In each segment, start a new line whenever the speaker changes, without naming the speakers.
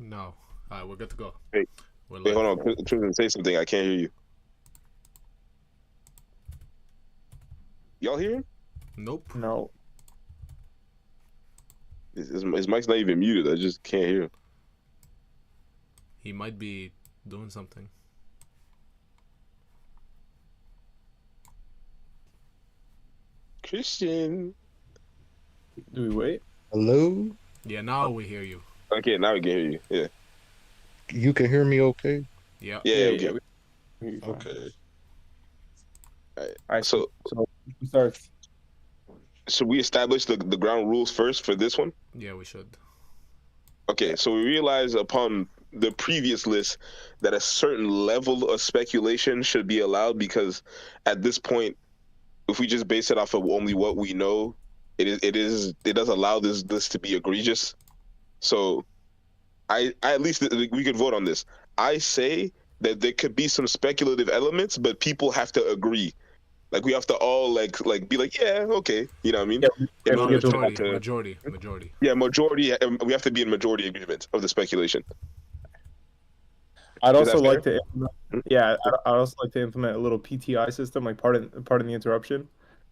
No. All right, we're good to go.
Hey,
We're
hey,
live.
hold on. Tristan, say something. I can't hear you. Y'all hear him?
Nope.
No.
His mic's not even muted. I just can't hear him.
He might be doing something.
Christian.
Do we wait?
Hello?
Yeah, now we hear you.
Okay, now we can hear you. Yeah.
You can hear me okay?
Yeah.
Yeah, okay.
Okay.
All right.
So
we start.
should we establish the ground rules first for this one?
Yeah, we should.
Okay, so we realize upon the previous list that a certain level of speculation should be allowed because at this point, if we just base it off of only what we know, it does allow this to be egregious. So I at least we could vote on this. I say that there could be some speculative elements, but people have to agree. Like we have to all like be like, yeah, okay, you know what I mean?
Yeah,
No,
we get to-
majority.
Yeah, majority. We have to be in majority agreement of the speculation.
I'd
Is
also
that
like
fair?
to I'd also like to implement a little PTI system, like pardon the interruption.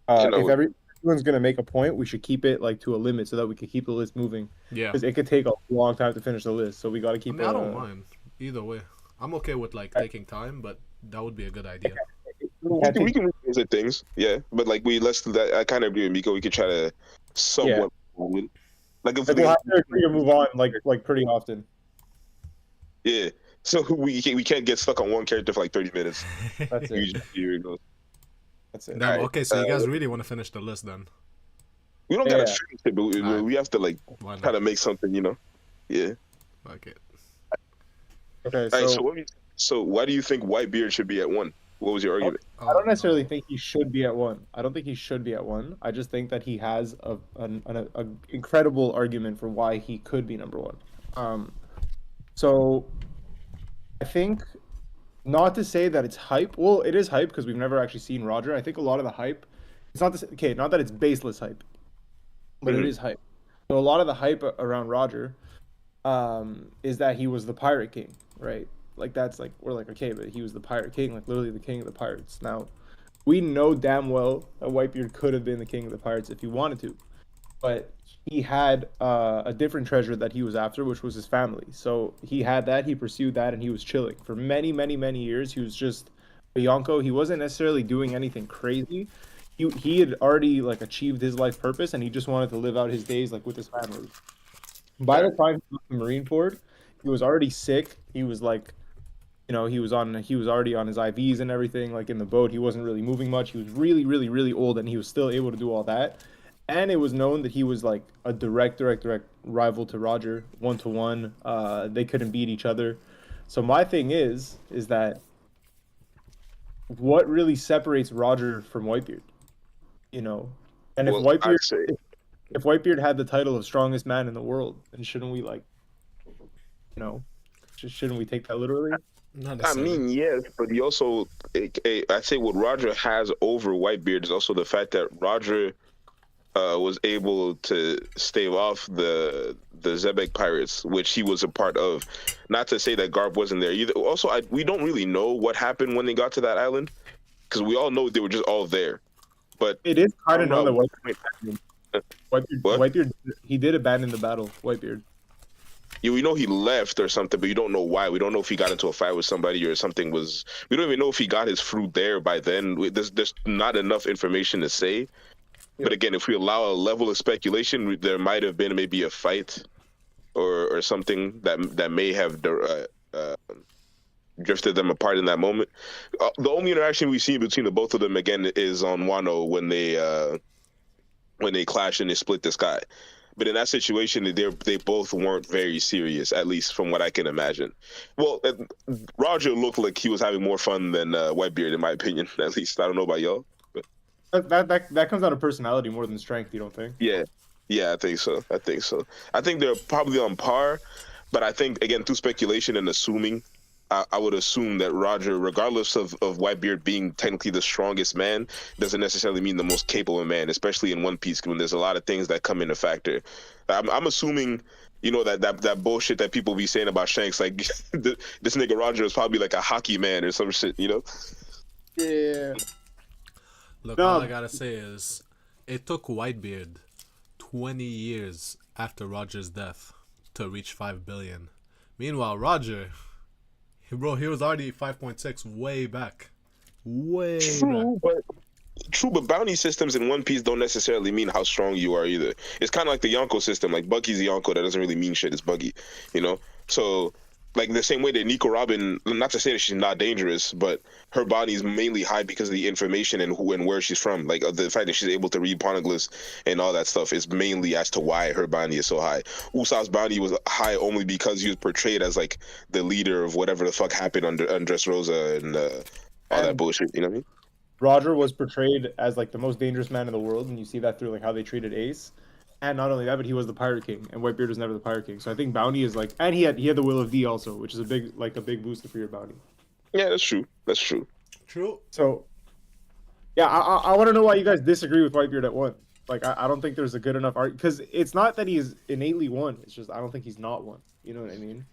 You know,
If everyone's gonna make a point, we should keep it like to a limit so that we can keep the list moving.
Yeah.
Because it could take a long time to finish the list, so we got to
I
keep.
mean, I don't mind either way. I'm okay with like taking time, but that would be a good idea.
we can revisit things, yeah. But like I kind of agree with Miko. We could try to somewhat, like if
Like, we'll have to agree to move on like pretty often.
yeah. So we can't get stuck on one character for like 30 minutes.
That's it.
Here it goes.
That's it.
Damn,
Alright,
okay, so you guys really want to finish the list then?
We don't gotta
Yeah.
finish it, but
Alright.
we have to like
Why
try
not?
to make something, you know. Yeah.
Okay.
Okay,
All right. So why do you think Whitebeard should be at 1? What was your argument?
I don't necessarily think he should be at 1. I don't think he should be at 1. I just think that he has an incredible argument for why he could be number 1. So I think, not to say that it's hype. Well, it is hype because we've never actually seen Roger. I think a lot of the hype, it's not not that it's baseless hype, but it
Mhm.
is hype. So a lot of the hype around Roger is that he was the Pirate King, right? Like that's like we're like, okay, but he was the Pirate King, like literally the king of the pirates. Now, we know damn well that Whitebeard could have been the king of the pirates if he wanted to, but he had a different treasure that he was after, which was his family. So he had that, he pursued that, and he was chilling for many, many, many years. He was just a Yonko. He wasn't necessarily doing anything crazy. He had already like achieved his life purpose, and he just wanted to live out his days like with his family. By the time he left the Marineford, he was already sick. He was like, he was already on his IVs and everything, like in the boat. He wasn't really moving much. He was really, really, really old, and he was still able to do all that. And it was known that he was like a direct rival to Roger, 1-to-1. They couldn't beat each other. So my thing is that what really separates Roger from Whitebeard? And
Well, I'd say
if Whitebeard had the title of strongest man in the world, then shouldn't we shouldn't we take that literally?
Not
I
necessarily.
mean, yes, but he also, I say what Roger has over Whitebeard is also the fact that Roger was able to stave off the Zebek pirates, which he was a part of. Not to say that Garp wasn't there either. Also, we don't really know what happened when they got to that island, because we all know they were just all there. But
It is kind of
I don't
known
know.
that
What?
Whitebeard, he did abandon the battle. Whitebeard.
Yeah, we know he left or something, but you don't know why. We don't know if he got into a fight with somebody or something was. We don't even know if he got his fruit there by then. There's not enough information to say. But again, if we allow a level of speculation, there might have been maybe a fight or something that may have drifted them apart in that moment. The only interaction we've seen between the both of them again is on Wano when they clash and they split the sky. But in that situation, they both weren't very serious, at least from what I can imagine. Well, Roger looked like he was having more fun than Whitebeard, in my opinion. At least I don't know about y'all. But
That comes down to personality more than strength. You don't think?
yeah, I think so. I think they're probably on par, but I think again through speculation and assuming, I would assume that Roger, regardless of Whitebeard being technically the strongest man, doesn't necessarily mean the most capable man, especially in One Piece when there's a lot of things that come into factor. I'm assuming You know that bullshit that people be saying about Shanks, like this nigga Roger is probably like a hockey man or some shit, you know?
Yeah.
Look,
No.
all I gotta say is, it took Whitebeard 20 years after Roger's death to reach 5 billion. Meanwhile, Roger, he was already 5.6 way back. Way back.
True, but bounty systems in One Piece don't necessarily mean how strong you are either. It's kind of like the Yonko system. Like Buggy's a Yonko, that doesn't really mean shit. It's Buggy, you know. So, like the same way that Nico Robin, not to say that she's not dangerous, but her bounty is mainly high because of the information and who and where she's from. Like the fact that she's able to read poneglyphs and all that stuff is mainly as to why her bounty is so high. Usopp's bounty was high only because he was portrayed as like the leader of whatever the fuck happened under Dressrosa and all that bullshit. You know what I mean?
Roger was portrayed as like the most dangerous man in the world, and you see that through like how they treated Ace. And not only that, but he was the Pirate King, and Whitebeard was never the Pirate King. So I think bounty is like, and he had the Will of D also, which is a big booster for your bounty.
Yeah, that's true. That's true.
True.
So, yeah, I want to know why you guys disagree with Whitebeard at 1. Like, I don't think there's a good enough argument, because it's not that he is innately 1. It's just I don't think he's not 1. You know what I mean?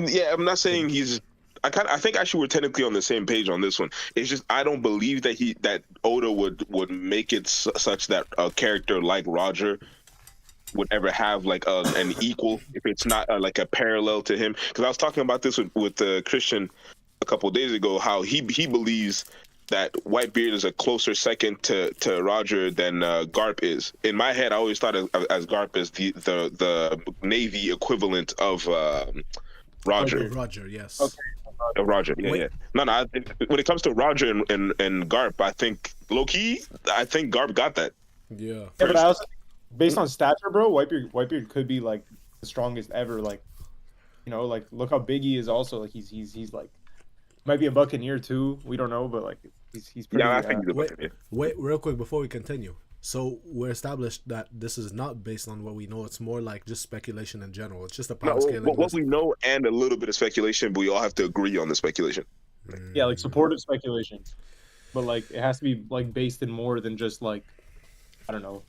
Yeah, I'm not saying he's. I think actually we're technically on the same page on this one. It's just I don't believe that Oda would make it such that a character like Roger would ever have like an equal if it's not like a parallel to him. Because I was talking about this with Christian a couple of days ago, how he believes that Whitebeard is a closer second to Roger than Garp is. In my head, I always thought as Garp as the Navy equivalent of Roger.
Roger, yes.
Okay.
Roger, yeah. No, when it comes to Roger and Garp, I think low-key, I think Garp got that.
Yeah.
Yeah, but I also, based on stature, bro, Whitebeard could be like the strongest ever. Like, you know, like look how big he is. Also, like he's like might be a Buccaneer too. We don't know, but like he's pretty.
Yeah, I think he's a Buccaneer.
Wait, real quick before we continue. So we're established that this is not based on what we know. It's more like just speculation in general. It's just a power scaling.
What we know and a little bit of speculation, but we all have to agree on the speculation.
Yeah, like supportive speculation, but like it has to be like based in more than just like I don't know,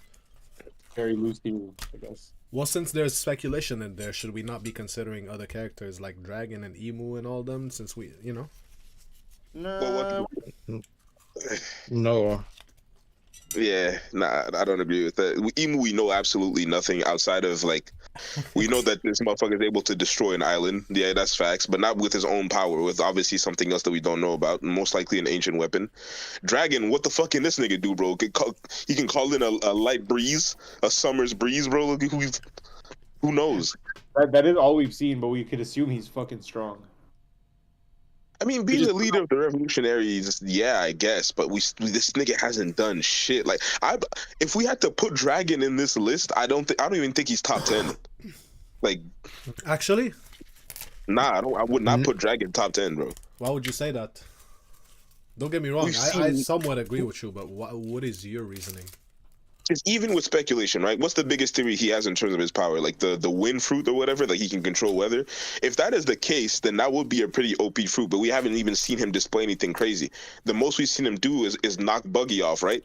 very loose theory, I guess.
Well, since there's speculation in there, should we not be considering other characters like Dragon and Emu and all them? Since we, you know.
No.
No.
Yeah, nah, I don't agree with that. Emu, we know absolutely nothing outside of like, we know that this motherfucker is able to destroy an island. Yeah, that's facts, but not with his own power. With obviously something else that we don't know about. Most likely an ancient weapon. Dragon, what the fuck can this nigga do, bro? He can call in a light breeze, a summer's breeze, bro. Look, who knows?
That is all we've seen, but we could assume he's fucking strong.
I mean, being the leader of the revolutionaries, yeah, I guess, but this nigga hasn't done shit. Like, if we had to put Dragon in this list, I don't even think he's top 10. Like,
actually,
nah, I would not put Dragon top 10, bro.
Why would you say that? Don't get me wrong, I somewhat agree with you, but what is your reasoning?
Because even with speculation, right? What's the biggest theory he has in terms of his power? Like the wind fruit or whatever, like he can control weather. If that is the case, then that would be a pretty OP fruit, but we haven't even seen him display anything crazy. The most we've seen him do is knock Buggy off, right?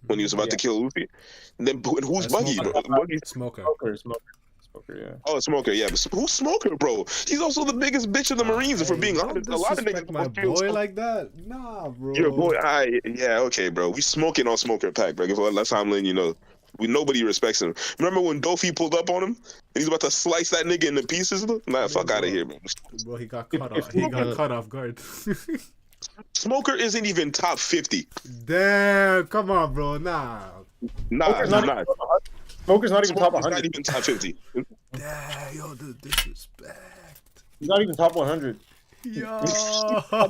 When he was about to kill Luffy. And then who's Buggy, bro? Buggy's
Smoker.
Smoker, yeah.
Oh, Smoker, yeah. But who's Smoker, bro? He's also the biggest bitch in the Marines, if we're being honest. A lot of niggas
my boy like that. Nah, bro.
Your boy, yeah, okay, bro. We smoking on Smoker Pack, bro. Let's letting you know. Nobody respects him. Remember when Dofi pulled up on him and he's about to slice that nigga into pieces? Nah, fuck out of here, bro.
Bro, he got cut off. He got cut off guard.
Smoker isn't even top 50.
Damn, come on, bro. Nah.
Nah, not.
Smoker's not even top 100.
Not even top 50.
Damn, yo, the disrespect.
He's not even top 100.
Yo.
I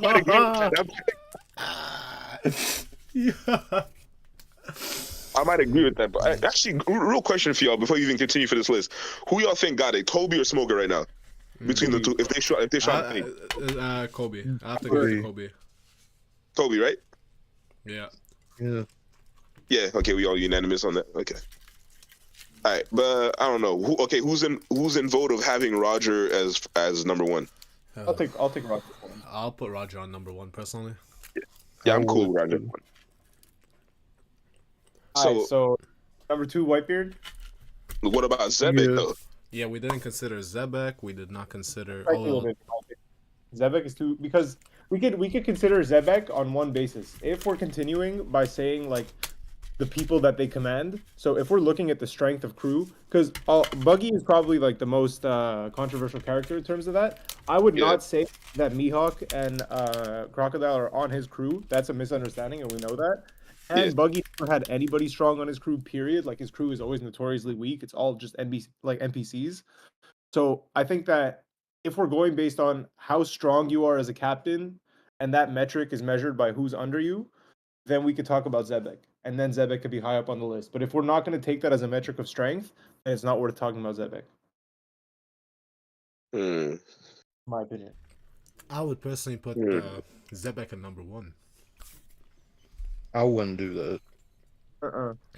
might agree with that, but actually, real question for y'all before you even continue for this list: who y'all think got it, Kobe or Smoker right now? Between the two, if they shot,
Kobe. I have to go with Kobe.
Kobe, right?
Yeah.
Yeah. Okay, we all unanimous on that. Okay. All right, but I don't know. Who's in vote of having Roger as number 1?
I'll take Roger.
I'll put Roger on number 1 personally.
Yeah, I'm cool with Roger.
So number 2, Whitebeard.
What about Zebek though?
Yeah, we didn't consider Zebek. We did not consider. Oh,
Speculative. Zebek is too because we could consider Zebek on one basis. If we're continuing by saying like the people that they command. So if we're looking at the strength of crew, because Buggy is probably like the most controversial character in terms of that. I would
Yeah.
not say that Mihawk and Crocodile are on his crew. That's a misunderstanding, and we know that. And
Yeah.
Buggy never had anybody strong on his crew. Period. Like his crew is always notoriously weak. It's all just NPCs. So I think that if we're going based on how strong you are as a captain, and that metric is measured by who's under you, then we could talk about Zebek, and then Zebek could be high up on the list. But if we're not going to take that as a metric of strength, then it's not worth talking about Zebek,
Hmm.
in my opinion.
I would personally put
Hmm.
Zebek at number 1.
I wouldn't do that.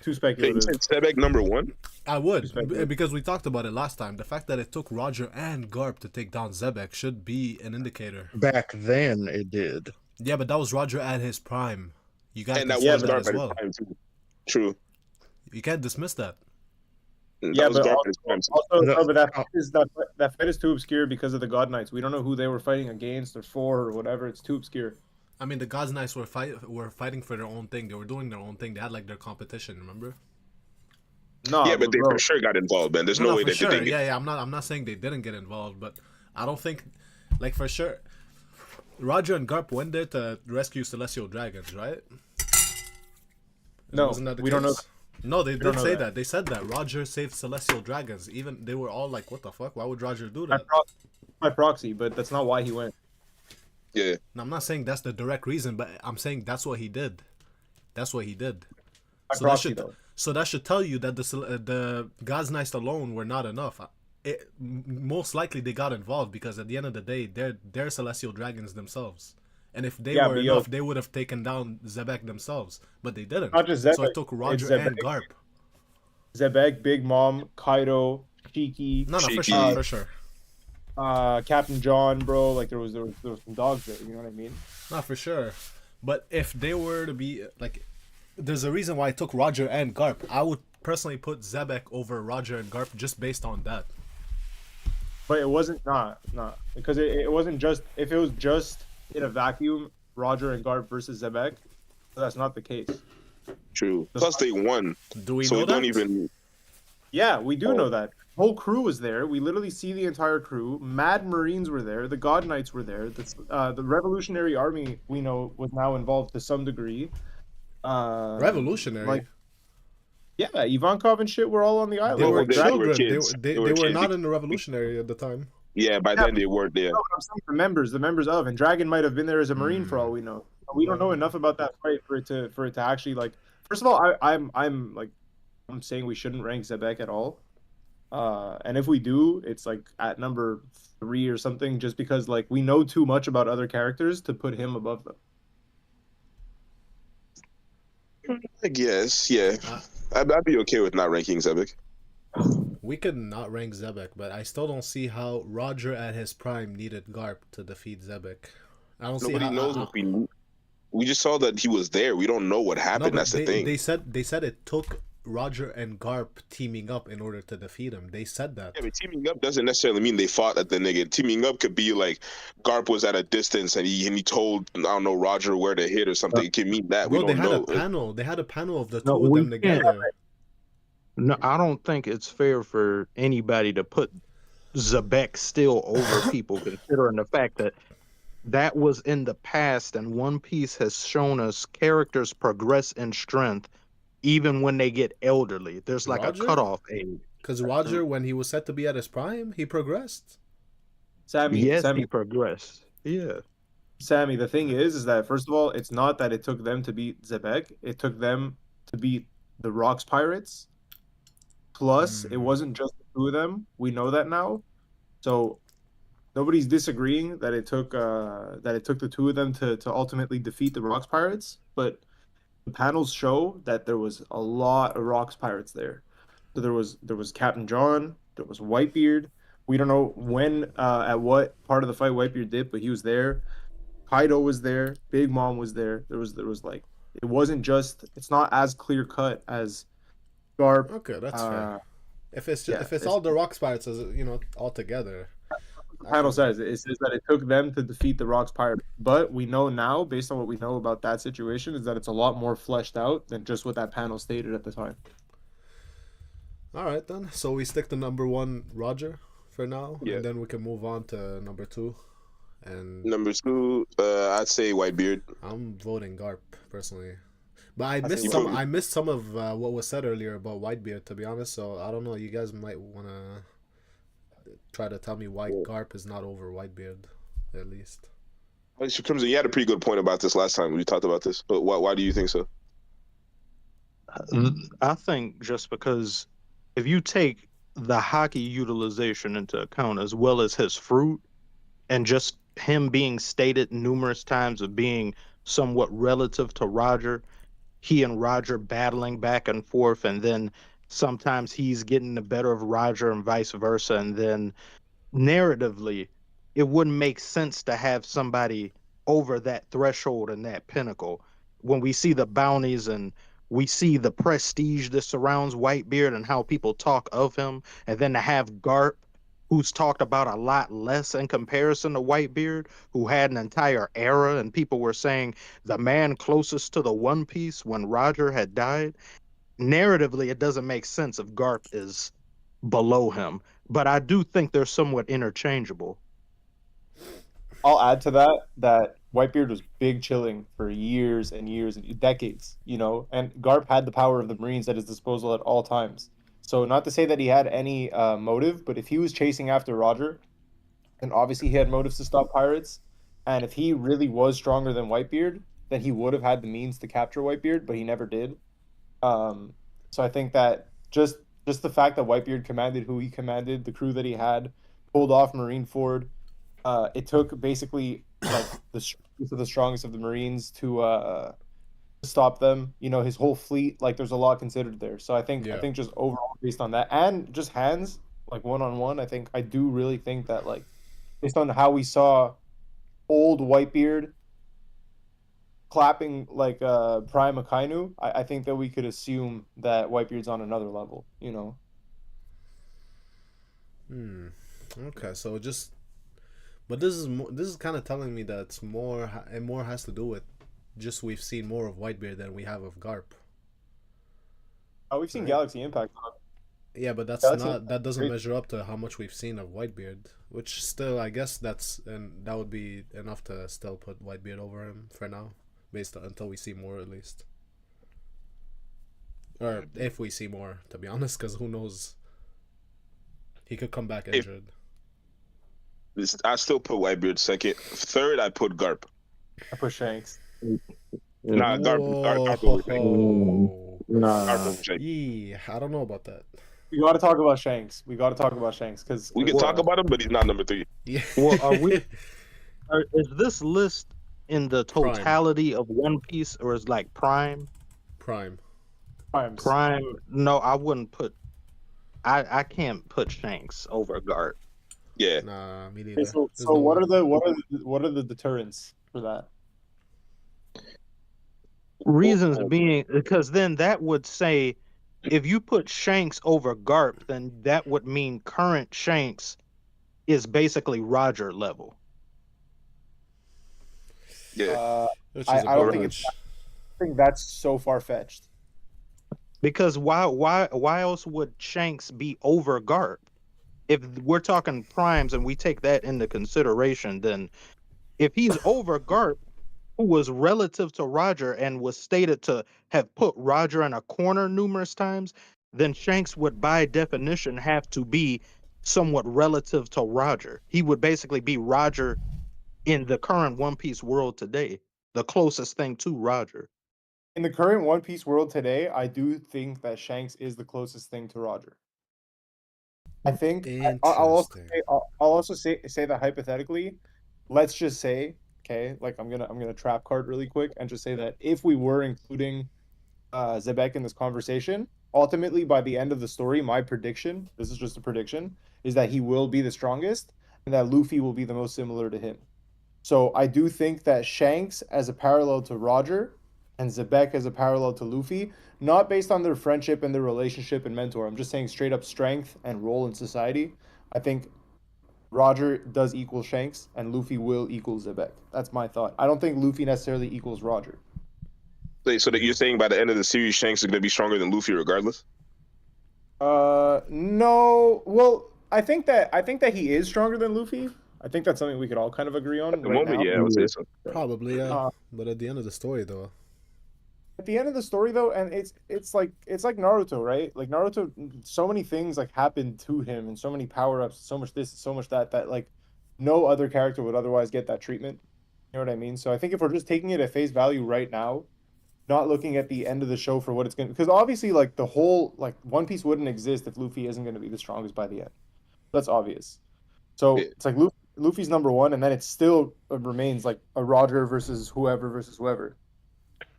Too
You
speculative.
said Sebek number 1?
I would,
Respectfully.
because we talked about it last time. The fact that it took Roger and Garp to take down Zebek should be an indicator.
Back then, it did.
Yeah, but that was Roger at his prime. You got to
And that
consider
was
that
Garp
as
at his
well.
time too. True.
You can't dismiss that.
That
Yeah,
was
but
Garp at his prime too.
Also,
No,
no, but that fight is too obscure because of the God Knights. We don't know who they were fighting against or for or whatever. It's too obscure.
I mean, the God's Knights were fighting for their own thing. They were doing their own thing. They had like their competition. Remember?
No,
Yeah, but they
bro,
for sure got involved, man. There's no way
for
that
sure.
they didn't.
Yeah. I'm not saying they didn't get involved, but I don't think, like for sure, Roger and Garp went there to rescue celestial dragons, right?
No,
Wasn't that the
we don't know.
case? No, they
don't
did
know
say
that.
that. They said that Roger saved celestial dragons. Even they were all like, "What the fuck? Why would Roger do
By
that?"
proxy, but that's not why he went.
Yeah.
And I'm not saying that's the direct reason, but I'm saying that's what he did. That's what he did.
By
So
proxy,
that should
though.
so that should tell you that the God's Knights alone were not enough. Most likely they got involved because at the end of the day, they're celestial dragons themselves. And if they
Yeah,
were
but
enough, they would have taken down Zebek themselves. But they didn't.
Not just
So
Zebek,
it took Roger
it's
and
Zebek.
Garp.
Zebek, Big Mom, Kaido, Shiki,
No, for
Shaky.
sure, for sure.
Captain John, bro. Like there was some dogs there. You know what I mean?
Not for sure. But if they were to be like, there's a reason why I took Roger and Garp. I would personally put Zebek over Roger and Garp just based on that.
But it wasn't not because it wasn't just if it was just in a vacuum, Roger and Garp versus Zebek. That's not the case.
True. Plus they won.
Do we
So
know
we
that?
don't even.
Yeah, we do
Oh.
know that. Whole crew was there. We literally see the entire crew. Mad Marines were there. The God Knights were there. The Revolutionary Army we know was now involved to some degree.
Revolutionary.
like, Yeah, Ivankov and shit were all on the island.
they were
they were
children.
kids.
They
They
were
were kids.
not in the revolutionary at the time.
Yeah, by then they weren't there.
No, I'm saying the members of, and Dragon might have been there as a Marine for all we know. We don't know enough about that fight for it to actually like. First of all, I'm saying we shouldn't rank Zebek at all. And if we do, it's like at number 3 or something, just because like we know too much about other characters to put him above them.
I guess, yeah. I'd be okay with not ranking Zebek.
We could not rank Zebek, but I still don't see how Roger at his prime needed Garp to defeat Zebek. I don't see
Nobody
how.
knows if we just saw that he was there. We don't know what
No,
happened.
but
That's the thing.
they said it took Roger and Garp teaming up in order to defeat him. They said that.
Yeah, but teaming up doesn't necessarily mean they fought at the nigga. Teaming up could be like Garp was at a distance and he told I don't know Roger where to hit or something. It can mean that.
Bro,
We
they
don't
had
know.
a panel. They had a panel of the
No,
two of
we
them
can't.
together.
No, I don't think it's fair for anybody to put Zebek still over people, considering the fact that that was in the past, and One Piece has shown us characters progress in strength even when they get elderly. There's like
Roger?
a cutoff age.
Because Roger, when he was set to be at his prime, he progressed.
Sammy,
He progressed. Yeah.
Sammy, the thing is that first of all, it's not that it took them to beat Zebek. It took them to beat the Rocks Pirates. Plus, it wasn't just the two of them. We know that now. So nobody's disagreeing that it took the two of them to ultimately defeat the Rocks Pirates. But the panels show that there was a lot of Rocks Pirates there. So there was Captain John, there was Whitebeard. We don't know when at what part of the fight Whitebeard did, but he was there. Kaido was there. Big Mom was there. There was like it's not as clear cut as Garp.
Okay, that's fair. If it's
Yeah,
if it's all the Rocks Pirates, as all together.
the panel says. It says that it took them to defeat the Rocks Pirates. But we know now, based on what we know about that situation, is that it's a lot more fleshed out than just what that panel stated at the time.
All right then. So we stick to number 1, Roger, for now,
Yeah.
and then we can move on to number 2. And
Number 2, I'd say Whitebeard.
I'm voting Garp personally, but I
I
missed
say
some.
Whitebeard.
I missed some of what was said earlier about Whitebeard, to be honest. So I don't know. You guys might wanna try to tell me why Garp is not over Whitebeard, at least.
Crimson, you had a pretty good point about this last time we talked about this. But why do you think so?
I think just because if you take the hockey utilization into account as well as his fruit and just him being stated numerous times of being somewhat relative to Roger, he and Roger battling back and forth, and then sometimes he's getting the better of Roger and vice versa, and then narratively, it wouldn't make sense to have somebody over that threshold and that pinnacle. When we see the bounties and we see the prestige that surrounds Whitebeard and how people talk of him, and then to have Garp, who's talked about a lot less in comparison to Whitebeard, who had an entire era, and people were saying the man closest to the One Piece when Roger had died. Narratively, it doesn't make sense if Garp is below him, but I do think they're somewhat interchangeable.
I'll add to that Whitebeard was big chilling for years and years and decades, and Garp had the power of the Marines at his disposal at all times. So not to say that he had any motive, but if he was chasing after Roger, then obviously he had motives to stop pirates. And if he really was stronger than Whitebeard, then he would have had the means to capture Whitebeard, but he never did. So I think that just the fact that Whitebeard commanded who he commanded, the crew that he had, pulled off Marineford. It took basically like the strongest of the Marines to stop them. His whole fleet, like there's a lot considered there. So I think just overall based on that and just hands, like one-on-one, I do really think that like based on how we saw old Whitebeard clapping like Prime Akainu, I think that we could assume that Whitebeard's on another level.
Okay, so but this is kind of telling me that it more has to do with just we've seen more of Whitebeard than we have of Garp.
Oh, we've seen Galaxy Impact.
Yeah, but that doesn't measure up to how much we've seen of Whitebeard, which still I guess that would be enough to still put Whitebeard over him for now, until we see more at least, or if we see more, to be honest, because who knows, he could come back injured.
I still put Whitebeard second. Third, I put Garp.
I put Shanks.
Nah, Garp over Shanks.
Nah.
Yeah, I don't know about that.
We got to talk about Shanks. Because
we can talk about him, but he's not number 3.
Yeah.
Well, is this list in the totality of One Piece, or is like Prime?
Prime.
No, I wouldn't put. I can't put Shanks over Garp.
Yeah.
Nah, me neither.
Okay, so what are the deterrents for that?
Reasons being because then that would say if you put Shanks over Garp, then that would mean current Shanks is basically Roger level.
Yeah.
I don't think that's so far fetched.
Because why else would Shanks be over Garp? If we're talking primes and we take that into consideration, then if he's over Garp, who was relative to Roger and was stated to have put Roger in a corner numerous times, then Shanks would by definition have to be somewhat relative to Roger. He would basically be Roger in the current One Piece world today, the closest thing to Roger.
In the current One Piece world today, I do think that Shanks is the closest thing to Roger. I think I'll also say that hypothetically, let's just say, okay, like I'm gonna trap card really quick and just say that if we were including Zebek in this conversation, ultimately by the end of the story, my prediction, this is just a prediction, is that he will be the strongest and that Luffy will be the most similar to him. So I do think that Shanks, as a parallel to Roger, and Zebek as a parallel to Luffy, not based on their friendship and their relationship and mentor. I'm just saying straight up strength and role in society. I think Roger does equal Shanks, and Luffy will equal Zebek. That's my thought. I don't think Luffy necessarily equals Roger.
So that you're saying by the end of the series, Shanks is going to be stronger than Luffy regardless?
No. Well, I think that he is stronger than Luffy. I think that's something we could all kind of agree on
At the
right
moment,
now.
yeah, I would say so.
Probably, yeah.
Uh,
But at the end of the story, though,
at the end of the story though, and it's like Naruto, right? Like Naruto, so many things like happened to him, and so many power ups, so much this, so much that like no other character would otherwise get that treatment. You know what I mean? So I think if we're just taking it at face value right now, not looking at the end of the show for what it's going to, because obviously like the whole like One Piece wouldn't exist if Luffy isn't going to be the strongest by the end. That's obvious.
Yeah.
So it's like Luffy's number one, and then it still remains like a Roger versus whoever.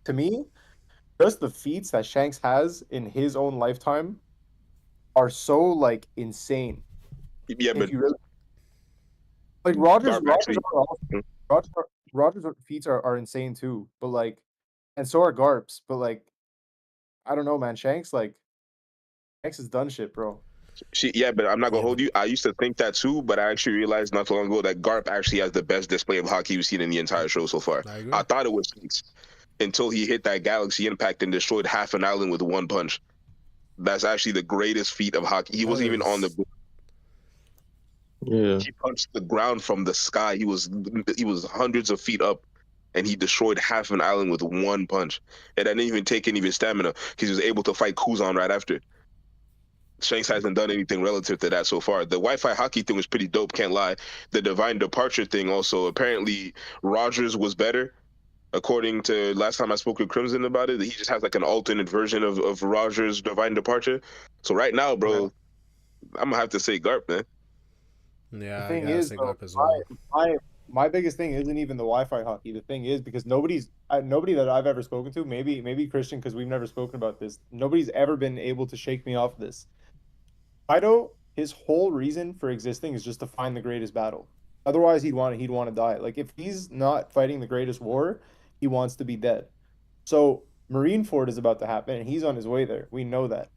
To me, just the feats that Shanks has in his own lifetime are so like insane.
Yeah, but
If you really like Roger's
Garp actually.
Roger's, Roger's feats are insane too, but like, and so are Garp's, but like, I don't know, man. Shanks has done shit, bro.
Yeah, but I'm not gonna
Yeah,
hold you. I used to think that too, but I actually realized not too long ago that Garp actually has the best display of hockey we've seen in the entire show so far.
I agree.
I thought it was Shanks until he hit that galaxy impact and destroyed half an island with one punch. That's actually the greatest feat of hockey. He
That
wasn't even on the.
is-
Yeah.
He punched the ground from the sky. He was hundreds of feet up, and he destroyed half an island with one punch. And that didn't even take any of his stamina because he was able to fight Kuzan right after. Shanks hasn't done anything relative to that so far. The Wi-Fi hockey thing was pretty dope, can't lie. The divine departure thing also. Apparently, Rogers was better. According to last time I spoke with Crimson about it, he just has like an alternate version of Rogers' divine departure. So right now, bro, I'm gonna have to say Garp, man.
yeah,
The
I
thing
gotta
is,
say
though,
Garp as well.
my biggest thing isn't even the Wi-Fi hockey. The thing is because nobody that I've ever spoken to, maybe Christian, because we've never spoken about this. Nobody's ever been able to shake me off this. Kaido, his whole reason for existing is just to find the greatest battle. Otherwise, he'd want to die. Like if he's not fighting the greatest war, he wants to be dead. So Marineford is about to happen, and he's on his way there. We know that.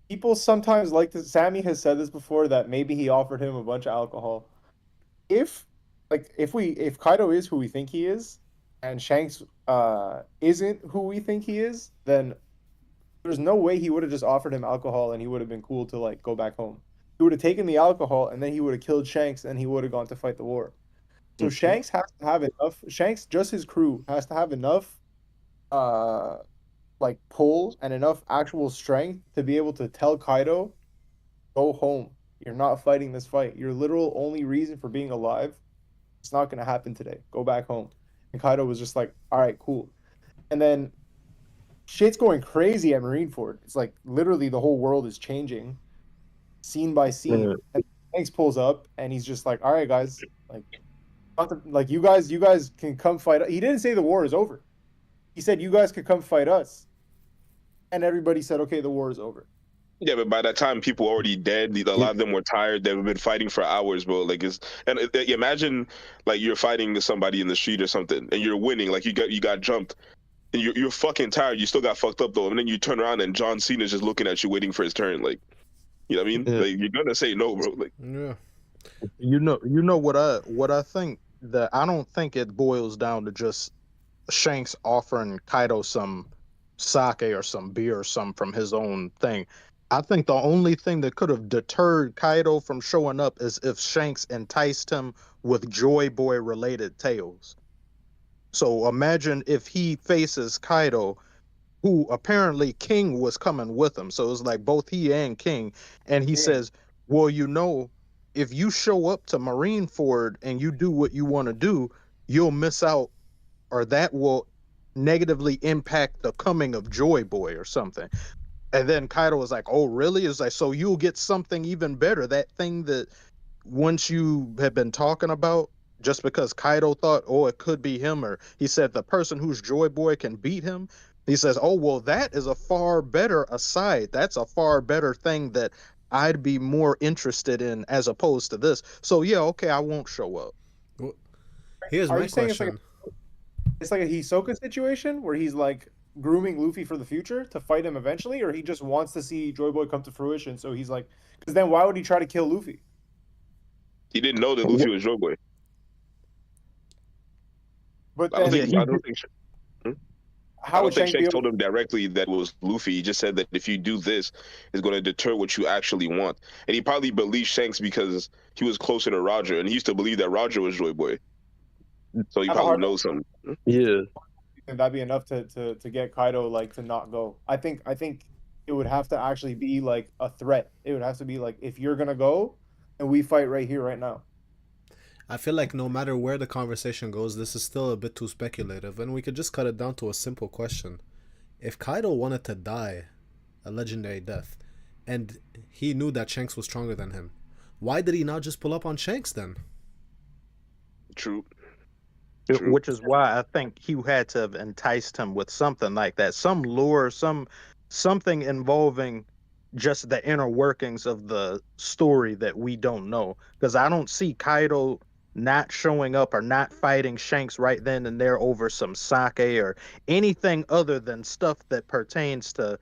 People sometimes like to. Sammy has said this before that maybe he offered him a bunch of alcohol. If if Kaido is who we think he is, and Shanks isn't who we think he is, then there's no way he would have just offered him alcohol and he would have been cool to like go back home. He would have taken the alcohol and then he would have killed Shanks and he would have gone to fight the war. So Shanks has to have enough. Shanks, just his crew, has to have enough, uh, like pull and enough actual strength to be able to tell Kaido, "Go home. You're not fighting this fight. Your literal only reason for being alive, it's not gonna happen today. Go back home." And Kaido was just like, "All right, cool." And then shit's going crazy at Marineford. It's like literally the whole world is changing, scene by scene.
Yeah.
And Hanks pulls up and he's just like, "All right, guys, like you guys can come fight." He didn't say the war is over. He said you guys could come fight us, and everybody said, "Okay, the war is over."
Yeah, but by that time, people were already dead. A lot of them were tired. They've been fighting for hours, bro. Like imagine like you're fighting somebody in the street or something, and you're winning. Like you got jumped, and you're fucking tired. You still got fucked up though, and then you turn around and John Cena's just looking at you, waiting for his turn. Like, you know what I mean?
Yeah.
Like you're gonna say no, bro. Like,
Yeah,
You know what I think, that I don't think it boils down to just Shanks offering Kaido some sake or some beer or something from his own thing. I think the only thing that could have deterred Kaido from showing up is if Shanks enticed him with Joy Boy related tales. So imagine if he faces Kaido, who apparently King was coming with him. So it's like both he and King. And he
Yeah.
says, well, if you show up to Marineford and you do what you want to do, you'll miss out, or that will negatively impact the coming of Joy Boy or something. And then Kaido was like, oh, really? It's like, so you'll get something even better. That thing that once you have been talking about, just because Kaido thought, oh, it could be him, or he said the person who's Joy Boy can beat him. He says, oh, well, that is a far better aside. That's a far better thing that I'd be more interested in as opposed to this. So, yeah, okay, I won't show up.
well, here's
Are
my
you saying it's like
question.
it's like a Hisoka situation where he's like grooming Luffy for the future to fight him eventually, or he just wants to see Joy Boy come to fruition. So he's like, because then why would he try to kill Luffy?
He didn't know that Luffy was Joy Boy.
But
I don't
then
think. I don't think. I
how
don't
would
think
Shanks be
Shanks
able?
told him directly that it was Luffy. He just said that if you do this, it's going to deter what you actually want. And he probably believed Shanks because he was closer to Roger, and he used to believe that Roger was Joy Boy. So he
Have a
probably
hard
knows something.
Yeah.
and that'd be enough to get Kaido like to not go. I think it would have to actually be like a threat. It would have to be like if you're gonna go, and we fight right here, right now.
I feel like no matter where the conversation goes, this is still a bit too speculative, and we could just cut it down to a simple question. If Kaido wanted to die a legendary death, and he knew that Shanks was stronger than him, why did he not just pull up on Shanks then?
True. True.
Which is why I think he had to have enticed him with something like that, some lure, something involving just the inner workings of the story that we don't know. Because I don't see Kaido not showing up or not fighting Shanks right then and there over some sake or anything other than stuff that pertains to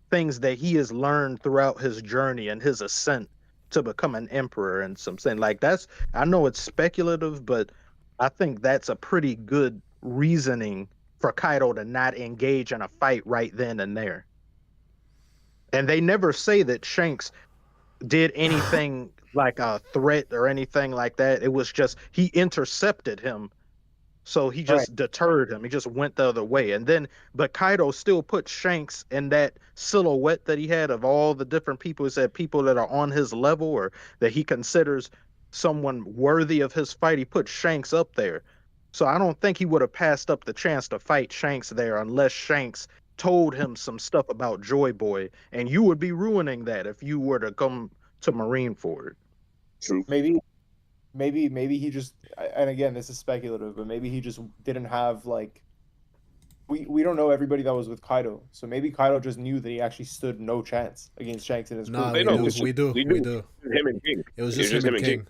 things that he has learned throughout his journey and his ascent to become an emperor and something like that's. I know it's speculative, but I think that's a pretty good reasoning for Kaido to not engage in a fight right then and there. And they never say that Shanks did anything like a threat or anything like that. It was just he intercepted him. So he
Right.
just deterred him. He just went the other way. And then, but Kaido still put Shanks in that silhouette that he had of all the different people. He said people that are on his level or that he considers someone worthy of his fight. He put Shanks up there. So I don't think he would have passed up the chance to fight Shanks there unless Shanks told him some stuff about Joy Boy. And you would be ruining that if you were to come to Marineford.
True.
Maybe he just, and again, this is speculative, but maybe he just didn't have like we don't know everybody that was with Kaido, so maybe Kaido just knew that he actually stood no chance against Shanks and his crew.
Nah,
They
we
know.
do, we do,
We
we
do.
do.
Him and King.
It was just him and King.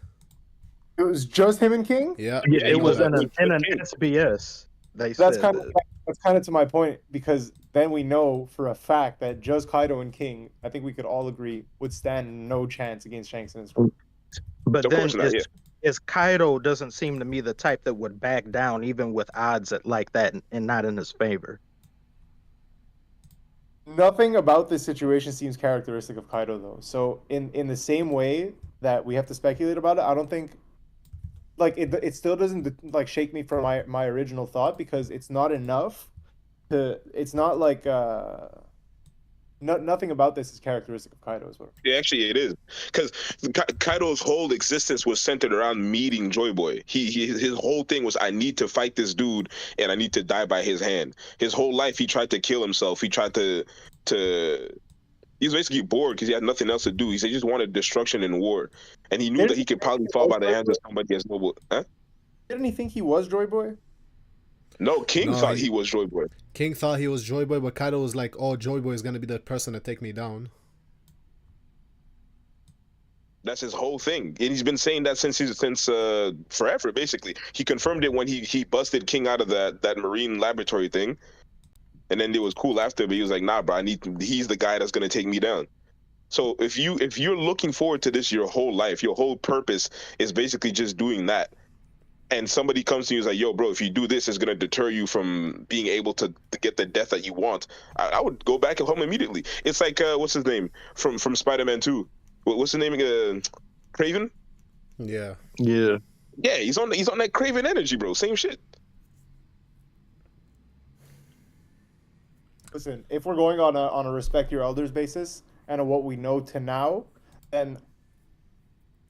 It was just him and King.
Yeah,
Yeah,
he
it was
was
in an
King.
SBS. They
That's
said
kind of
that.
that's kind of to my point because then we know for a fact that just Kaido and King, I think we could all agree, would stand no chance against Shanks and his crew.
But
Of
then
course not. Yeah.
is Kaido doesn't seem to me the type that would back down even with odds like that and not in his favor.
Nothing about this situation seems characteristic of Kaido though. So in the same way that we have to speculate about it, I don't think like it still doesn't like shake me from my original thought because it's not enough to it's not like nothing about this is characteristic of Kaido as well.
Yeah, actually, it is because Kaido's whole existence was centered around meeting Joy Boy. His whole thing was, I need to fight this dude, and I need to die by his hand. His whole life, he tried to kill himself. He tried to. He was basically bored because he had nothing else to do. He just wanted destruction and war, and he knew that he could probably fall by the hands of somebody as noble. Huh?
Didn't he think he was Joy Boy?
No, King
No,
thought he was Joy Boy.
King thought he was Joy Boy, but Kaido was like, "Oh, Joy Boy is gonna be the person to take me down."
That's his whole thing, and he's been saying that since forever. Basically, he confirmed it when he busted King out of that marine laboratory thing, and then it was cool after. But he was like, "Nah, bro, he's the guy that's gonna take me down." So if you're looking forward to this your whole life, your whole purpose is basically just doing that, and somebody comes to you and is like, "Yo, bro, if you do this, it's gonna deter you from being able to get the death that you want," I would go back and home immediately. It's like what's his name from Spider-Man 2? What's the name? Craven?
Yeah.
Yeah.
Yeah, he's on that Craven energy, bro. Same shit.
Listen, if we're going on a respect your elders basis and on what we know to now, then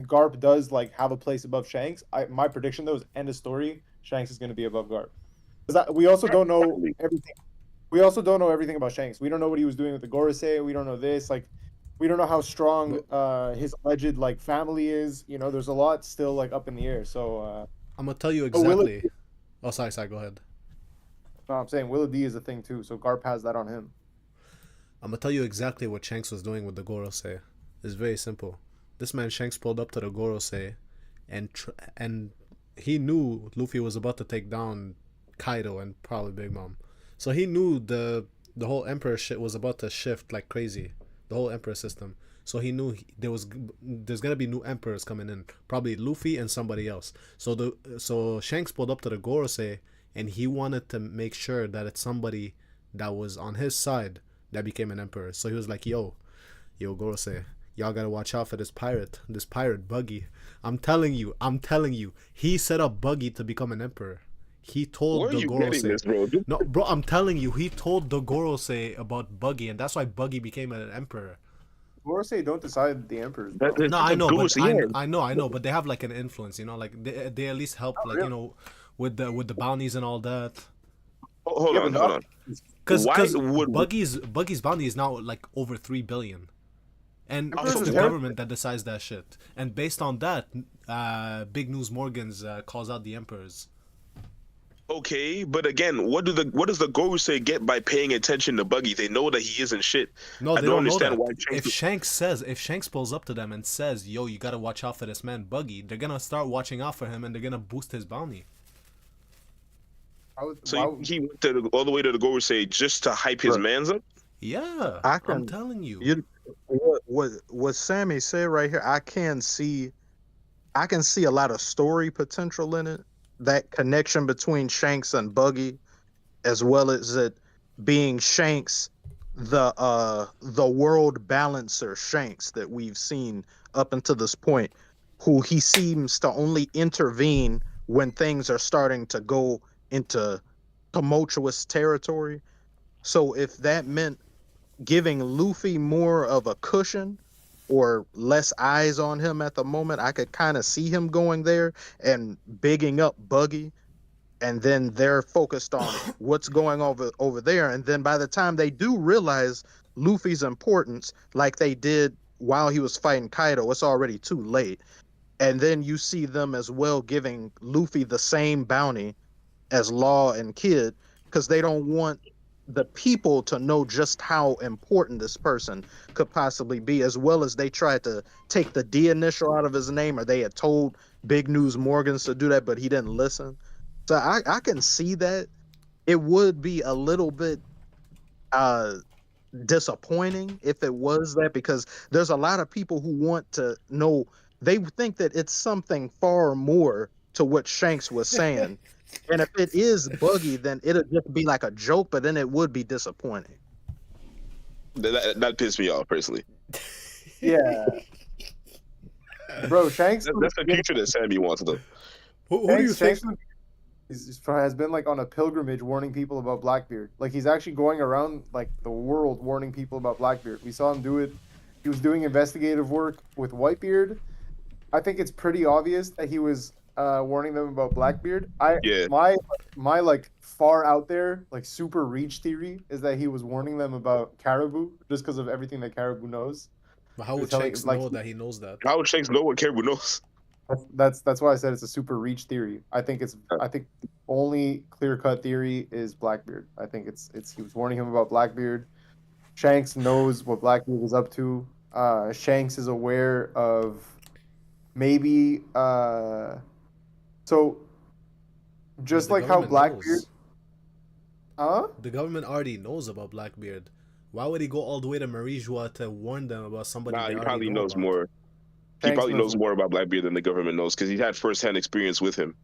Garp does like have a place above Shanks. My prediction though is end of story. Shanks is going to be above Garp. Because we also don't know everything. We also don't know everything about Shanks. We don't know what he was doing with the Gorosei. We don't know this. Like, we don't know how strong his alleged like family is. You know, there's a lot still like up in the air. So
I'm gonna tell you
Oh, will
exactly. Oh, sorry, go ahead.
no, I'm saying Willow D is a thing too. So Garp has that on him.
I'm gonna tell you exactly what Shanks was doing with the Gorosei. It's very simple. This man Shanks pulled up to the Gorosei, and he knew Luffy was about to take down Kaido and probably Big Mom. So he knew the whole Emperor shit was about to shift like crazy. The whole Emperor system. So he knew there's gonna be new emperors coming in, probably Luffy and somebody else. So Shanks pulled up to the Gorosei, and he wanted to make sure that it's somebody that was on his side that became an emperor. So he was like, yo Gorosei, y'all gotta watch out for this pirate Buggy. I'm telling you, he set up Buggy to become an emperor. He told
Where are
the
you getting this, bro?
Gorosei. No, bro, I'm telling you, he told the Gorosei about Buggy, and that's why Buggy became an emperor.
Gorosei don't decide the emperors, bro.
No, I know, but
yeah.
I know, but they have like an influence, you know, like they at least help, like, you know, with the bounties and all that.
Hold on.
Because
Why would
Buggy's bounty is now like over 3 billion, and
Emperors
it's
is
the
terrible.
government that decides that shit. And based on that, Big News Morgans calls out the emperors.
Okay, but again, what does the Gorosei get by paying attention to Buggy? They know that he isn't shit.
No,
I
they
don't
don't know
understand
that.
why
If Shanks pulls up to them and says, "Yo, you gotta watch out for this man Buggy," they're gonna start watching out for him, and they're gonna boost his bounty.
So he went all the way to the Gorosei just to hype his mans up?
Yeah,
I
I'm
can-
telling you.
What Sammy said right here, I can see a lot of story potential in it. That connection between Shanks and Buggy, as well as it being Shanks, the world balancer Shanks that we've seen up until this point, who he seems to only intervene when things are starting to go into tumultuous territory. So if that meant giving Luffy more of a cushion or less eyes on him at the moment, I could kind of see him going there and bigging up Buggy, and then they're focused on what's going over there. And then by the time they do realize Luffy's importance, like they did while he was fighting Kaido, it's already too late. And then you see them as well giving Luffy the same bounty as Law and Kid, because they don't want the people to know just how important this person could possibly be, as well as they tried to take the D initial out of his name, or they had told Big News Morgans to do that, but he didn't listen. So I can see that. It would be a little bit disappointing if it was that, because there's a lot of people who want to know, they think that it's something far more to what Shanks was saying. And if it is Buggy, then it'll just be like a joke, but then it would be disappointing.
That pissed me off personally.
Yeah. Bro, Shanks.
That's the future that Sammy wants, though.
Who do you think?
Shanks has been like on a pilgrimage warning people about Blackbeard. Like he's actually going around like the world warning people about Blackbeard. We saw him do it. He was doing investigative work with Whitebeard. I think it's pretty obvious that he was warning them about Blackbeard. My like far out there like super reach theory is that he was warning them about Caribou just because of everything that Caribou knows.
But how would Shanks know that he knows that?
How would Shanks know what Caribou knows?
That's why I said it's a super reach theory. I think the only clear cut theory is Blackbeard. I think it's he was warning him about Blackbeard. Shanks knows what Blackbeard is up to. Shanks is aware of maybe so just like how Blackbeard
the government already knows about Blackbeard. Why would he go all the way to Marie-Joie to warn them about somebody?
He probably knows more. He probably knows more about Blackbeard than the government knows, because he had first-hand experience with him.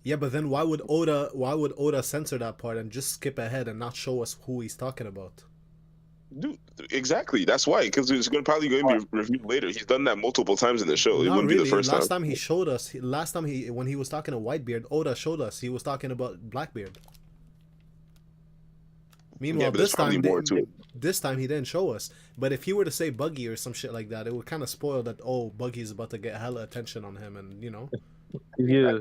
Yeah, but then why would Oda censor that part and just skip ahead and not show us who he's talking about?
Dude, exactly. That's why, because it's probably going to be reviewed later. He's done that multiple times in the show. It wouldn't be the first time.
Last time he showed us, when he was talking to Whitebeard, Oda showed us he was talking about Blackbeard. Meanwhile, this time he didn't show us. But if he were to say Buggy or some shit like that, it would kind of spoil that. Oh, Buggy's about to get hella attention on him, and you know.
Yeah.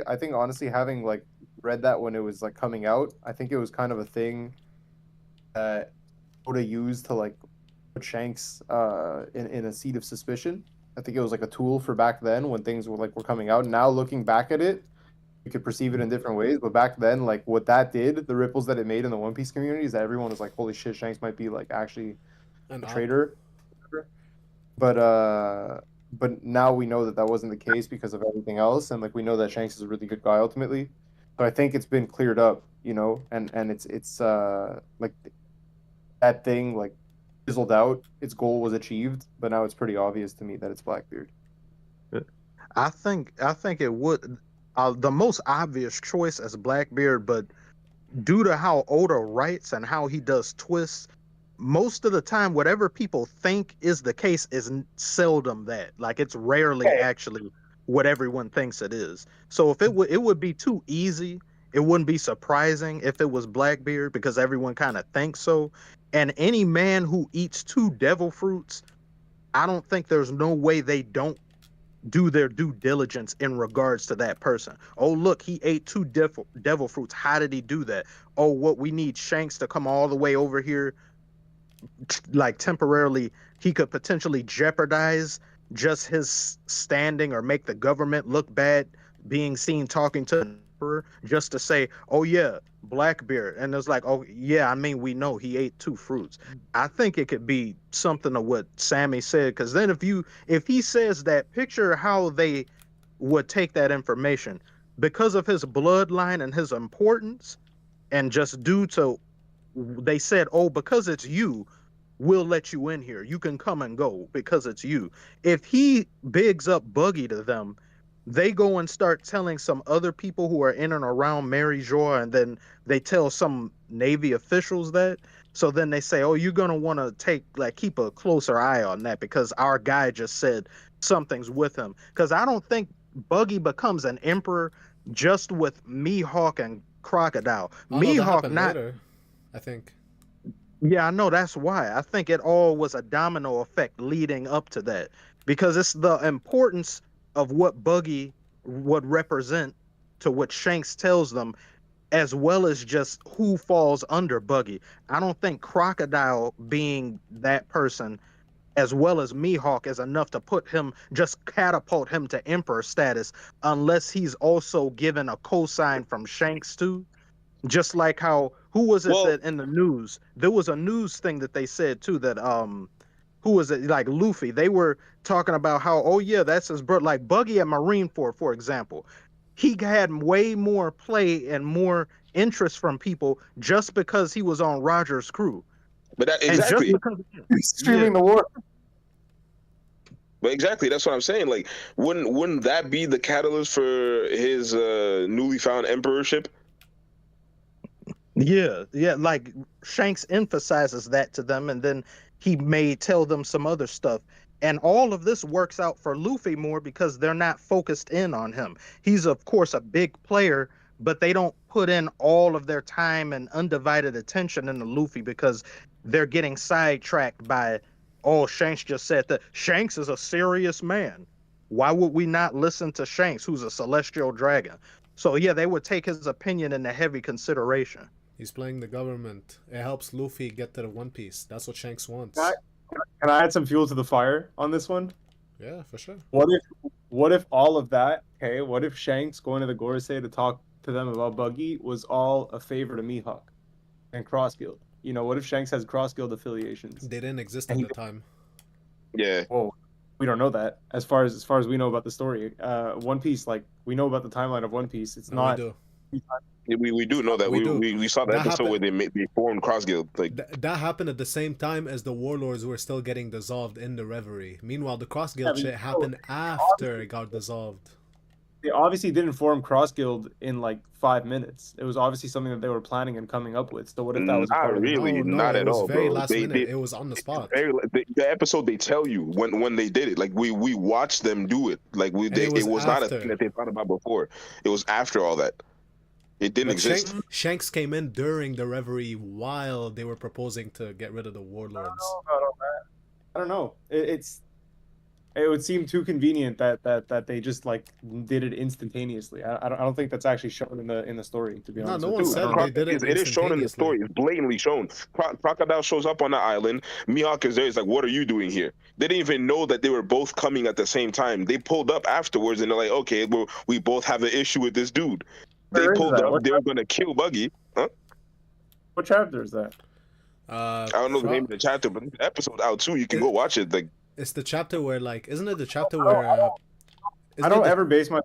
I think honestly, having like read that when it was like coming out, I think it was kind of a thing that Oda used to like put Shanks in a seat of suspicion. I think it was like a tool for back then when things were coming out. Now looking back at it, you could perceive it in different ways, but back then, like what that did, the ripples that it made in the One Piece community is that everyone was like, "Holy shit, Shanks might be like actually a traitor." But now we know that wasn't the case because of everything else, and like we know that Shanks is a really good guy ultimately. So I think it's been cleared up, and it's like that thing like fizzled out. Its goal was achieved, but now it's pretty obvious to me that it's Blackbeard.
I think it would the most obvious choice as Blackbeard, but due to how Oda writes and how he does twists, most of the time, whatever people think is the case is seldom that. Like it's rarely actually what everyone thinks it is. So if it would be too easy, it wouldn't be surprising if it was Blackbeard because everyone kind of thinks so. And any man who eats 2 devil fruits, I don't think there's no way they don't do their due diligence in regards to that person. Oh, look, he ate 2 devil fruits. How did he do that? Oh, what we need Shanks to come all the way over here, like temporarily. He could potentially jeopardize just his standing or make the government look bad, being seen talking to the emperor, just to say, oh yeah, Blackbeard. And it's like, oh yeah, I mean, we know he ate 2 fruits. I think it could be something of what Sammy said, because then if he says that, picture how they would take that information because of his bloodline and his importance, and just due to they said, oh, because it's you, we'll let you in here. You can come and go because it's you. If he bigs up Buggy to them, they go and start telling some other people who are in and around Mary Joy, and then they tell some Navy officials that. So then they say, oh, you're going to want to keep a closer eye on that because our guy just said something's with him. Because I don't think Buggy becomes an emperor just with Mihawk and Crocodile.
Oh, no, that
Mihawk
happened
not.
later, I think.
Yeah, I know. That's why. I think it all was a domino effect leading up to that. Because it's the importance of what Buggy would represent to what Shanks tells them, as well as just who falls under Buggy. I don't think Crocodile being that person, as well as Mihawk, is enough to just catapult him to Emperor status, unless he's also given a cosign from Shanks too. Just like how, who was it
Well,
that in the news? There was a news thing that they said too that who was it? Like Luffy. They were talking about how, oh yeah, that's his brother. Like Buggy at Marineford, for example, he had way more play and more interest from people just because he was on Roger's crew,
but that
and just
exactly.
because,
Streaming the war.
But exactly, that's what I'm saying. Like, wouldn't that be the catalyst for his newly found emperorship?
yeah, like Shanks emphasizes that to them, and then he may tell them some other stuff. And all of this works out for Luffy more because they're not focused in on him. He's, of course, a big player, but they don't put in all of their time and undivided attention into Luffy because they're getting sidetracked by, oh, Shanks just said that Shanks is a serious man. Why would we not listen to Shanks, who's a celestial dragon? So, yeah, they would take his opinion into heavy consideration.
He's playing the government. It helps Luffy get to the One Piece. That's what Shanks wants.
Can I add some fuel to the fire on this one?
Yeah, for sure.
What if all of that? Okay, what if Shanks going to the Gorosei to talk to them about Buggy was all a favor to Mihawk and Cross Guild? What if Shanks has Cross Guild affiliations?
They didn't exist at the time.
Yeah.
Well, we don't know that. As far as we know about the story, One Piece, like we know about the timeline of One Piece. It's not.
We do.
We do know that. We saw the
That
episode
happened.
where they formed Cross Guild. Like,
That happened at the same time as the warlords were still getting dissolved in the Reverie. Meanwhile, the Cross Guild
Yeah,
shit happened after it got dissolved.
They obviously didn't form Cross Guild in like 5 minutes. It was obviously something that they were planning and coming up with. So what if that was a
not
part of it?
really,
No,
not
it
at
was
all,
very
bro.
last minute. It was on the spot.
The episode they tell you when they did it. Like we watched them do it. Like it was not a
after.
thing that they thought about before. It was after all that. It didn't
But
exist.
Shanks came in during the Reverie while they were proposing to get rid of the warlords.
I don't know. It would seem too convenient that they just like did it instantaneously. I don't think that's actually shown in the story. To be honest,
no
with
one
you.
said
I don't
they
know.
did it.
It is shown in the story. It's blatantly shown. Crocodile shows up on the island. Mihawk is there. He's like, "What are you doing here?" They didn't even know that they were both coming at the same time. They pulled up afterwards, and they're like, "Okay, well, we both have an issue with this dude." They
Where is
pulled
that?
up.
What
They were gonna kill Buggy. Huh?
What chapter is that?
I don't know the name of the chapter, but the episode out too. You can go watch it. Like,
It's the chapter where, like, isn't it the chapter where?
I don't ever base my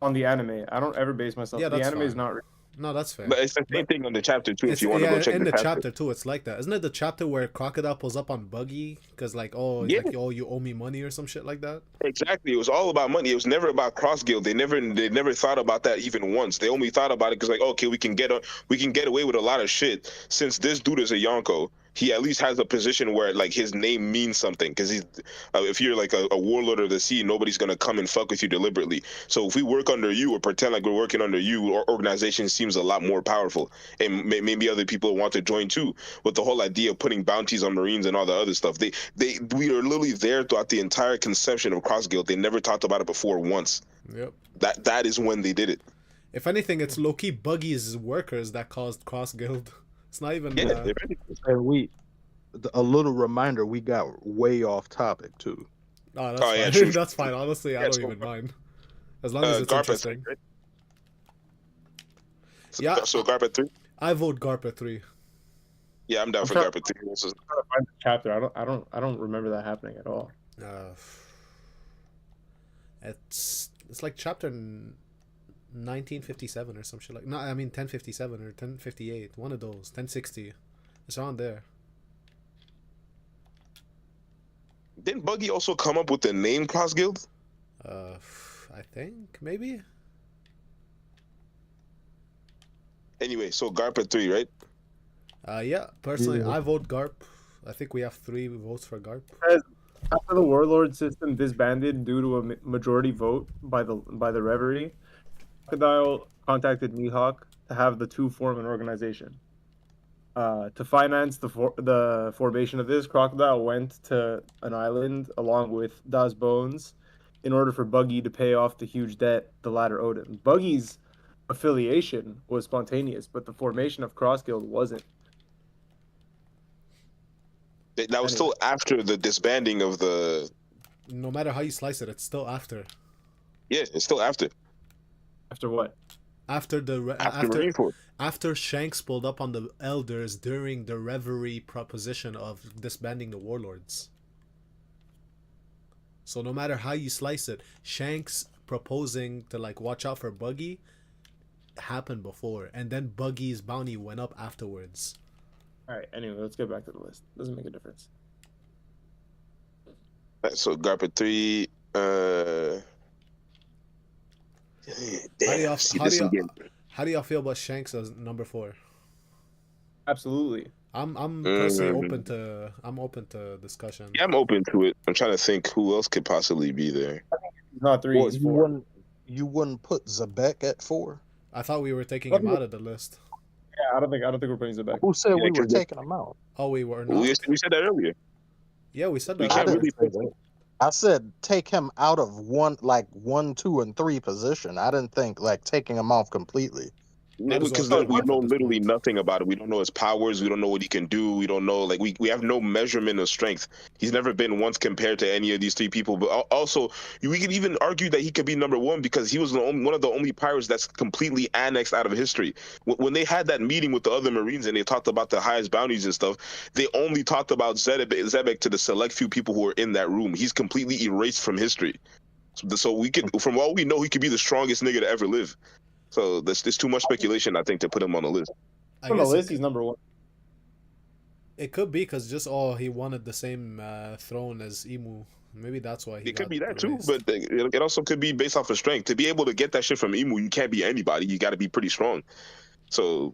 on the anime. I don't ever base myself.
Yeah,
The
that's
anime is
fine.
not.
No, that's fair.
But it's the same
But
thing on the chapter too. If
it's
you want to go check
in
the
the
chapter.
chapter too. It's like that, isn't it? The chapter where Crocodile pulls up on Buggy because like, oh, he's
Yeah.
like, oh, you owe me money or some shit like that.
Exactly. It was all about money. It was never about cross guild. They never thought about that even once. They only thought about it because like, okay, we can get away with a lot of shit since this dude is a Yonko. He at least has a position where like his name means something because he's if you're like a warlord of the sea, nobody's gonna come and fuck with you deliberately. So if we work under you or pretend like we're working under you, our organization seems a lot more powerful, and maybe other people want to join too. With the whole idea of putting bounties on Marines and all the other stuff, we are literally there throughout the entire conception of cross guild. They never talked about it before once.
Yep.
That is when they did it.
If anything, it's low-key Buggy's workers that caused cross guild. It's not even.
Yeah,
And a little reminder, we got way off topic too.
Oh, that's
Oh, yeah,
fine.
true.
That's fine. Honestly, I
Yeah,
don't
so-
even mind. As long as it's
Garp at
interesting.
3, right?
Yeah.
So Garp at 3.
I vote Garp at 3.
Yeah, I'm down for
trying-
Garp at 3. This is-
I'm trying to find the chapter. I don't remember that happening at all.
It's like chapter 1957 or some shit like. No, I mean 1057 or 1058. One of those. 1060. It's around there.
Didn't Buggy also come up with the name cross guild?
I think maybe.
Anyway, so Garp at 3, right?
Yeah. Personally,
Yeah.
I vote Garp. I think we have 3 votes for Garp.
After the warlord system disbanded due to a majority vote by the Reverie, Crocodile contacted Mihawk to have the two form an organization. To finance the formation of this, Crocodile went to an island along with Das Bones in order for Buggy to pay off the huge debt the latter owed him. Buggy's affiliation was spontaneous, but the formation of Cross Guild wasn't.
That was still after the disbanding of the.
No matter how you slice it, it's still after.
Yeah, it's still after.
After what?
After the
After Marineford.
after Shanks pulled up on the elders during the Reverie proposition of disbanding the warlords. So no matter how you slice it, Shanks proposing to like watch out for Buggy happened before, and then Buggy's bounty went up afterwards.
All right. Anyway, let's get back to the list. Doesn't make a difference.
So Garp at 3. Damn, see this again.
How do y'all feel about Shanks as number 4?
Absolutely.
I'm personally open to discussion.
Yeah, I'm open to it. I'm trying to think who else could possibly be there.
He's not 3.
Well,
He's 4.
you wouldn't put Zabek at 4?
I thought we were taking him out of the list.
Yeah, I don't think we're putting Zabek.
Who said
Yeah,
we were
'cause
taking him out?
Oh, we were not.
We said that earlier.
Yeah, we said
We
that.
can't
I
really
didn't say that. I said take him out of 1, 2, and 3 position. I didn't think like taking him off completely.
Yeah,
Might as
because
well
we
start
know
at this
literally
point.
nothing about it. We don't know his powers. We don't know what he can do. We don't know, like, we have no measurement of strength. He's never been once compared to any of these 3 people. But also, we could even argue that he could be number 1 because he was one of the only pirates that's completely annexed out of history. When they had that meeting with the other Marines and they talked about the highest bounties and stuff, they only talked about Zebek to the select few people who were in that room. He's completely erased from history. So we could, from all we know, he could be the strongest nigga to ever live. So there's too much speculation, I think, to put him on the list.
I
On the
guess
list, he's number 1.
it could be because he wanted the same throne as Emu. Maybe that's why he
It could
got
be that too,
erased.
but it also could be based off of strength. To be able to get that shit from Emu, you can't be anybody. You got to be pretty strong. So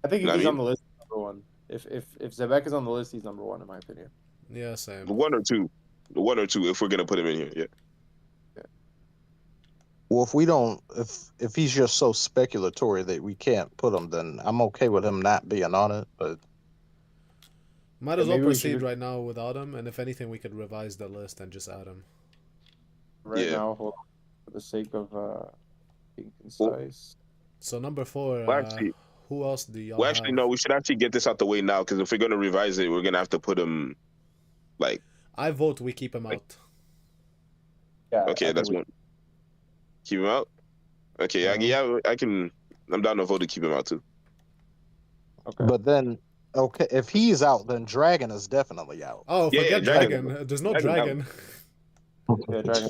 I think if
You know
he's
what I
on the list, he's number 1. If Zabek is on the list, he's number 1 in my opinion.
Yeah, same.
1 or 2, if we're gonna put him in here. Yeah.
Well, if we don't, if he's just so speculatory that we can't put him, then I'm okay with him not being on it. But
Might as
Yeah,
well
maybe we
proceed
should-
right now without him, and if anything, we could revise the list and just add him.
Right
Yeah.
now, hold on, for the sake of being concise.
So number 4,
Well, actually-
who else do y'all
Well, actually,
have?
no. We should actually get this out the way now, because if we're gonna revise it, we're gonna have to put him. Like,
I vote we keep him out.
Yeah.
okay, that's one. Keep him out. Okay, I can. I'm down to vote to keep him out too.
Okay.
but then okay, if he's out, then Dragon is definitely out.
Oh,
Yeah,
forget
Dragon.
Dragon. There's no
Dragon,
Dragon.
Yeah, Dragon.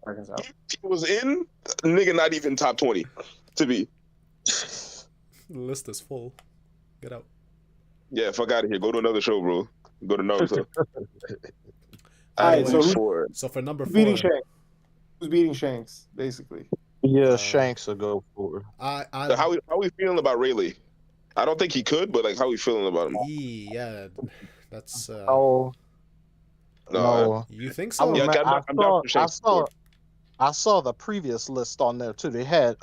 Reconcile.
He was in nigga, not even top 20 to be.
The list is full. Get out.
Yeah, fuck out of here. Go to another show, bro. Go to Naruto.
Alright, so who's
for
So for number 4,
beating Shanks? Who's beating Shanks, basically?
Yeah, Shanks will go for it.
how we feeling about Rayleigh? I don't think he could, but like how we feeling about him?
yeah, that's
No, no.
you think
I,
so?
Yeah,
remember,
I'm down for Shanks.
I saw the previous list on there too. They had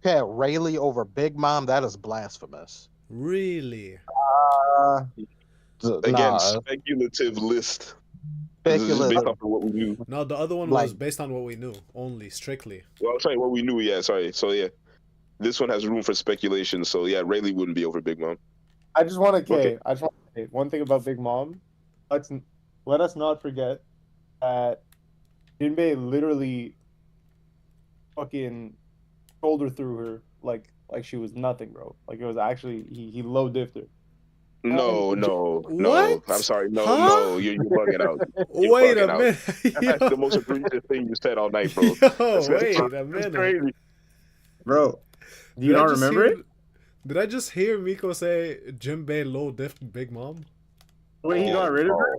Rayleigh over Big Mom. That is blasphemous.
Really?
Again, speculative list. This is just based off of what we knew.
No, the other one was based on what we knew, only strictly.
Well, sorry, what we knew. Yeah, sorry. So yeah, this one has room for speculation. So yeah, Rayleigh wouldn't be over Big Mom.
I just want to say one thing about Big Mom. Let us not forget that Jinbei literally fucking shoulder through her like she was nothing, bro. Like it was actually he low diffed her.
No.
What?
I'm sorry. No,
Huh?
no. You're bugging out. You're
Wait
bugging
a
out.
minute.
That's the most egregious thing you said all night, bro.
Wait a minute.
That's crazy.
Bro, do you not remember it?
Did I just hear Miko say Jinbei low diff Big Mom?
The way he got rid of her?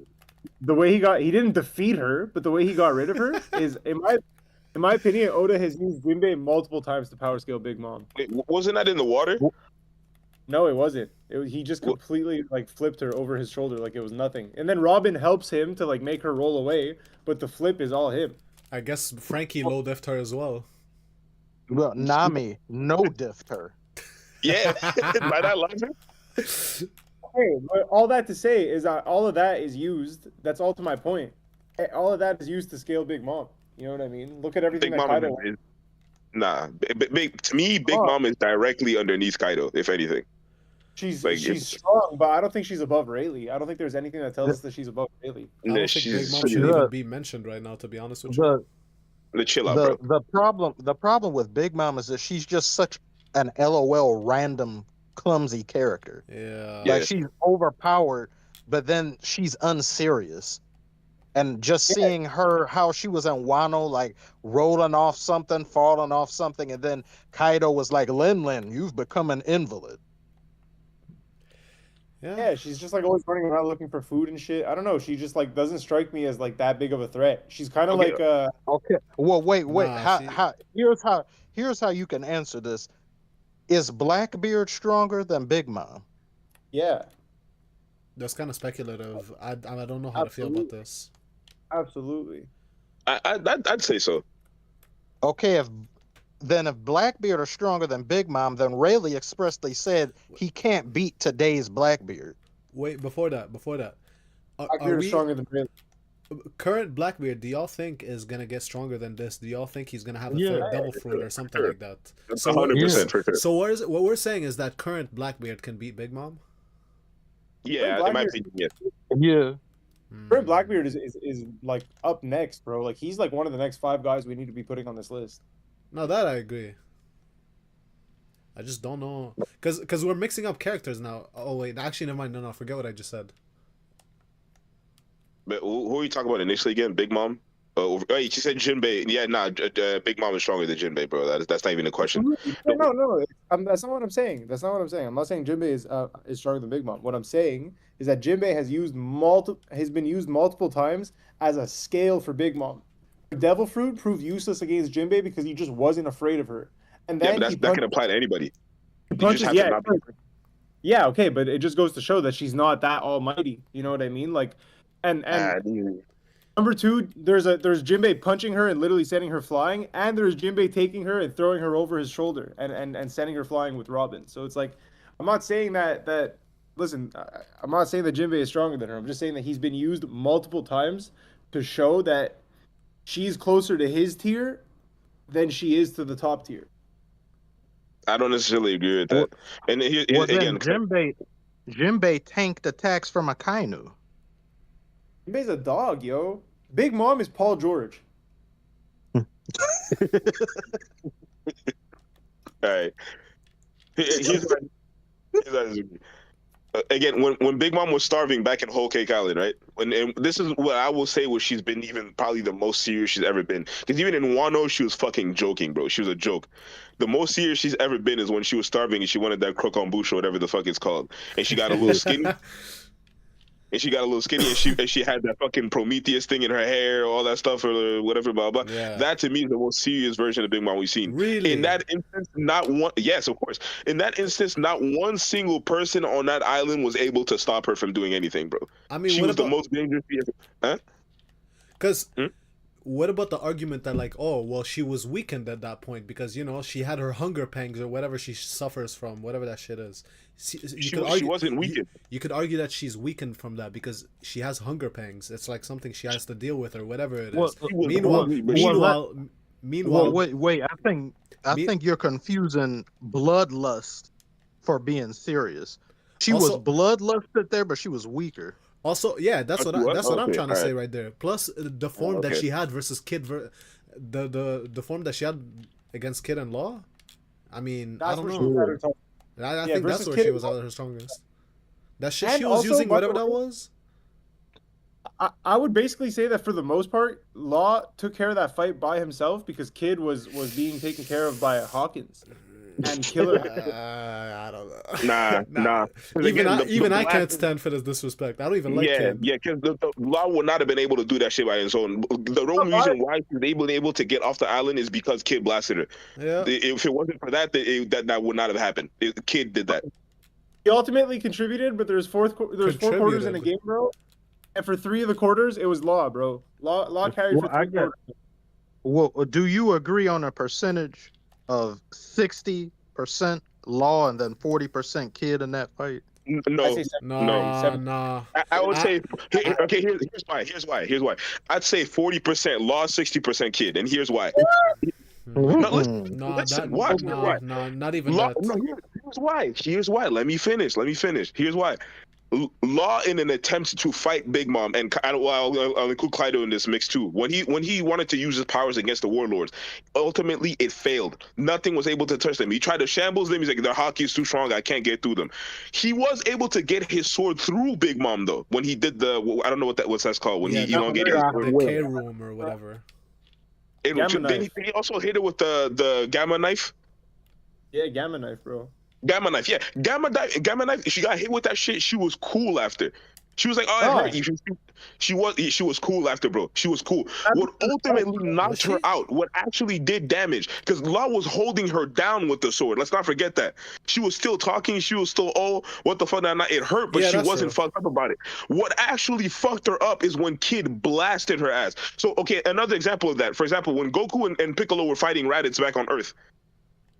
The way he didn't defeat her, but the way he got rid of her is, in my opinion, Oda has used Jinbei multiple times to power scale Big Mom.
Wait, wasn't that in the water?
No, it wasn't. He just completely like flipped her over his shoulder like it was nothing. And then Robin helps him to like make her roll away, but the flip is all him.
I guess Frankie low diffed her as well.
Well, Nami no diffed her.
Yeah, by that logic.
Hey, but all that to say is that all of that is used. That's all to my point. All of that is used to scale Big Mom. You know what I mean? Look at everything
Big
that
Mom
Kaido.
is nah. To me, Big Mom is directly underneath Kaido, if anything.
She's strong, but I don't think she's above Rayleigh. I don't think there's anything that tells us that she's above Rayleigh.
I don't think Big Mom should even be mentioned right now, to be honest with you.
Chill out, bro.
The problem with Big Mom is that she's just such an LOL random clumsy character.
Yeah.
Like she's overpowered, but then she's unserious. And just seeing her, how she was in Wano, like rolling off something, falling off something, and then Kaido was like, Lin, you've become an invalid.
Yeah, she's just like always running around looking for food and shit. I don't know. She just like doesn't strike me as like that big of a threat. She's kind of like
Okay. Well, wait.
Nah,
Here's how you can answer this. Is Blackbeard stronger than Big Mom?
Yeah.
That's kind of speculative. I don't know how to feel about this.
Absolutely.
I'd say so.
Okay, if Blackbeard are stronger than Big Mom, then Rayleigh expressly said he can't beat today's Blackbeard.
Wait, before that,
Blackbeard is stronger than Rayleigh.
Current Blackbeard, do y'all think is gonna get stronger than this? Do y'all think he's gonna have a third devil fruit or something like that?
So 100% for sure.
So what we're saying is that current Blackbeard can beat Big Mom?
Yeah, in my opinion, yes.
Yeah.
Current Blackbeard is like up next, bro. Like he's like one of the next 5 guys we need to be putting on this list.
No, that I agree. I just don't know, cause we're mixing up characters now. Oh wait, actually never mind. No, forget what I just said.
But who are you talking about initially again? Big Mom? Oh, she said Jinbei. Yeah, nah, Big Mom is stronger than Jinbei, bro. That's not even a question.
No. That's not what I'm saying. I'm not saying Jinbei is stronger than Big Mom. What I'm saying is that Jinbei has been used multiple times as a scale for Big Mom. Devil Fruit proved useless against Jinbei because he just wasn't afraid of her. And then
that can apply to anybody.
He punches, yeah, okay, but it just goes to show that she's not that almighty. You know what I mean? Like, and number 2, there's Jinbei punching her and literally sending her flying, and there's Jinbei taking her and throwing her over his shoulder and sending her flying with Robin. So it's like, I'm not saying that. Listen, I'm not saying that Jinbei is stronger than her. I'm just saying that he's been used multiple times to show that she's closer to his tier than she is to the top tier.
I don't necessarily agree with that. And again,
Jinbei tanked attacks from Akainu.
Jinbei's a dog, yo. Big Mom is Paul George.
All right. Here's again, when Big Mom was starving back in Whole Cake Island, right? And this is what I will say, where she's been even probably the most serious she's ever been. Because even in Wano, she was fucking joking, bro. She was a joke. The most serious she's ever been is when she was starving and she wanted that croquembouche or whatever the fuck it's called, and she got a little skinny. And she got a little skinny, and she had that fucking Prometheus thing in her hair, all that stuff, or whatever, blah blah.
Yeah.
That to me is the most serious version of Big Mom we've seen.
Really?
In that instance, not one. Yes, of course. In that instance, not one single person on that island was able to stop her from doing anything, bro.
I mean,
She
what
was the
about?
most dangerous. Huh?
Because
Hmm?
what about the argument that like, oh, well, she was weakened at that point because she had her hunger pangs or whatever she suffers from, whatever that shit is.
She wasn't weakened.
You could argue that she's weakened from that because she has hunger pangs. It's like something she has to deal with or whatever it is.
Well,
Meanwhile,
wait. I
Me-
think you're confusing bloodlust for being serious. She
Also-
was bloodlusted there, but she was weaker.
also, yeah, that's what
What?
that's what I'm
Okay,
trying to say
alright.
right there. Plus the form that
okay.
she had versus Kid, the form that she had against Kid and Law. I mean, I
That's
don't
where
know.
she had her top.
I
Yeah,
think that's
versus
where
Kid
she
and
was
Law.
at her strongest. That shit
And
she was
also,
using,
by the
whatever that
way-
was.
I would basically say that for the most part, Law took care of that fight by himself because Kid was being taken care of by Hawkins and Killer.
I don't know.
Nah.
Even
Again,
I
the
can't
black-
stand for this disrespect. I don't even like
yeah,
Kid.
yeah, because the Law would not have been able to do that shit by his own. The only reason why she was able to get off the island is because Kid blasted her.
Yeah.
If it wasn't for that, that would not have happened. Kid did that.
He ultimately contributed, but there's 4 quarters in a
Contributed.
game, bro. And for 3 of the quarters, it was Law, bro. Law carried
Well,
for
I
3
get-
quarters.
Well, do you agree on a percentage of 60% Law and then 40% Kid in that fight?
I
No,
say
Nah.
I would say
I-
okay. Here's why. I'd say 40% Law, 60% Kid, and here's why. No, listen,
Nah,
listen,
that,
watch,
nah,
watch.
nah, not even
Law,
that.
no, here's why. Here's why. Let me finish. Here's why. Law, in an attempt to fight Big Mom, and I'll include Kaido in this mix too. When he wanted to use his powers against the warlords, ultimately it failed. Nothing was able to touch them. He tried to shambles them. He's like, their hockey is too strong. I can't get through them. He was able to get his sword through Big Mom though. When he did I don't know what's that's called. When
Yeah,
he elongated his sword.
The K room or whatever.
Gamma
Then he also hit it with the gamma knife.
Yeah, Gamma Knife, bro.
Gamma knife, yeah. Gamma knife. She got hit with that shit. She was cool after. She was like, oh, it hurt. She was cool after, bro. She was cool. What ultimately knocked her out, what actually did damage, because Law was holding her down with the sword. Let's not forget that. She was still talking. She was still, oh, what the fuck? It hurt, but
Yeah,
she
that's
wasn't
true.
fucked up about it. What actually fucked her up is when Kid blasted her ass. So, okay, another example of that. For example, when Goku and Piccolo were fighting Raditz back on Earth,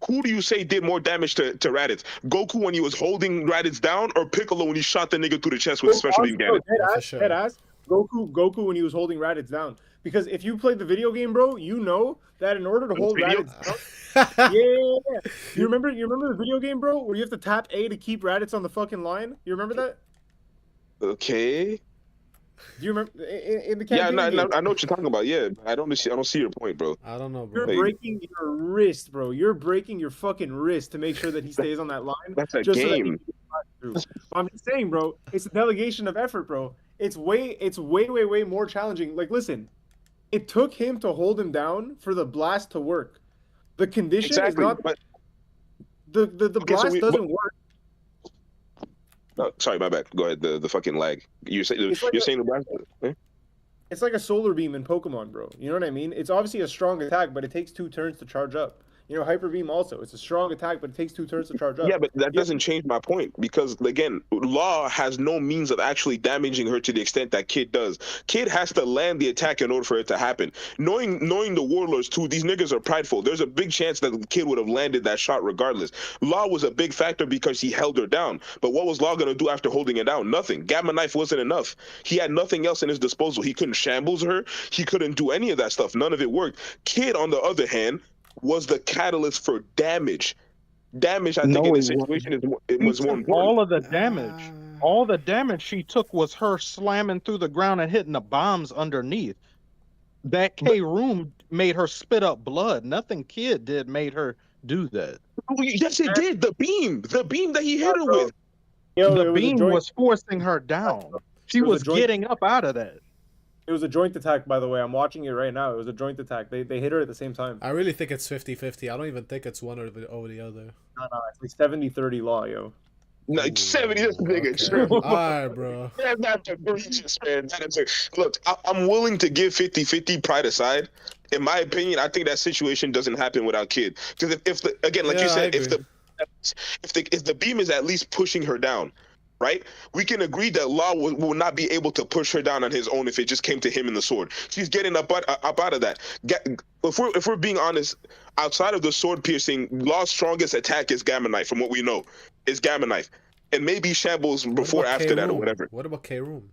who do you say did more damage to Raditz? Goku when he was holding Raditz down, or Piccolo when he shot the nigga through the chest with a special beam cannon?
for sure.
Dead ass. Goku when he was holding Raditz down. Because if you played the video game, bro, you know that in order to hold
Video-
Raditz down, yeah. You remember the video game, bro, where you have to tap A to keep Raditz on the fucking line? You remember that?
Okay.
Do you remember in the
Yeah,
campaign game?
I know what you're talking about. Yeah, I don't see your point, bro.
I don't know,
You're
bro.
Like-
breaking your wrist, bro. You're breaking your fucking wrist to make sure that he stays on that line.
That's a
just so that he
game.
can pass through. I'm just saying, bro. It's a delegation of effort, bro. It's way more challenging. Like, listen, it took him to hold him down for the blast to work. The condition is
Exactly.
not
But
the
so
blast doesn't work.
sorry, my bad. Go ahead. The fucking lag. You're saying
It's like
you're
a-
saying the blast. Eh?
It's like a solar beam in Pokemon, bro. You know what I mean? It's obviously a strong attack, but it takes 2 turns to charge up. You know, Hyper Beam also. It's a strong attack, but it takes 2 turns to charge up.
Yeah, but that doesn't change my point because again, Law has no means of actually damaging her to the extent that Kid does. Kid has to land the attack in order for it to happen. Knowing the warlords too, these niggas are prideful. There's a big chance that the Kid would have landed that shot regardless. Law was a big factor because he held her down. But what was Law gonna do after holding it down? Nothing. Gamma Knife wasn't enough. He had nothing else in his disposal. He couldn't shambles her. He couldn't do any of that stuff. None of it worked. Kid, on the other hand, was the catalyst for damage. Damage, I think,
No,
in this
it
situation
She
was more
took
important.
all of the damage. All the damage she took was her slamming through the ground and hitting the bombs underneath. That K room made her spit up blood. Nothing Kid did made her do that.
Yes, it did. The beam that he hit her
Bro.
with.
Yo,
The
it was a
beam
joint.
was forcing her down. She
It was a
was
joint-
getting up out of that.
It was a joint attack, by the way. I'm watching it right now. It was a joint attack. They hit her at the same time.
I really think it's 50-50. I don't even think it's one over the other.
No, it's like 70-30 law, yo.
No, 70 is the big
Okay.
extreme.
Alright, bro.
That's not egregious, man. Look, I'm willing to give 50-50 pride aside. In my opinion, I think that situation doesn't happen without kid. Because if the again, like you said, if the beam is at least pushing her down, right? We can agree that Law will not be able to push her down on his own if it just came to him in the sword. She's getting up out of that. If we're being honest, outside of the sword piercing, Law's strongest attack is Gamma Knife. From what we know, is Gamma Knife, and maybe Shambles before after that or whatever.
What about K-Room?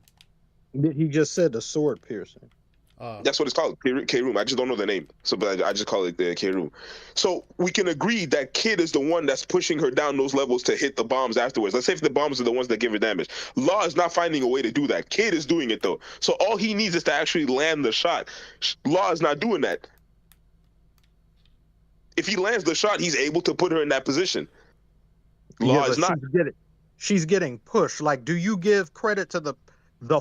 He just said the sword piercing.
That's what it's called, K-Room. I just don't know the name, so but I just call it K-Room. So we can agree that Kid is the one that's pushing her down those levels to hit the bombs afterwards. Let's say if the bombs are the ones that give her damage. Law is not finding a way to do that. Kid is doing it though. So all he needs is to actually land the shot. Law is not doing that. If he lands the shot, he's able to put her in that position. Law is not.
She's getting pushed. Like, do you give credit to the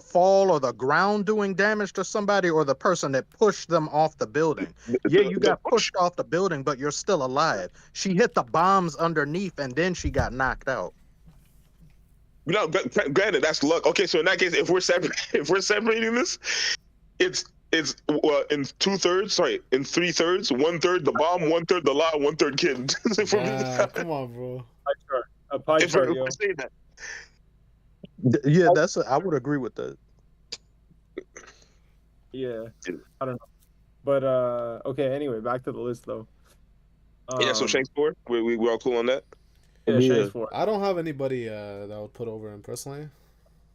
fall or the ground doing damage to somebody, or the person that pushed them off the building? Yeah, you got pushed off the building, but you're still alive. She hit the bombs underneath, and then she got knocked out.
No, granted, that's luck. Okay, so in that case, if we're separating this, it's in 2/3. Sorry, in 3/3. 1/3 the bomb, 1/3 the Law, 1/3 Kid.
Come on, bro.
A pie chart, yo.
Yeah, I would agree with that.
Yeah, I don't know, but okay. Anyway, back to the list though.
Yeah, so Shanks 4. We all cool on that?
Yeah, Shanks 4.
I don't have anybody that would put over him personally.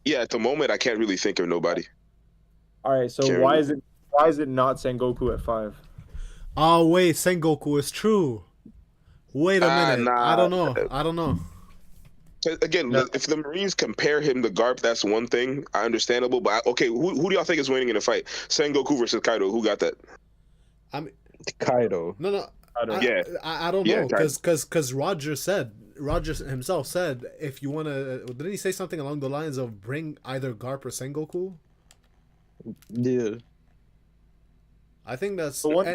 Yeah, at the moment I can't really think of nobody.
All right, so why is it not Sengoku at 5?
Oh wait, Sengoku is true. Wait a minute.
Nah.
I don't know.
Again, if the Marines compare him to Garp, that's one thing. Understandable. But okay, who do y'all think is winning in the fight? Sengoku versus Kaido. Who got that?
I mean,
Kaido.
No.
I
don't know, because Roger himself said, if you want to, didn't he say something along the lines of bring either Garp or Sengoku?
Yeah.
I think that's
not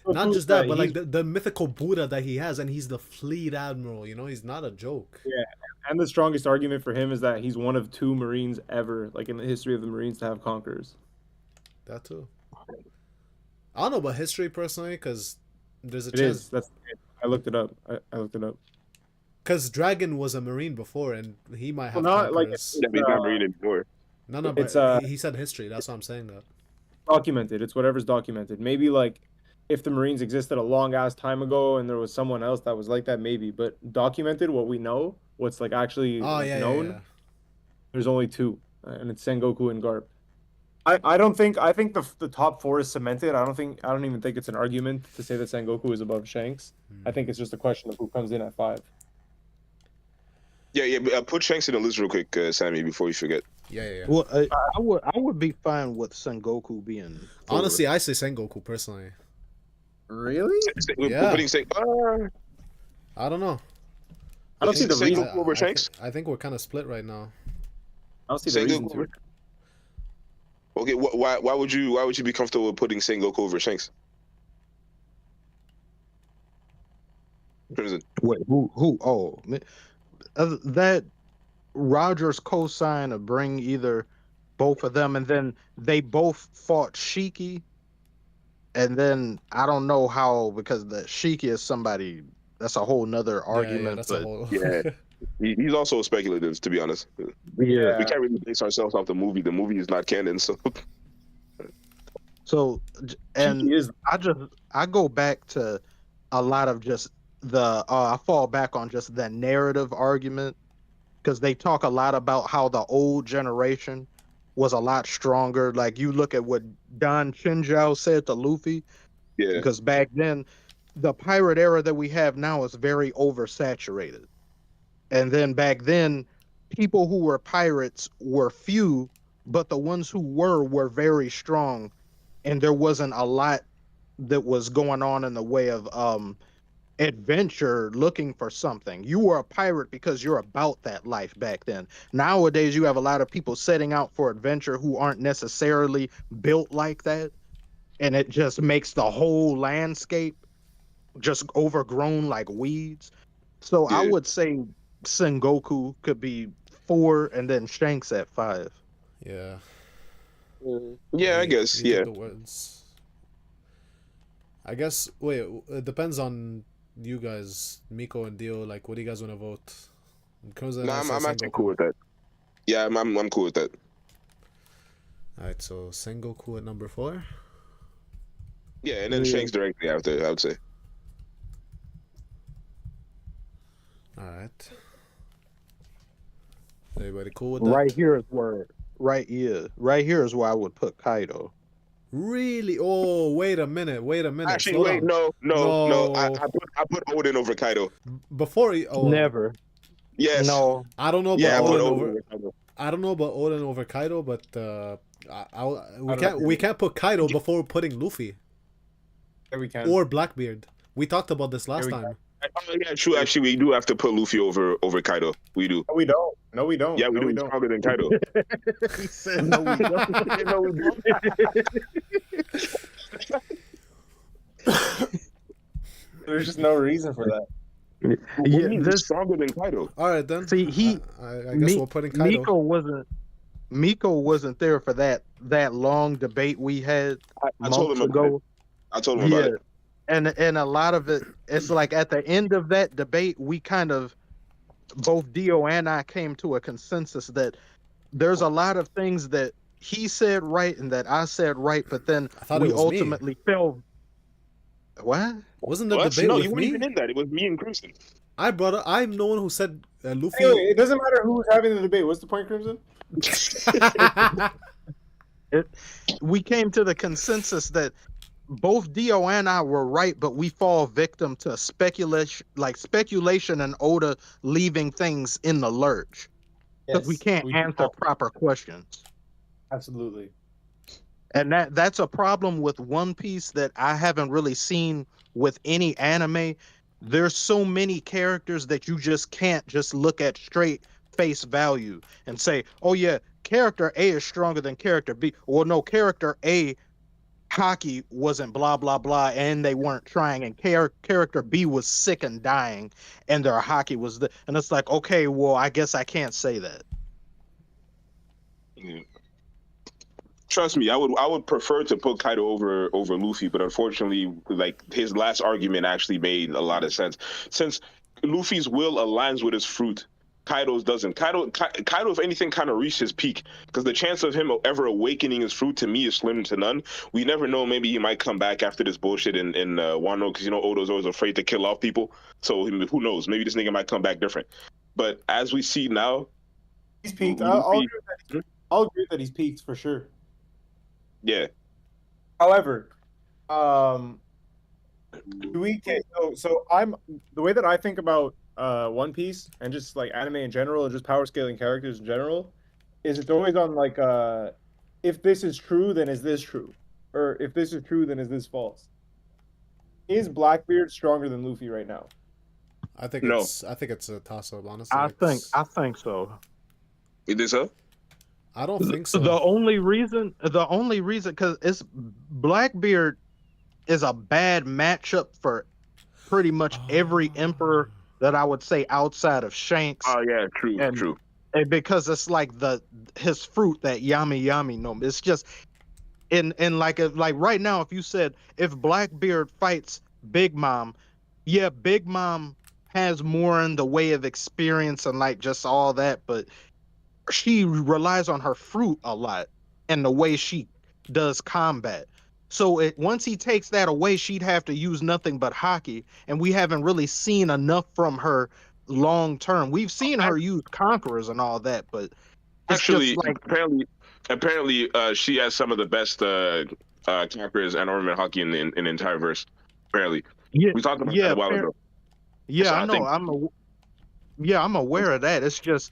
not just that, but like the mythical Buddha that he has, and he's the fleet admiral. You know, he's not a joke.
Yeah, and the strongest argument for him is that he's one of 2 Marines ever, like in the history of the Marines, to have conquerors.
That too. I don't know about history personally, because there's a
It
chance.
is. I looked it up. I looked it up.
Because Dragon was a Marine before, and he might have
Well, not like
conquerors.
He's not Marine anymore.
No, but
it's,
he said history. That's why I'm saying that.
documented. It's whatever's documented. Maybe like if the Marines existed a long ass time ago and there was someone else that was like that, maybe. But documented, what we know, what's like actually known,
Yeah.
there's only 2, and it's Sengoku and Garp. I think the top 4 is cemented. I don't even think it's an argument to say that Sengoku is above Shanks. I think it's just a question of who comes in at 5.
Yeah. Put Shanks in the list real quick, Sammy, before you forget.
Yeah.
Well, I would be fine with Sengoku being.
Honestly, I say Sengoku personally.
Really?
We're putting
I don't know.
I don't see the reason.
Sengoku over Shanks.
I think we're kind of split right now.
I don't see the reason to.
Okay, why would you be comfortable with putting Sengoku over Shanks?
Wait, who? Oh, that Rogers co-sign to bring either both of them, and then they both fought Shiki, and then I don't know how, because the Shiki is somebody that's a whole nother argument.
Yeah, he's also speculative, to be honest.
Yeah,
we can't really base ourselves off the movie. The movie is not canon, so.
So, and I go back to a lot of just I fall back on just the narrative argument, because they talk a lot about how the old generation was a lot stronger. Like, you look at what Don Chinzhou said to Luffy, because back then, the pirate era that we have now is very oversaturated. And then back then, people who were pirates were few, but the ones who were very strong, and there wasn't a lot that was going on in the way of adventure looking for something. You were a pirate because you're about that life back then. Nowadays, you have a lot of people setting out for adventure who aren't necessarily built like that. And it just makes the whole landscape just overgrown like weeds. So I
Yeah.
would say Sengoku could be 4 and then Shanks at 5.
Yeah.
Yeah, I guess.
You
Yeah.
took the words. I guess. Wait, it depends on you guys, Miko and Dio. Like, what do you guys want to vote? Crimson
Nah,
also
I'm actually
Sengoku.
cool with that. Yeah, I'm cool with that.
Alright, so Sengoku at number 4.
Yeah, and then
Yeah.
Shanks directly after, I would say.
Alright. Everybody cool with that?
Right here is where right here is where I would put Kaido.
Really? Oh, wait a minute.
Actually,
Slow
wait,
down.
no. I put Odin over Kaido.
Before he,
Never.
Yes.
No.
I don't know about
Yeah, I put
Odin
Odin
over.
over Kaido.
I don't know about Odin over Kaido, but we
don't
can't put Kaido before putting Luffy
Yeah, we can.
or Blackbeard. We talked about this last
we
time.
Oh, yeah, true. Actually, we do have to put Luffy over Kaido. We do.
No, we don't. No, we don't.
Yeah, we
no,
do.
we
He's
don't.
stronger than Kaido.
He said no we don't.
No, we don't.
There's just no reason for that.
Yeah,
He's
this
stronger than Kaido.
All right then.
see he
I guess we're putting Kaido.
Miko wasn't there for that long debate we had
I told
months
him about
ago.
it. I told him about it.
And a lot of it, it's like at the end of that debate, we kind of, both Dio and I came to a consensus that there's a lot of things that he said right and that I said right, but then
I thought
we
it was me.
ultimately fell. What?
Wasn't the
What?
debate
No,
with
you weren't
me?
even in that. It was me and Crimson.
I brought up. I'm the one who said Luffy.
Anyway, it doesn't matter who's having the debate. What's the point, Crimson?
We came to the consensus that both Dio and I were right, but we fall victim to speculation and Oda leaving things in the lurch because we can't answer proper questions.
Absolutely.
And that's a problem with One Piece that I haven't really seen with any anime. There's so many characters that you just can't just look at straight face value and say, oh yeah, character A is stronger than character B. Well, no, character A hockey wasn't blah blah blah and they weren't trying, and character B was sick and dying and their hockey was and it's like, okay, well, I guess I can't say that.
Yeah. Trust me, I would prefer to put Kaido over Luffy, but unfortunately, like his last argument actually made a lot of sense. Since Luffy's will aligns with his fruit, Kaido's doesn't. Kaido, if anything, kind of reached his peak because the chance of him ever awakening his fruit to me is slim to none. We never know. Maybe he might come back after this bullshit in Wano because Oda's always afraid to kill off people. So who knows? Maybe this nigga might come back different. But as we see now,
He's peaked.
Luffy-
I'll agree that he's peaked for sure.
yeah.
However, do we get so I'm the way that I think about One Piece and just like anime in general and just power scaling characters in general is it's always on like if this is true, then is this true? Or if this is true, then is this false? Is Blackbeard stronger than Luffy right now?
I think
No.
it's a toss up. Honestly,
I think so.
You think so?
I don't think so.
The only reason, because it's Blackbeard is a bad matchup for pretty much every emperor that I would say outside of Shanks.
Oh yeah, true,
And-
true.
And because it's like his fruit, that yami no, it's just in like right now, if you said if Blackbeard fights Big Mom, yeah, Big Mom has more in the way of experience and like just all that, but she relies on her fruit a lot and the way she does combat. So once he takes that away, she'd have to use nothing but hockey, and we haven't really seen enough from her long term. We've seen her use conquerors and all that, but it's
Actually,
just like
apparently, she has some of the best conquerors and ornament hockey in the entire verse. Apparently, we talked about that a while ago.
Yeah,
So
I
I
know.
think-
I'm aware of that. It's just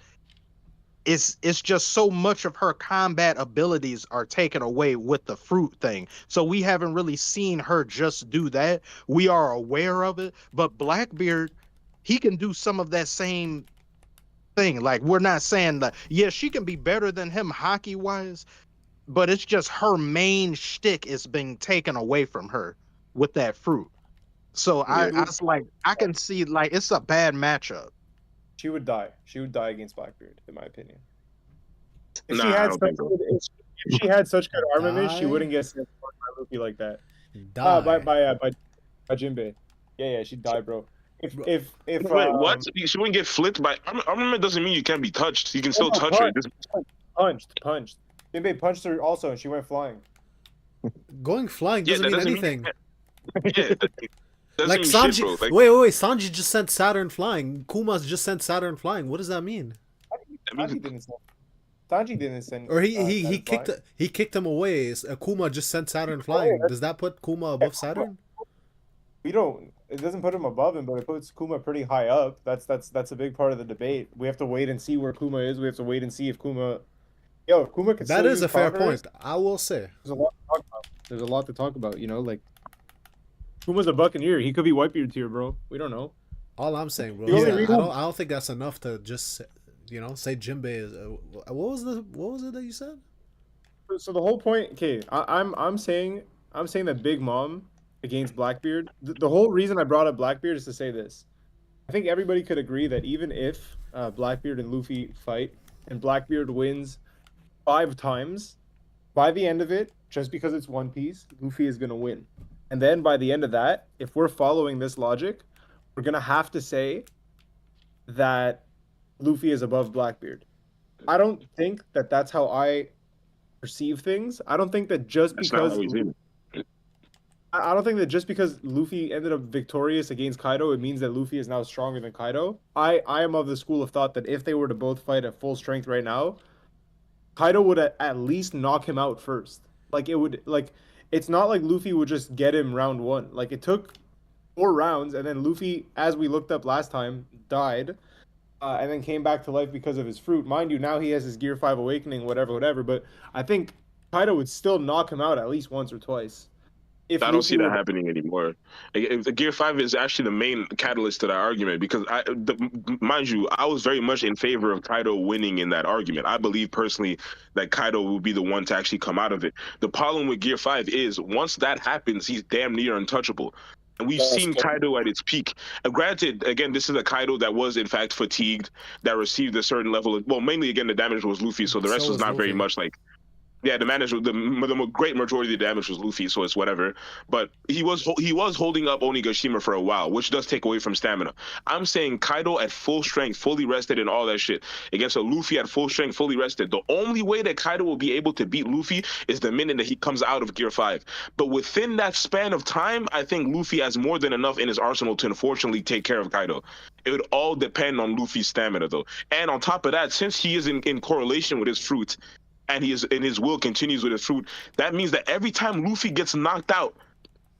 it's just so much of her combat abilities are taken away with the fruit thing. So we haven't really seen her just do that. We are aware of it, but Blackbeard, he can do some of that same thing. Like we're not saying that, yeah, she can be better than him hockey wise, but it's just her main shtick is being taken away from her with that fruit. So
Yeah.
I was like, I can see like it's a bad matchup.
She would die. She would die against Blackbeard, in my opinion. If
Nah,
she
I
had
don't
such
think so.
good, if she had such good armament, she
Die?
wouldn't get sent by Luffy like that.
Die.
By Jinbei. Yeah, she'd die, bro. If
Wait, what? She wouldn't get flipped by armament. Doesn't mean you can't be touched. You can still
no,
touch her. Just
punched. Jinbei punched her also, and she went flying.
Going flying
yeah,
doesn't
that
mean
doesn't
anything.
mean yeah. Doesn't
Like
mean
Sanji,
shit, bro. Like,
wait. Sanji just sent Saturn flying. Kuma's just sent Saturn flying. What does that mean?
Sanji didn't send.
Or he
Saturn
kicked
flying.
he kicked him away. Akuma just sent Saturn flying. Does that put Kuma above Saturn?
We don't. It doesn't put him above him, but it puts Kuma pretty high up. That's a big part of the debate. We have to wait and see where Kuma is. We have to wait and see if Kuma. Yo, if Kuma can.
That
still
is
use
a fair
Converse,
point. I will say.
There's a lot to talk about. There's a lot to talk about. You know, like Kuma's a Buccaneer. He could be Whitebeard tier, bro. We don't know.
All I'm saying, bro,
The
is
only
that
reason-
I don't think that's enough to just say Jinbei is. What was it that you said?
So the whole point. Okay, I'm saying that Big Mom against Blackbeard. The whole reason I brought up Blackbeard is to say this. I think everybody could agree that even if Blackbeard and Luffy fight and Blackbeard wins 5 times, by the end of it, just because it's One Piece, Luffy is gonna win. And then by the end of that, if we're following this logic, we're gonna have to say that Luffy is above Blackbeard. I don't think that that's how I perceive things. I don't think that just
that's not
because
always it.
I don't think that just because Luffy ended up victorious against Kaido, it means that Luffy is now stronger than Kaido. I am of the school of thought that if they were to both fight at full strength right now, Kaido would at least knock him out first. Like it's not like Luffy would just get him round 1. Like it took 4 rounds, and then Luffy, as we looked up last time, died, and then came back to life because of his fruit. Mind you, now he has his Gear 5 awakening, whatever. But I think Kaido would still knock him out at least once or twice.
I don't see that happening anymore. The Gear 5 is actually the main catalyst to that argument because, mind you, I was very much in favor of Kaido winning in that argument. I believe personally that Kaido will be the one to actually come out of it. The problem with Gear 5 is once that happens, he's damn near untouchable. And we've seen Kaido at its peak. And granted, again, this is a Kaido that was in fact fatigued, that received a certain level of, well, mainly again, the damage was Luffy, so the rest was not very much like. Yeah, the great majority of the damage was Luffy, so it's whatever. But he was holding up Onigashima for a while, which does take away from stamina. I'm saying Kaido at full strength, fully rested, and all that shit against a Luffy at full strength, fully rested. The only way that Kaido will be able to beat Luffy is the minute that he comes out of Gear 5. But within that span of time, I think Luffy has more than enough in his arsenal to unfortunately take care of Kaido. It would all depend on Luffy's stamina, though. And on top of that, since he is in correlation with his fruit, and his will continues with his fruit, that means that every time Luffy gets knocked out,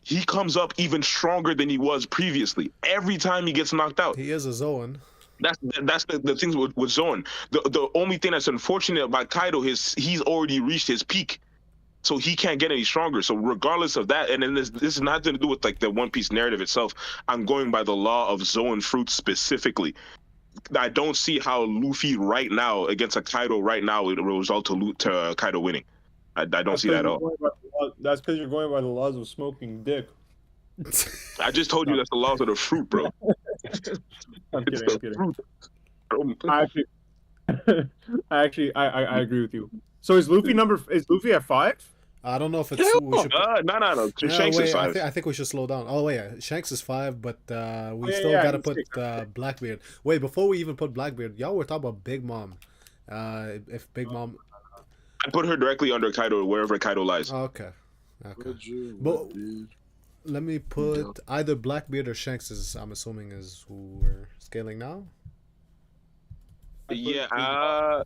he comes up even stronger than he was previously. Every time he gets knocked out.
He is a Zoan.
That's the things with Zoan. The only thing that's unfortunate about Kaido is he's already reached his peak. So he can't get any stronger. So regardless of that, and then this is nothing to do with like the One Piece narrative itself. I'm going by the law of Zoan fruit specifically. I don't see how Luffy right now against a Kaido right now it will result to Kaido winning. I don't see that at all.
That's because you're going by the laws of smoking dick.
I just told you that's the laws of the fruit, bro.
I'm kidding. I agree with you. So is Luffy at 5?
I don't know if it's.
No. Shanks is 5.
I think we should slow down. Oh, wait, yeah. Shanks is 5, but we still got to put Blackbeard. Wait, before we even put Blackbeard, y'all were talking about Big Mom. If Big Mom.
I put her directly under Kaido, wherever Kaido lies.
Okay. But let me put either Blackbeard or Shanks, I'm assuming, is who we're scaling now.
Yeah.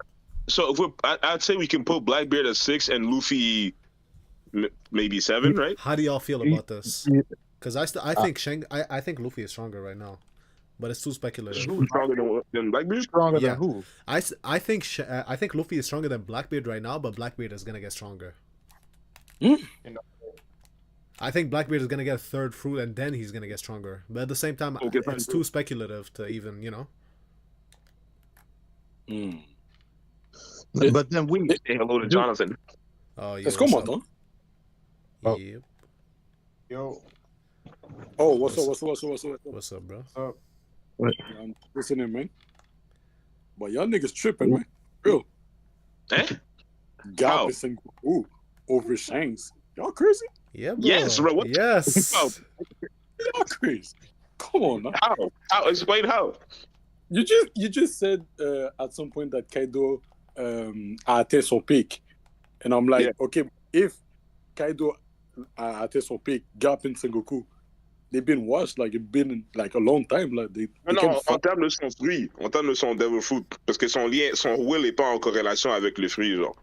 So if I'd say we can put Blackbeard at 6 and Luffy maybe 7, right?
How do y'all feel about this? Because I think Luffy is stronger right now. but it's too speculative.
Who's stronger than Blackbeard?
Stronger
Yeah.
than who?
I think Luffy is stronger than Blackbeard right now, but Blackbeard is gonna get stronger. I think Blackbeard is gonna get a third fruit, and then he's gonna get stronger. But at the same time,
Okay,
it's too speculative to even, you know.
But then we
Say hello to Jonathan.
Oh, yeah.
Est-ce qu'on m'entend?
Oh.
Yep.
Yo,
Oh, what's up?
What's up, bro?
I'm listening, man. But y'all niggas tripping, man. Real.
Eh?
Gap is in over Shanks. Y'all crazy?
Yeah, bro.
Yes, bro. What?
Yes.
Oh.
Y'all crazy. Come on, man.
How? Explain how.
You just said at some point that Kaido a atteint son pic. And I'm like, okay, if Kaido a atteint son pic, Gap and Sengoku, they've been washed, like, it's been like a long time. Like, they
Non, en termes de son fruit, en termes de son devil fruit, parce que son will est pas en corrélation avec le fruit, genre.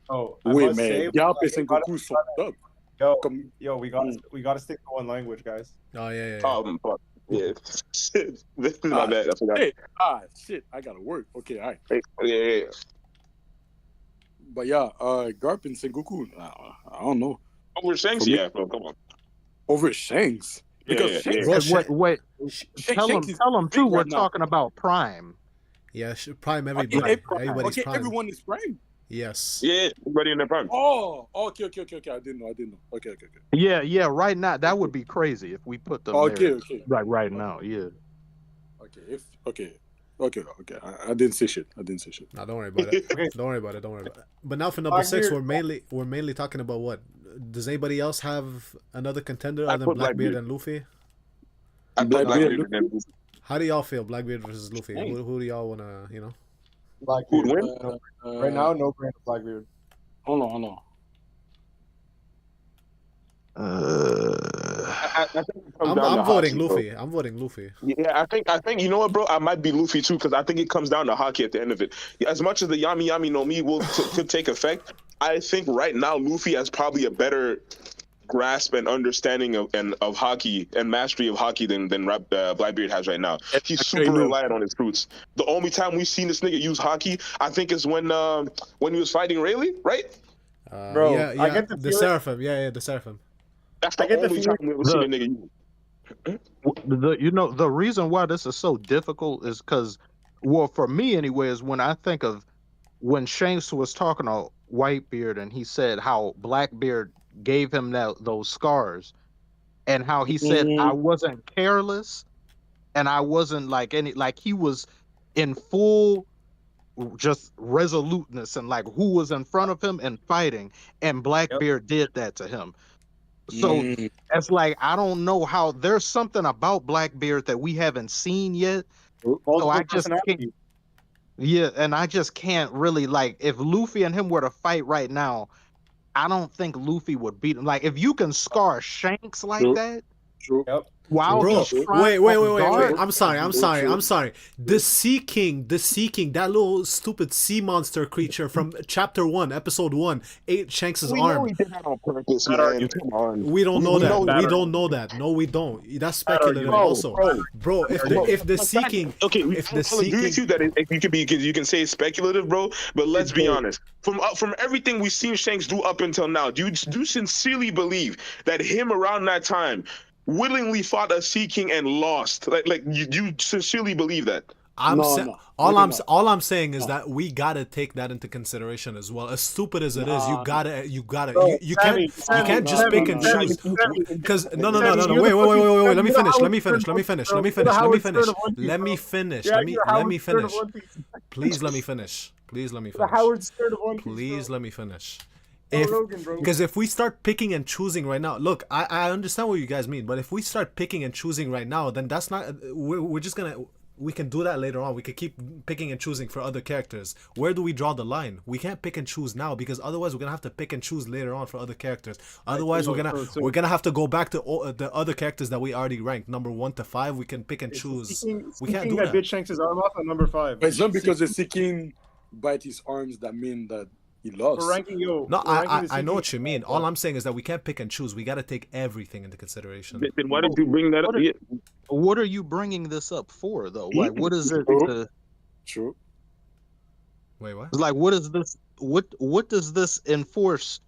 oh,
Oui, mais Gap et Sengoku sont top.
Yo, we gotta stick to one language, guys.
Oh, yeah.
Fuck. Yeah. This is my bad. I forgot.
Hey, shit, I gotta work. Okay, all right.
Yeah.
But yeah, Garp and Sengoku, I don't know.
Over Shanks,
For me-
yeah, bro. Come on.
Over Shanks. Because
Yeah.
Shanks,
Bro,
wait. Tell
Shanks
them
is
too.
big
We're
right now.
talking about Prime.
Yeah, Prime
Okay,
everybody. Everybody's
okay,
Prime.
everyone is prime.
Yes.
Yeah, everybody in their prime.
Oh, okay. I didn't know. Okay.
Yeah. Right now, that would be crazy if we put them
Okay,
there.
okay.
Right now, yeah.
Okay. I didn't say shit.
No, don't worry about it.
Okay.
Don't worry about it. But now for number 6,
Blackbeard.
we're mainly talking about what? Does anybody else have another contender
I
other than
put
Blackbeard
Blackbeard.
and Luffy?
I put
Blackbeard.
Blackbeard.
How do y'all feel, Blackbeard versus Luffy?
Hey.
Who do y'all wanna, you know?
Who'd
Blackbeard.
win?
Right now, no brainer Blackbeard.
Hold on.
I think it comes down
I'm
to
voting
hockey, bro.
Luffy. I'm voting Luffy.
Yeah, I think you know what, bro? I might be Luffy too, because I think it comes down to hockey at the end of it. As much as the Yami Yami no Mi could take effect, I think right now Luffy has probably a better grasp and understanding of hockey and mastery of hockey than Blackbeard has right now. He's super reliant on his fruits. The only time we've seen this nigga use hockey, I think, is when he was fighting Rayleigh, right?
Bro,
yeah,
I get the feeling-
Seraphim. Yeah, the Seraphim.
That's the
I get the
only time
feeling-
we ever seen a nigga use.
The reason why this is so difficult is because, well, for me anyway, is when I think of when Shanks was talking to Whitebeard and he said how Blackbeard gave him those scars, and how he said I wasn't careless, and I wasn't like he was in full just resoluteness and like who was in front of him and fighting, and Blackbeard did that to him. So it's like I don't know how there's something about Blackbeard that we haven't seen yet. So I just can't. Yeah, and I just can't really like if Luffy and him were to fight right now, I don't think Luffy would beat him. Like if you can scar Shanks like that,
Yep.
while
Bro,
he's trying
wait.
on guard-
I'm sorry. The Sea King, that little stupid sea monster creature from Chapter 1, Episode 1, ate Shanks'
We know
arm.
he did that on purpose, man. Come on.
We don't know
We
that.
know
We
that.
don't know that. No, we don't. That's speculative also. Bro, if the Sea King,
Okay,
if the
I'll agree
Sea
with you
King,
that you can say it's speculative, bro. But let's be honest. From everything we've seen Shanks do up until now, do you sincerely believe that him around that time willingly fought a Sea King and lost? Like you sincerely believe that?
No.
all I'm saying is that we gotta take that into consideration as well. As stupid as it is, you gotta
Bro,
you
Sammy,
can't just
Sammy,
pick and
Sammy,
choose.
Sammy,
Because no,
Sammy,
wait.
you're
Let me
the
finish.
Howard
Let me finish.
Stern
Let me finish.
of
Let me
One Piece,
finish.
bro.
Let me
You're the
finish.
Howard Stern of One Piece,
Let me
bro.
finish.
Yeah,
Let
you're
me
Howard Stern of
finish.
One Piece.
Please let me finish. Please let me
The
finish.
Howard Stern of One Piece.
Please
bro.
let me finish.
Joe Rogan, bro.
Because if we start picking and choosing right now, look, I understand what you guys mean, but if we start picking and choosing right now, then that's not. We're just gonna. We can do that later on. We could keep picking and choosing for other characters. Where do we draw the line? We can't pick and choose now because otherwise we're gonna have to pick and choose later on for other characters. Otherwise we're gonna have to go back to the other characters that we already ranked number 1 to 5. We can pick and choose. We can't do
that
that.
bitch Shanks' arm off at number 5.
But it's not because the Sea King bite his arms that mean that he lost.
We're ranking
No,
we're ranking the
I know
Sea
what
King.
you mean. All I'm saying is that we can't pick and choose. We got to take everything into consideration.
Then why did you bring that up?
What,
Yeah.
what are you bringing this up for, though? Like, what is it?
True.
Wait, what?
Like, what is this? What does this enforce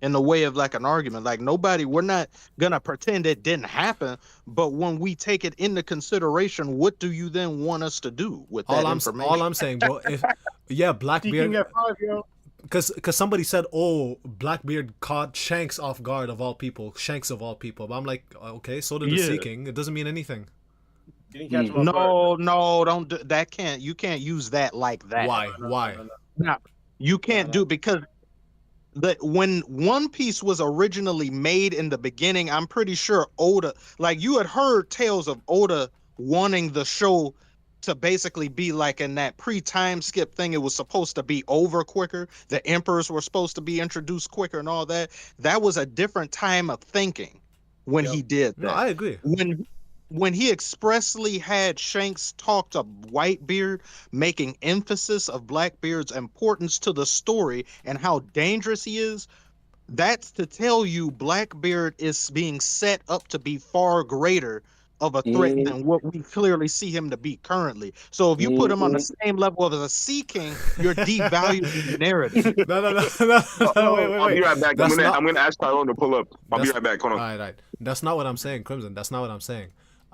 in the way of like an argument? Like, we're not gonna pretend it didn't happen, but when we take it into consideration, what do you then want us to do with that information?
All I'm saying, bro, if
Sea King
Blackbeard,
at 5, yo.
because somebody said, oh, Blackbeard caught Shanks off guard of all people, Shanks of all people. But I'm like, okay, so did the
Yeah.
Sea King. It doesn't mean anything.
You didn't catch him off guard.
No, don't do, that. You can't use that like that.
Why? Why?
No, you can't do, because when One Piece was originally made in the beginning, I'm pretty sure Oda, like, you had heard tales of Oda wanting the show to basically be like in that pre-time skip thing. It was supposed to be over quicker. The emperors were supposed to be introduced quicker and all that. That was a different time of thinking when he did that.
No, I agree.
When he expressly had Shanks talk to Whitebeard, making emphasis of Blackbeard's importance to the story and how dangerous he is, that's to tell you Blackbeard is being set up to be far greater of a threat than what we clearly see him to be currently. So if you put him on the same level as a Sea King, you're devaluing the narrative.
No, wait.
I'll be right back.
That's
I'm gonna ask Tyrone to pull up. I'll be right back. Hold on.
Right. That's not what I'm saying, Crimson. That's not what I'm saying.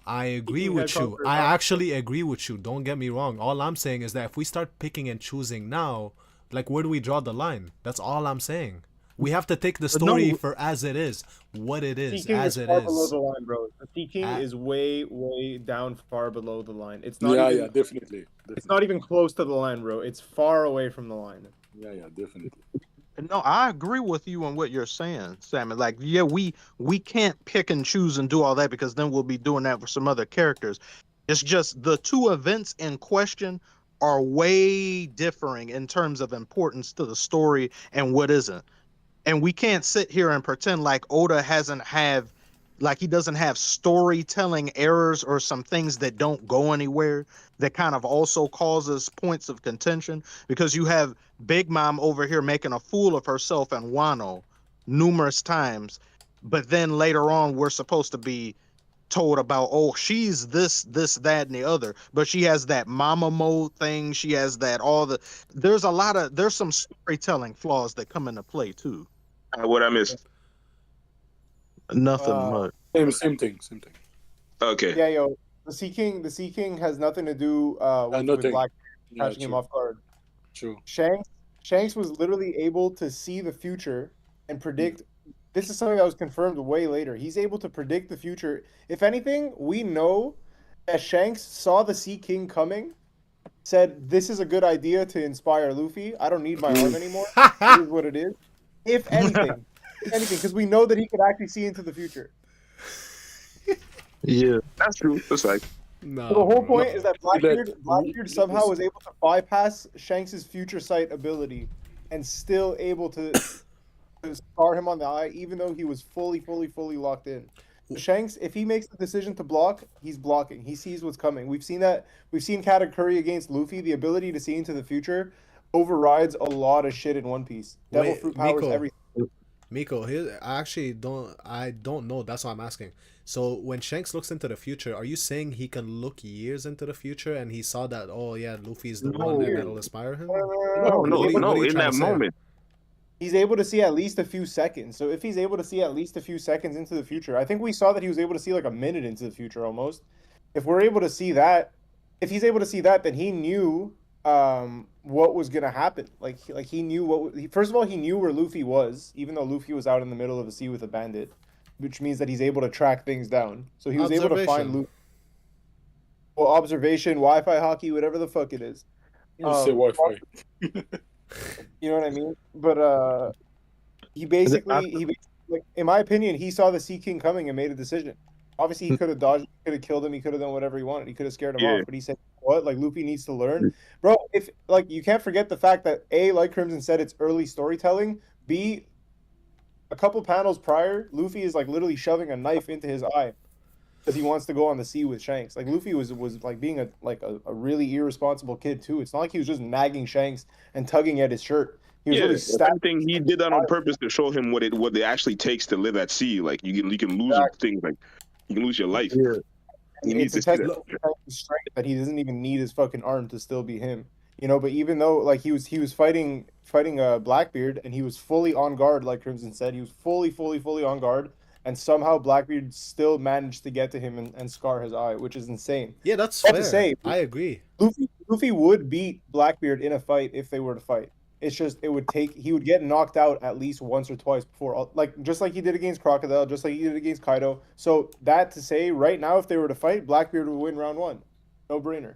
I agree
King
with
had
you.
conquered
I
all.
actually agree with you. Don't get me wrong. All I'm saying is that if we start picking and choosing now, like, where do we draw the line? That's all I'm saying. We have to take the story for as it is, what it
Sea
is,
King
as
is
it
far below
is.
the line, bro. The Sea King
Ah.
is way down, far below the line. It's not
Yeah,
even.
definitely.
It's not even close to the line, bro. It's far away from the line.
Yeah, definitely.
No, I agree with you on what you're saying, Salmon. Like, yeah, we can't pick and choose and do all that, because then we'll be doing that for some other characters. It's just the two events in question are way differing in terms of importance to the story and what isn't. And we can't sit here and pretend like Oda he doesn't have storytelling errors or some things that don't go anywhere that kind of also causes points of contention, because you have Big Mom over here making a fool of herself and Wano numerous times, but then later on we're supposed to be told about, oh, she's this, that, and the other, but she has that mama mode thing. She has that there's some storytelling flaws that come into play too.
What I missed?
Nothing much.
Same thing.
Okay.
Yeah, yo, the Sea King has nothing to do with
nothing.
Black
Yeah,
catching him
true.
off guard.
True.
Shanks was literally able to see the future and predict. This is something that was confirmed way later. He's able to predict the future. If anything, we know that Shanks saw the Sea King coming, said, "This is a good idea to inspire Luffy. I don't need my arm anymore. It is what it is." If anything, because we know that he could actually see into the future.
Yeah.
That's true. That's right.
No,
So the whole
bro.
point is that Blackbeard somehow was able to bypass Shanks' future sight ability and still able to scar him on the eye, even though he was fully locked in. Shanks, if he makes the decision to block, he's blocking. He sees what's coming. We've seen that. We've seen Katakuri against Luffy. The ability to see into the future overrides a lot of shit in One Piece. Devil
Wait,
fruit powers,
Miko.
everything.
Miko, I don't know. That's why I'm asking. So when Shanks looks into the future, are you saying he can look years into the future and he saw that, oh yeah, Luffy's the one and that'll inspire him?
No,
What are you
in
trying
that
to say?
moment.
He's able to see at least a few seconds. So if he's able to see at least a few seconds into the future, I think we saw that he was able to see like a minute into the future almost. If we're able to see that, if he's able to see that, then he knew what was gonna happen. Like he knew first of all, he knew where Luffy was, even though Luffy was out in the middle of the sea with a bandit, which means that he's able to track things down. So he was able to find Luffy. Well, observation, Wi-Fi hockey, whatever the fuck it is.
You say Wi-Fi.
You know what I mean? But he basically, like, in my opinion, he saw the Sea King coming and made a decision. Obviously, he could have dodged, he could have killed him, he could have done whatever he wanted, he could have scared him off. But he said, "What? Like, Luffy needs to learn, bro." If like you can't forget the fact that A, like Crimson said, it's early storytelling. B, a couple panels prior, Luffy is like literally shoving a knife into his eye because he wants to go on the sea with Shanks. Like Luffy was like being a really irresponsible kid too. It's not like he was just nagging Shanks and tugging at his shirt. He was
Yeah,
literally
if
stabbed.
anything, he did that on purpose to show him what it actually takes to live at sea. Like you can lose things, like you can lose your life.
Yeah.
He
And
needs
it's a
to see
test
that.
of his strength that he doesn't even need his fucking arm to still be him. You know, but even though like he was fighting Blackbeard and he was fully on guard, like Crimson said, he was fully on guard, and somehow Blackbeard still managed to get to him and scar his eye, which is insane.
Yeah, that's
But
fair.
to say,
I agree.
Luffy would beat Blackbeard in a fight if they were to fight. It's just he would get knocked out at least once or twice before, like just like he did against Crocodile, just like he did against Kaido. So that to say, right now, if they were to fight, Blackbeard would win round 1, no brainer.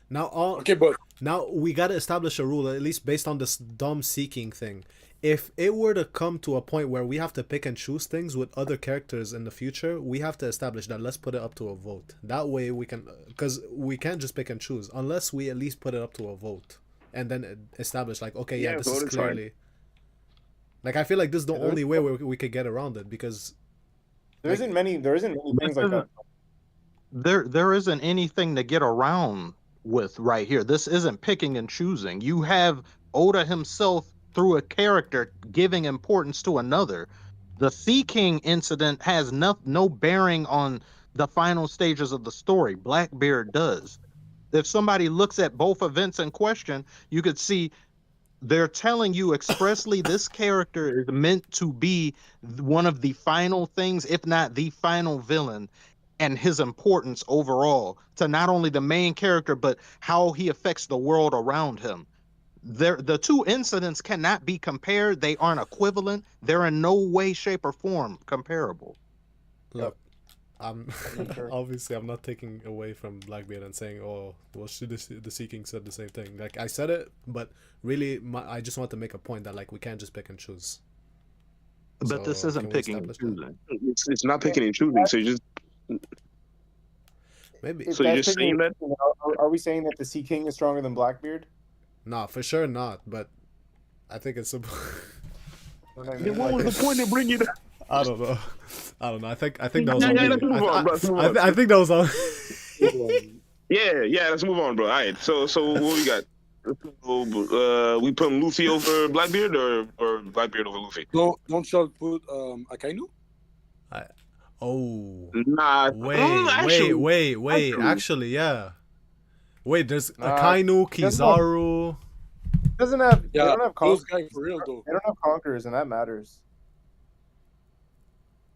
Now we gotta establish a rule, at least based on this dumb seeking thing. If it were to come to a point where we have to pick and choose things with other characters in the future, we have to establish that. Let's put it up to a vote. That way we can, because we can't just pick and choose unless we at least put it up to a vote and then establish like, okay, yeah, this is clearly. Fine. Like I feel like this is the only way we could get around it, because
there isn't many things like that.
There isn't anything to get around with right here. This isn't picking and choosing. You have Oda himself through a character giving importance to another. The Sea King incident has no bearing on the final stages of the story. Blackbeard does. If somebody looks at both events in question, you could see they're telling you expressly this character is meant to be one of the final things, if not the final villain, and his importance overall to not only the main character, but how he affects the world around him. The two incidents cannot be compared. They aren't equivalent. They're in no way, shape, or form comparable.
Look, obviously I'm not taking away from Blackbeard and saying, oh, well, the Sea King said the same thing. Like I said it, but really, I just want to make a point that like we can't just pick and choose.
But this isn't picking and choosing.
It's not picking and choosing. So you just
maybe.
So you're just saying that?
Are we saying that the Sea King is stronger than Blackbeard?
No, for sure not. But I think it's a.
What was the point of bringing it up?
I don't know. I think that was. Let's move on, bro. I think that was on.
Yeah. Let's move on, bro. All right. So what we got? We putting Luffy over Blackbeard or Blackbeard over Luffy?
Don't y'all put Akainu?
Nah.
Wait. Actually, yeah. Wait, there's Akainu, Kizaru.
They don't have
those guys for real though.
They don't have conquerors, and that matters.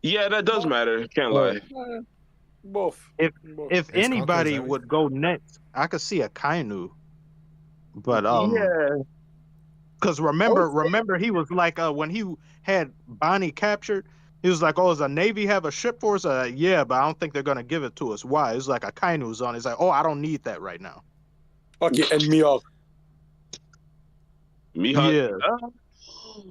Yeah, that does matter. Can't lie.
Both.
If anybody would go next, I could see Akainu. But
yeah.
Because remember he was like when he had Bonnie captured, he was like, oh, does the Navy have a ship for us? Yeah, but I don't think they're gonna give it to us. Why? It's like Akainu's on. He's like, oh, I don't need that right now.
Okay, and Mihawk.
Yeah.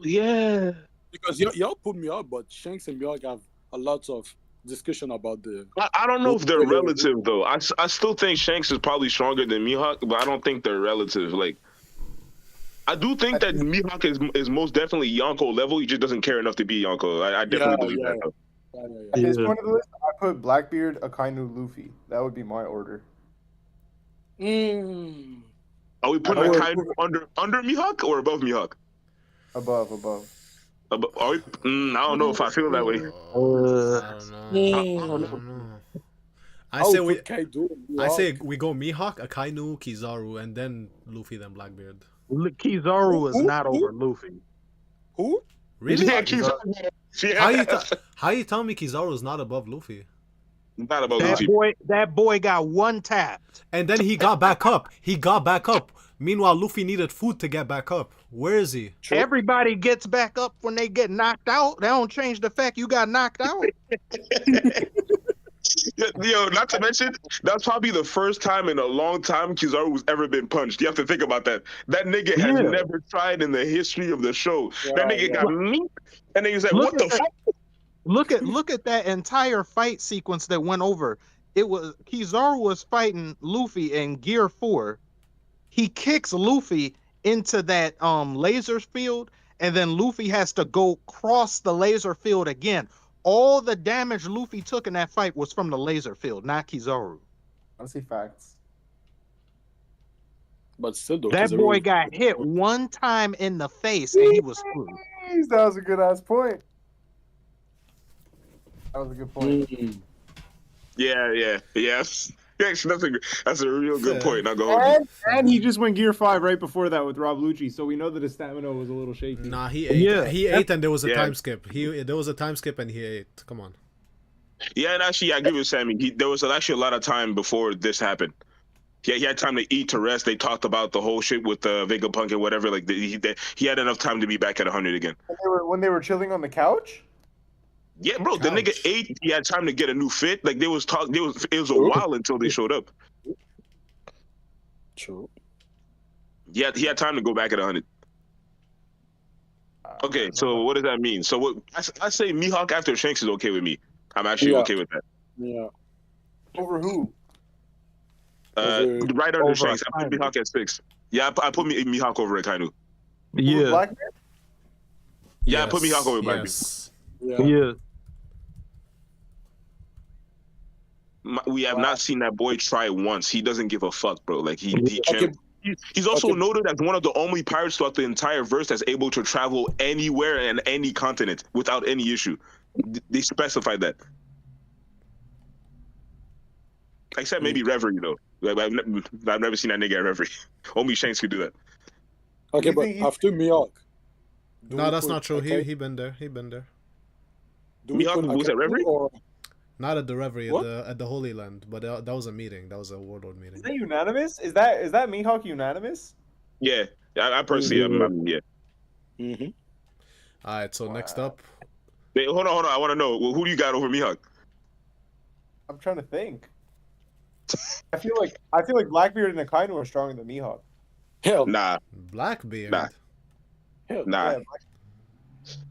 Yeah.
Because y'all put me up, but Shanks and Mihawk have a lot of discussion about the.
I don't know if they're relative though. I still think Shanks is probably stronger than Mihawk, but I don't think they're relative. Like, I do think that Mihawk is most definitely Yonko level. He just doesn't care enough to be Yonko. I definitely believe that.
At this point of the list, I put Blackbeard, Akainu, Luffy. That would be my order.
Are we putting Akainu under Mihawk or above Mihawk?
Above.
I don't know if I feel that way.
I don't know. I say we go Mihawk, Akainu, Kizaru, and then Luffy, then Blackbeard.
Kizaru is not over Luffy.
Who?
Really?
Yeah, Kizaru. Yeah.
How you tell me Kizaru is not above Luffy?
Not above Luffy.
That boy got one tap.
And then he got back up. Meanwhile, Luffy needed food to get back up. Where is he?
Everybody gets back up when they get knocked out. That don't change the fact you got knocked out.
Yo, not to mention, that's probably the first time in a long time Kizaru's ever been punched. You have to think about that. That nigga has never tried in the history of the show. That nigga got meat, and then he's like, what the fuck?
Look at that entire fight sequence that went over. It was Kizaru was fighting Luffy in Gear 4. He kicks Luffy into that laser field, and then Luffy has to go cross the laser field again. All the damage Luffy took in that fight was from the laser field, not Kizaru.
Honestly, facts.
But still, though,
That
'cause
boy
everyone-
got hit one time in the face and he was screwed.
Jeez, that was a good ass point. That was a good point.
Yeah. Actually, that's a real good point. Not gonna hold you.
And he just went Gear 5 right before that with Rob Lucci, so we know that his stamina was a little shaky.
Nah, he ate.
Yeah.
He ate, and there was a
Yeah.
time skip. There was a time skip, and he ate. Come on.
Yeah, and actually, I agree with Sammy. There was actually a lot of time before this happened. Yeah, he had time to eat, to rest. They talked about the whole shit with Vegapunk and whatever. Like he had enough time to be back at 100 again.
When they were chilling on the couch?
Yeah, bro, the nigga ate. He had time to get a new fit. Like it was a while until they showed up.
True.
Yeah, he had time to go back at 100. Okay, so what does that mean? So what I say Mihawk after Shanks is okay with me. I'm actually okay with that.
Yeah.
Over who?
Right under
over
Shanks, I put
Akainu.
Mihawk at 6. Yeah, I put Mihawk over Akainu.
Yeah.
Blackbeard?
Yeah, I put Mihawk over Blackbeard.
Yes.
Yeah.
We have not seen that boy try once. He doesn't give a fuck, bro. Like he
Okay.
he's also
Okay.
noted as one of the only pirates throughout the entire verse that's able to travel anywhere and any continent without any issue. They specified that. Except maybe Reverie though. Like, I've never seen that nigga at Reverie. Only Shanks could do that.
Okay,
You
but
think
after Mihawk. do
No,
we
that's
put
not true.
Akainu-
He been there. He been there.
do we
Mihawk
put
was at
Akainu
Reverie?
or-
Not at the Reverie,
What?
at the Holy Land, but that was a meeting. That was a Warlord meeting.
Is that unanimous? Is that Mihawk unanimous?
Yeah, I personally, yeah.
Mhm.
All right. So next up,
Wait, hold on. I want to know who do you got over Mihawk?
I'm trying to think. I feel like Blackbeard and Akainu are stronger than Mihawk.
Hell,
Nah,
Blackbeard.
Nah.
hell.
nah.
Yeah,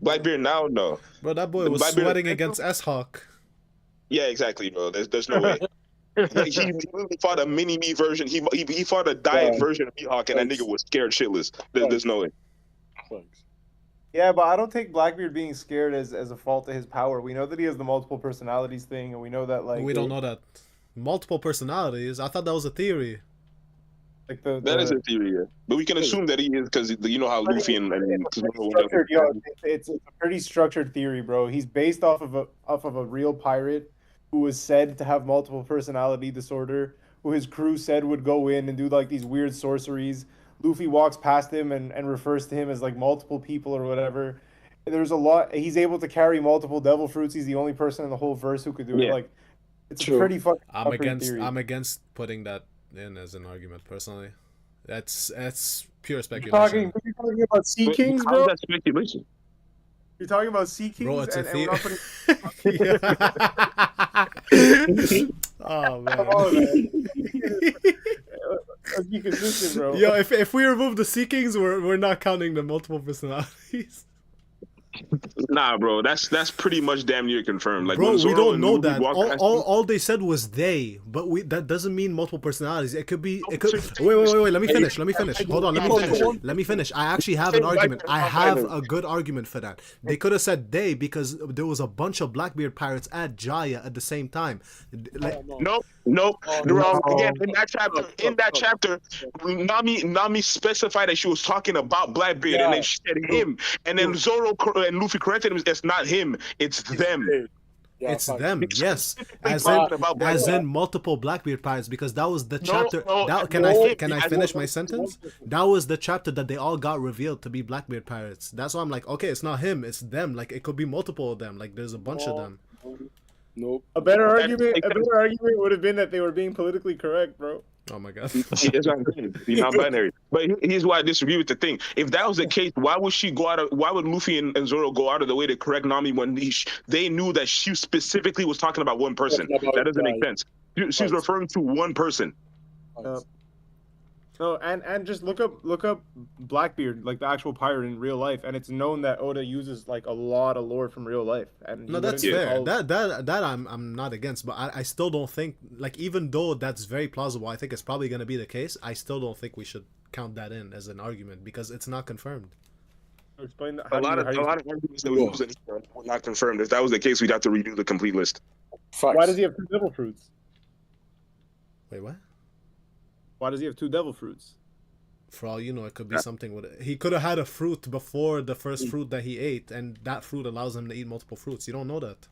Blackbeard now, no.
Bro, that boy was
Blackbeard-
sweating against S-Hawk.
Yeah, exactly, bro. There's no way. Like, he literally fought a mini me version. He fought a diet
Yeah.
version of Mihawk, and that nigga was scared shitless. There's no way.
Thanks.
Yeah, but I don't take Blackbeard being scared as a fault to his power. We know that he has the multiple personalities thing, and we know that like
We don't know that. Multiple personalities. I thought that was a theory.
like
That is a theory, yeah. But we can assume that he is because you know how Luffy and
structured, yo, it's a pretty structured theory, bro. He's based off of a real pirate who was said to have multiple personality disorder, who his crew said would go in and do like these weird sorceries. Luffy walks past him and refers to him as like multiple people or whatever. There's a lot. He's able to carry multiple devil fruits. He's the only person in the whole verse who could do it.
Yeah.
Like, it's
True.
a pretty fucking.
I'm
structured
against.
theory.
I'm against putting that in as an argument personally. That's pure
You're
speculation.
talking about Sea Kings, bro.
How's that speculation?
You're talking about Sea Kings,
Bro, it's a
and we're not putting.
theory. Oh man.
Come on, man. Let's be consistent, bro.
Yo, if we remove the Sea Kings, we're not counting the multiple personalities.
Nah, bro. That's pretty much damn near confirmed. Like,
Bro,
when
we
Zoro
don't
and
know
Luffy
that.
walk past
All they said was they, but that doesn't mean multiple personalities. It could be. It could. Wait. Let me finish. Hold on. Let me finish. I actually have an argument. I have a good argument for that. They could have said they because there was a bunch of Blackbeard pirates at Jaya at the same time. Like,
Nope. Again, in that chapter, Nami specified that she was talking about Blackbeard, and then she said him, and then Zoro and Luffy corrected him. It's not him, it's them.
Yeah,
it's
facts.
them, yes, as
talking about
in
Blackbeard.
multiple Blackbeard pirates because that was the
No,
chapter.
no,
Can
no,
I finish my sentence? That was the chapter that they all got revealed to be Blackbeard pirates. That's why I'm like, okay, it's not him, it's them. Like it could be multiple of them. Like there's a bunch of them.
Nope.
A better
That-
argument would have been that they were being politically correct, bro.
Oh my god.
It's not good. He's non-binary. But here's why I disagree with the thing. If that was the case, why would Luffy and Zoro go out of the way to correct Nami when they knew that she specifically was talking about one person? That doesn't make sense. She's referring to one person.
No, and just look up Blackbeard, like the actual pirate in real life, and it's known that Oda uses like a lot of lore from real life. And
No, that's fair. That I'm not against, but I still don't think, like, even though that's very plausible, I think it's probably gonna be the case. I still don't think we should count that in as an argument because it's not confirmed.
Explain that.
A lot of arguments that we use were not confirmed. If that was the case, we'd have to redo the complete list.
Facts.
Why does he have two devil fruits?
Wait, what?
Why does he have two devil fruits?
For all you know, it could be something with it. He could have had a fruit before the first fruit that he ate, and that fruit allows him to eat multiple fruits. You don't know that.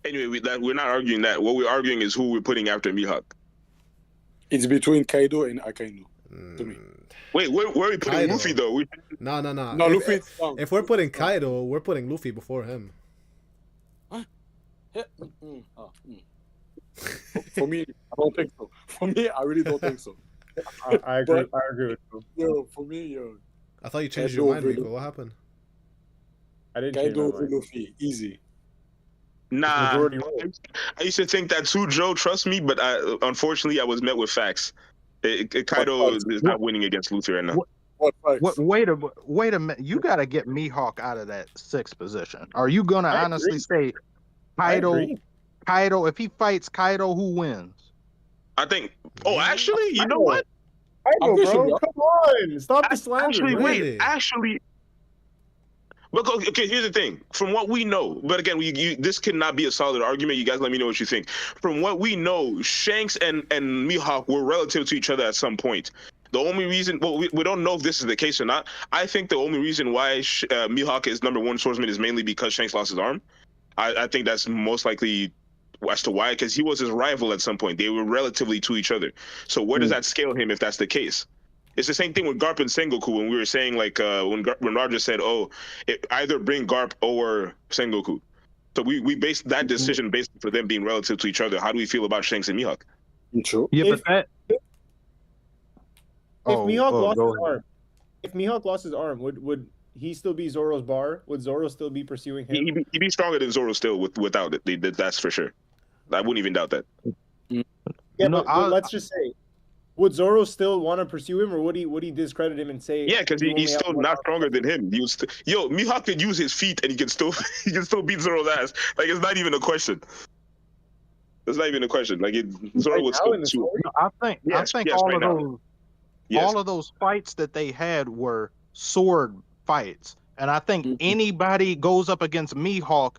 Anyway, we're not arguing that. What we're arguing is who we're putting after Mihawk.
It's between Kaido and Akainu. To me.
Wait, where are we putting
Kaido.
Luffy though?
No.
No, Luffy is down.
If we're putting Kaido, we're putting Luffy before him.
Yeah. For me, I don't think so. For me, I really don't think so.
I agree. I agree with you.
Yo, for me, yo,
I thought you changed
Kaido
your mind,
over
Rico. What happened?
I didn't change
Kaido
my
over
mind.
Luffy, easy.
Nah,
Majority rule.
I used to think that too, Joe. Trust me, but unfortunately, I was met with facts. Kaido is not winning against Luffy right now.
Wait a minute. You got to get Mihawk out of that sixth position. Are you going to
I
honestly
agree.
say Kaido?
agree.
Kaido, if he fights Kaido, who wins?
I think. Oh, actually, you know what?
Kaido,
I'm
bro,
pushing
come on, stop the slander.
Actually,
bro.
wait.
Really?
Actually, but okay. Here's the thing. From what we know, but again, this cannot be a solid argument. You guys, let me know what you think. From what we know, Shanks and Mihawk were relative to each other at some point. The only reason, well, we don't know if this is the case or not. I think the only reason why Mihawk is #1 swordsman is mainly because Shanks lost his arm. I think that's most likely as to why, because he was his rival at some point. They were relatively to each other. So where does that scale him if that's the case? It's the same thing with Garp and Sengoku when we were saying, like, when Roger said, oh, either bring Garp or Sengoku. So we based that decision based for them being relative to each other. How do we feel about Shanks and Mihawk?
True.
Yeah,
If-
but that.
If Mihawk lost
go
his
ahead.
arm, if Mihawk lost his arm, would he still be Zoro's bar? Would Zoro still be pursuing him?
He'd be stronger than Zoro still without it. That's for sure. I wouldn't even doubt that.
Yeah,
No,
but let's just say, would Zoro still want to pursue him, or would he discredit him and say?
Yeah, because
you only
he's
have
still
one
not
arm?
stronger than him. Mihawk could use his feet and he can still beat Zoro's ass. Like, it's not even a question. It's not even a question. Like, Zoro
Right
would
now in the
still.
story?
I think
Yes,
all
right
of
now.
those
Yes.
all of those fights that they had were sword fights, and I think anybody goes up against Mihawk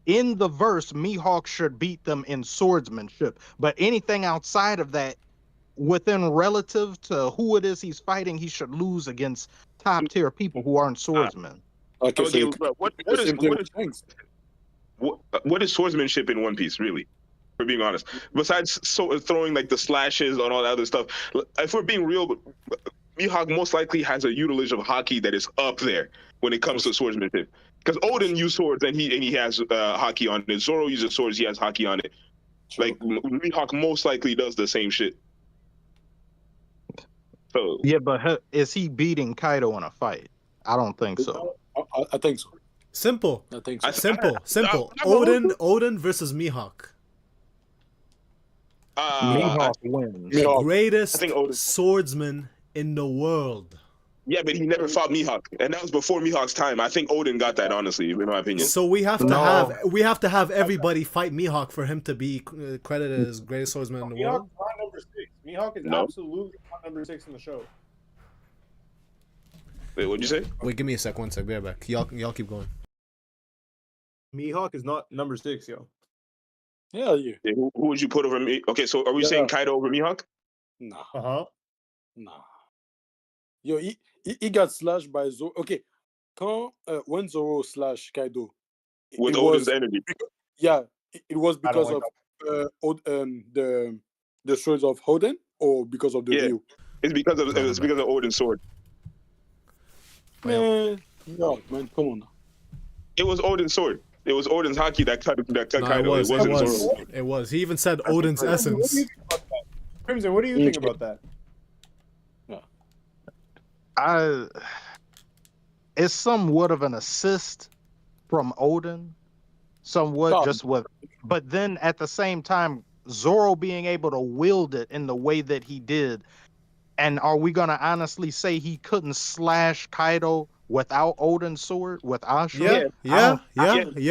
in the verse, Mihawk should beat them in swordsmanship. But anything outside of that, within relative to who it is he's fighting, he should lose against top tier people who aren't swordsmen.
Okay,
Okay,
so
what is swordsmanship in One Piece, really? For being honest, besides throwing like the slashes and all that other stuff, if we're being real, Mihawk most likely has a utilization of haki that is up there when it comes to swordsmanship. Because Odin used swords and he has haki on it. Zoro uses swords, he has haki on it. Like Mihawk most likely does the same shit. So
Yeah, but is he beating Kaido in a fight? I don't think so.
I think so.
Simple.
I think so.
Simple. Odin versus Mihawk.
Mihawk wins.
Mihawk.
Greatest
I think Odin-
swordsman in the world.
yeah, but he never fought Mihawk, and that was before Mihawk's time. I think Odin got that, honestly, in my opinion.
So we have to
No.
have everybody fight Mihawk for him to be credited as greatest swordsman in the world.
Mihawk's not number 6. Mihawk is
No.
absolutely not number 6 in the show.
Wait, what'd you say?
Wait, give me a sec. One sec. Be right back. Y'all keep going.
Mihawk is not number 6, yo.
Hell yeah.
Yeah, who would you put over me? Okay, so are we saying Kaido over Mihawk?
Nah,
Uh-huh.
nah. Yo, he got slashed by Zoro. Okay, when Zoro slashed Kaido,
With
it
Odin's
was,
energy.
yeah, it was
I don't
because
like
of the swords of Hoden, or because of the
Yeah.
view.
It's because of Odin's sword.
Man, no, man, come on now.
It was Odin's sword. It was Odin's haki that cut
No,
Kaido. It wasn't Zoro.
It was. He even said Odin's
What do
essence.
you think about that? Crimson, what do you think about that?
It's somewhat of an assist from Odin, somewhat just with, but then at the same time, Zoro being able to wield it in the way that he did. And are we gonna honestly say he couldn't slash Kaido without Odin's sword, with Ashura?
Yeah. Actually,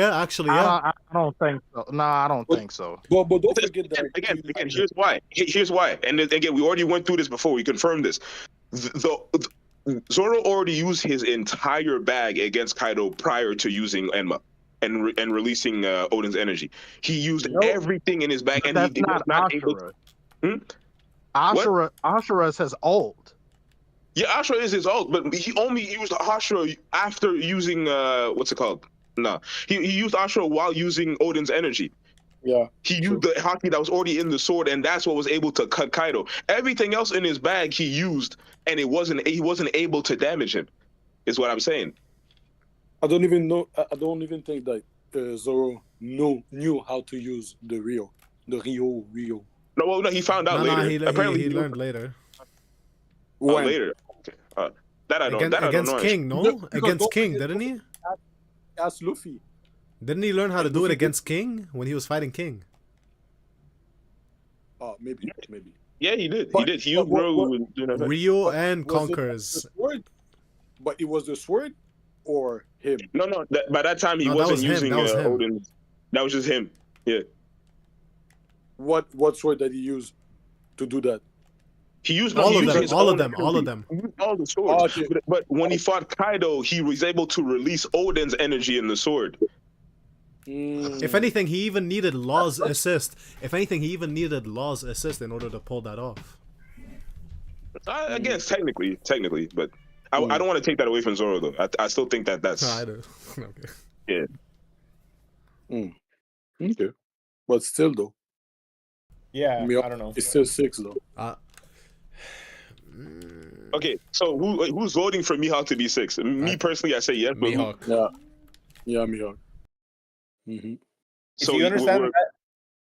yeah.
I don't think so. No, I don't think so.
But don't forget that
Again, here's why. Here's why. And again, we already went through this before. We confirmed this. Zoro already used his entire bag against Kaido prior to using Enma and releasing Odin's energy. He used everything in his bag, and
That's
he was
not
not able.
Ashura. Ashura says alt.
Yeah, Ashura is his ult, but he only used Ashura after using what's it called? No, he used Ashura while using Odin's energy.
Yeah.
He used the hockey that was already in the sword, and that's what was able to cut Kaido. Everything else in his bag he used, and he wasn't able to damage him. Is what I'm saying.
I don't even know. I don't even think that Zoro knew how to use the Rio.
No, well, no, he found out
No,
later. Apparently,
he learned later.
When?
Later. Okay. That I don't. That I don't
Against
know.
King, no?
Because
Against
don't
King,
forget-
didn't he?
Ask Luffy.
Didn't he learn how to do it
Luffy-
against King when he was fighting King?
Oh, maybe.
Yeah, he did.
But-
He used
but-
Rio.
Rio
But
and
was it
Conquerors.
the sword? But it was the sword or him?
No. By that time, he
No, that
wasn't
was him,
using
that was him.
Odin. That was just him. Yeah.
What sword did he use to do that?
He used
All
he
of
used
them,
his
all of
own
them, all of
energy.
them.
He used all the swords.
Oh, okay.
But when he fought Kaido, he was able to release Odin's energy in the sword.
If anything, he even needed Law's assist. If anything, he even needed Law's assist in order to pull that off.
I guess technically, but I don't want to take that away from Zoro though. I still think that's
I do. Okay.
yeah.
Okay. But still, though,
Yeah,
Mihawk
I don't know.
it's still 6 though.
Okay, so who's voting for Mihawk to be 6? Me personally, I say yes. But
Mihawk.
Yeah, Mihawk. Mm-hmm.
So
So you understand
we're-
that?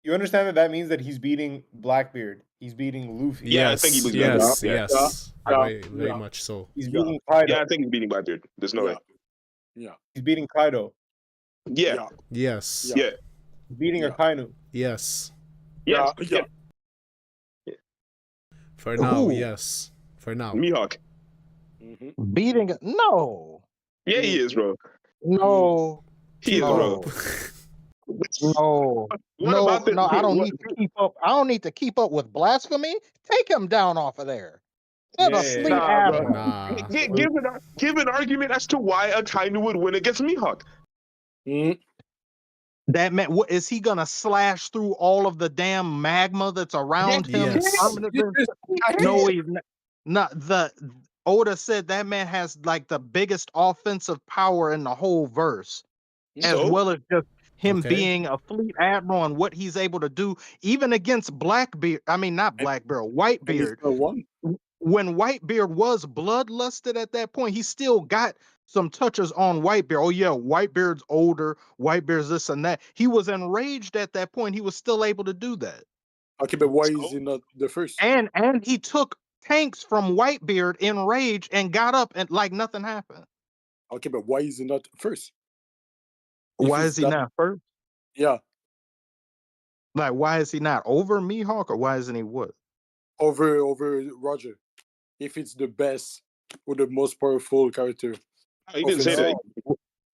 You understand that means that he's beating Blackbeard. He's beating Luffy.
Yeah, I
Yes,
think he was
yes,
beating-
yes.
Yeah.
Very
Yeah.
much so.
He's
Yeah.
beating Kaido.
Yeah, I think he's beating Blackbeard. There's no way.
Yeah.
He's beating Kaido.
Yeah,
Yes.
yeah.
He's beating
Yeah.
Akainu.
Yes.
Yes.
Yeah.
For now,
Ooh.
yes. For now.
Mihawk.
Mm-hmm.
Beating it? No,
Yeah, he is, bro.
no,
He is, bro.
no,
What
no,
about this?
no. I don't
what-
need to keep up. I don't need to keep up with blasphemy. Take him down off of there. Let
Yeah,
us
yeah,
sleep
Nah,
admiral.
bro.
Nah.
Give an argument as to why Akainu would win against Mihawk.
Mm-hmm.
That man, what is he gonna slash through all of the damn magma that's around him?
Yes.
No, he's not. The Oda said that man has like the biggest offensive power in the whole verse, as
So?
well as just him
Okay.
being a fleet admiral and what he's able to do, even against Blackbeard. I mean, not Blackbeard, Whitebeard.
One.
When Whitebeard was bloodlusted at that point, he still got some touches on Whitebeard. Oh yeah, Whitebeard's older. Whitebeard's this and that. He was enraged at that point. He was still able to do that,
Okay, but why is he not the first?
and he took tanks from Whitebeard in rage and got up and like nothing happened.
Okay, but why is he not first? If
Why
it's
is he
that-
not first?
Yeah,
Like, why is he not over Mihawk, or why isn't he what?
over Roger. If it's the best or the most powerful character.
He didn't say that.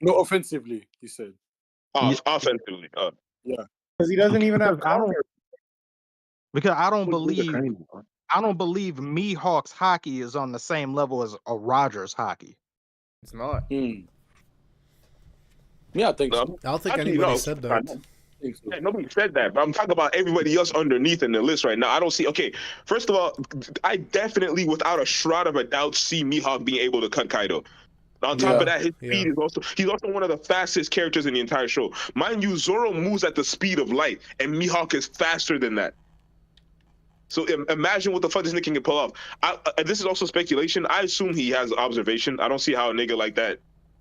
No, offensively, he said.
Offensively.
Because he doesn't even have
I don't-
counter.
Because I don't believe Mihawk's hockey is on the same level as a Roger's hockey.
It's not.
Yeah, I think
No.
so.
I don't think
Actually,
anybody
no.
said
I
that.
I think so.
Yeah, nobody said that, but I'm talking about everybody else underneath in the list right now. I don't see. Okay, first of all, I definitely, without a shroud of a doubt, see Mihawk being able to cut Kaido. On top of that, his speed is he's also one of the fastest characters in the entire show. Mind you, Zoro moves at the speed of light, and Mihawk is faster than that. So imagine what the fuck this nigga can pull off. This is also speculation. I assume he has observation. I don't see how a nigga like that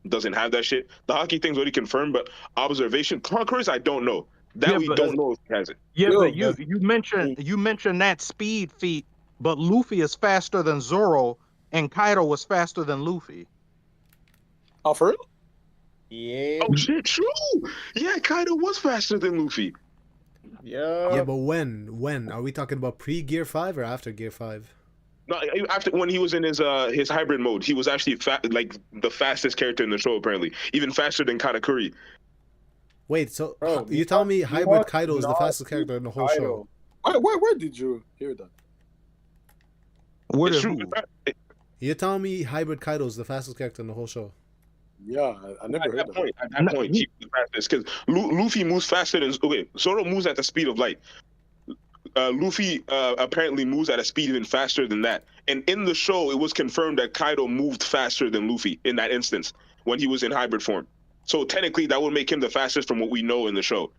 doesn't have that shit. The hockey thing's already confirmed, but observation, Conquerors, I don't know. That
Yeah,
we
but-
don't know if he has it.
Yeah,
Yeah,
but you mentioned that speed feat, but Luffy is faster than Zoro, and Kaido was faster than Luffy.
Oh, for real?
Yeah.
Oh shit, true. Yeah, Kaido was faster than Luffy.
Yeah, but when? When? Are we talking about pre-Gear 5 or after Gear 5?
No, after when he was in his hybrid mode, he was actually like the fastest character in the show. Apparently, even faster than Katakuri.
Wait, so
Bro,
you tell me Hybrid
Mihawk
Kaido is the
not
fastest character in the whole show?
Kaido.
Where did you hear that?
Where
It's
did
true.
who?
You're telling me Hybrid Kaido is the fastest character in the whole show?
Yeah, I never
At
heard
that
that.
point, he was fastest because Luffy moves faster than Zoro moves at the speed of light. Luffy apparently moves at a speed even faster than that. And in the show, it was confirmed that Kaido moved faster than Luffy in that instance when he was in hybrid form. So technically, that would make him the fastest from what we know in the show.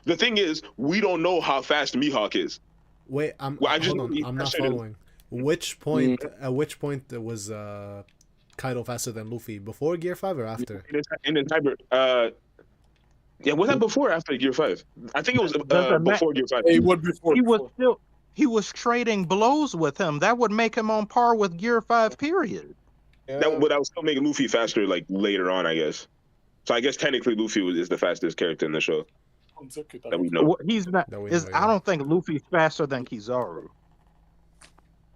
The thing is, we don't know how fast Mihawk is.
Wait,
Hold on,
I'm not following. Which point? At which point was Kaido faster than Luffy? Before Gear 5 or after?
In his hybrid. Yeah, was that before or after Gear 5? I think it was before Gear 5.
It was before.
He was trading blows with him. That would make him on par with Gear 5, period.
That would still make Luffy faster, like, later on, I guess. So I guess technically Luffy is the fastest character in the show that we know.
Well, he's not. I don't think Luffy's faster than Kizaru.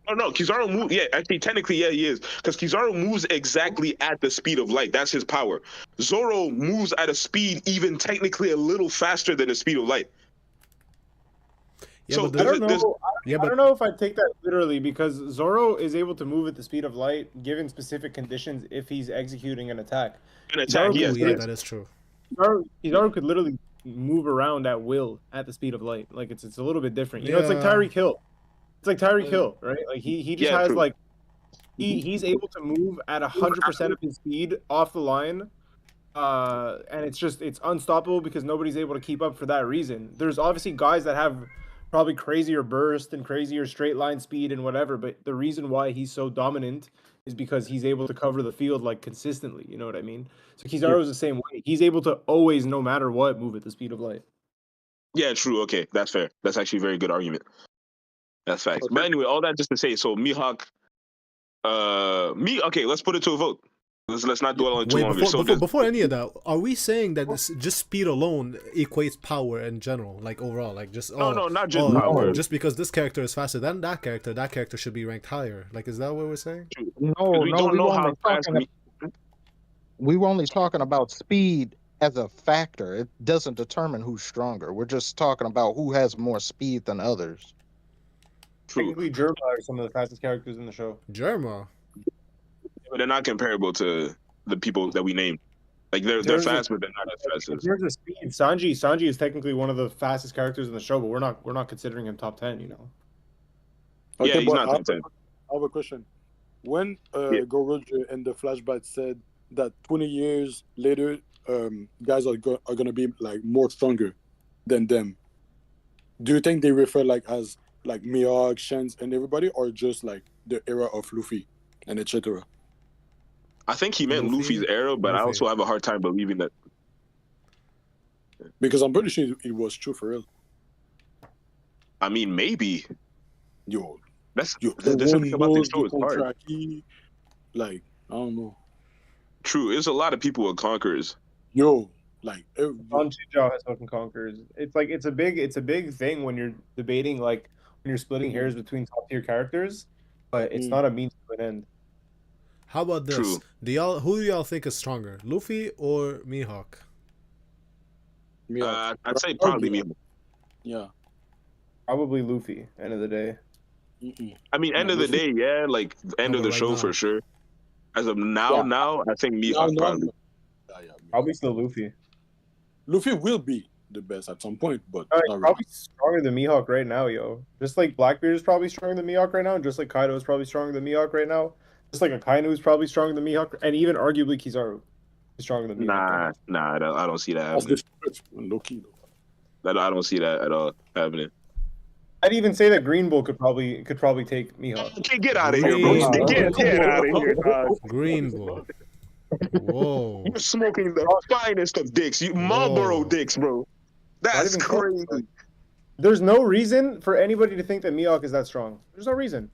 Oh no, Kizaru moves. Yeah, actually, technically, yeah, he is, because Kizaru moves exactly at the speed of light. That's his power. Zoro moves at a speed even technically a little faster than the speed of light.
Yeah,
So
but
I don't know. I don't know if I take that literally, because Zoro is able to move at the speed of light given specific conditions if he's executing an attack.
An attack,
Kizaru-
yes,
yeah,
yes.
that is true.
Kizaru could literally move around at will at the speed of light. Like it's a little bit different. You know, it's like Tyreek Hill. It's like Tyreek Hill, right? Like he just has
true.
like he's able to move at 100% of his speed off the line. And it's unstoppable because nobody's able to keep up for that reason. There's obviously guys that have probably crazier burst and crazier straight line speed and whatever, but the reason why he's so dominant is because he's able to cover the field like consistently. You know what I mean? So Kizaru's the same way. He's able to always, no matter what, move at the speed of light.
Yeah, true. Okay, that's fair. That's actually a very good argument. That's facts.
Okay.
But anyway, all that just to say, so Mihawk, okay, let's put it to a vote. Let's not dwell on it too
Wait,
longer.
before any of that, are we saying that this just speed alone equates power in general, like overall, like just
No, not just power.
just because this character is faster than that character should be ranked higher. Like, is that what we're saying?
No,
we don't know how fast.
We were only talking about speed as a factor. It doesn't determine who's stronger. We're just talking about who has more speed than others.
True,
Technically, Germa are some of the fastest characters in the show.
Germa.
but they're not comparable to the people that we named. Like they're fast, but they're not as fast
In
as.
terms of speed, Sanji is technically one of the fastest characters in the show, but we're not considering him top 10. You know.
Yeah, he's
but
not top 10.
I have a question. When Gorojo in the flashback said that 20 years later, guys are gonna be like more stronger than them, do you think they refer like as like Mihawk, Shanks, and everybody, or just like the era of Luffy and etc.?
I think he meant Luffy's era, but I also have a hard time believing that.
Because I'm pretty sure it was true for real.
I mean, maybe.
Yo,
That's
the
the
one
thing about this show
knows
is
the
hard.
contract, like I don't know.
True, there's a lot of people with conquerors.
Yo, like
Sanji has fucking conquerors. It's like it's a big thing when you're debating, like when you're splitting hairs between top tier characters, but it's not a means to an end.
How about this?
True.
Who do y'all think is stronger, Luffy or Mihawk?
Mihawk.
I'd say probably Mihawk.
Yeah.
Probably Luffy. End of the day.
I mean, end of the day, yeah, like end of the
right
show
now.
for sure. As of now, I think Mihawk probably.
Yeah,
Probably still Luffy.
Luffy will be the best at some point, but
He's
not
probably stronger than Mihawk right now, yo. Just like Blackbeard is probably stronger than Mihawk right now, and just like Kaido is probably stronger than Mihawk right now. Just like Akainu is probably stronger than Mihawk, and even arguably Kizaru is stronger than Mihawk.
Nah, I don't see that
That's
happening.
low-key, though.
I don't see that at all happening.
I'd even say that Green Bull could probably take Mihawk.
Okay, get out of here, bro. Get out of here, dog.
Green Bull. Whoa.
You're smoking the finest of dicks. You Marlboro
Whoa.
dicks, bro. That's
even
crazy.
There's no reason for anybody to think that Mihawk is that strong. There's no reason.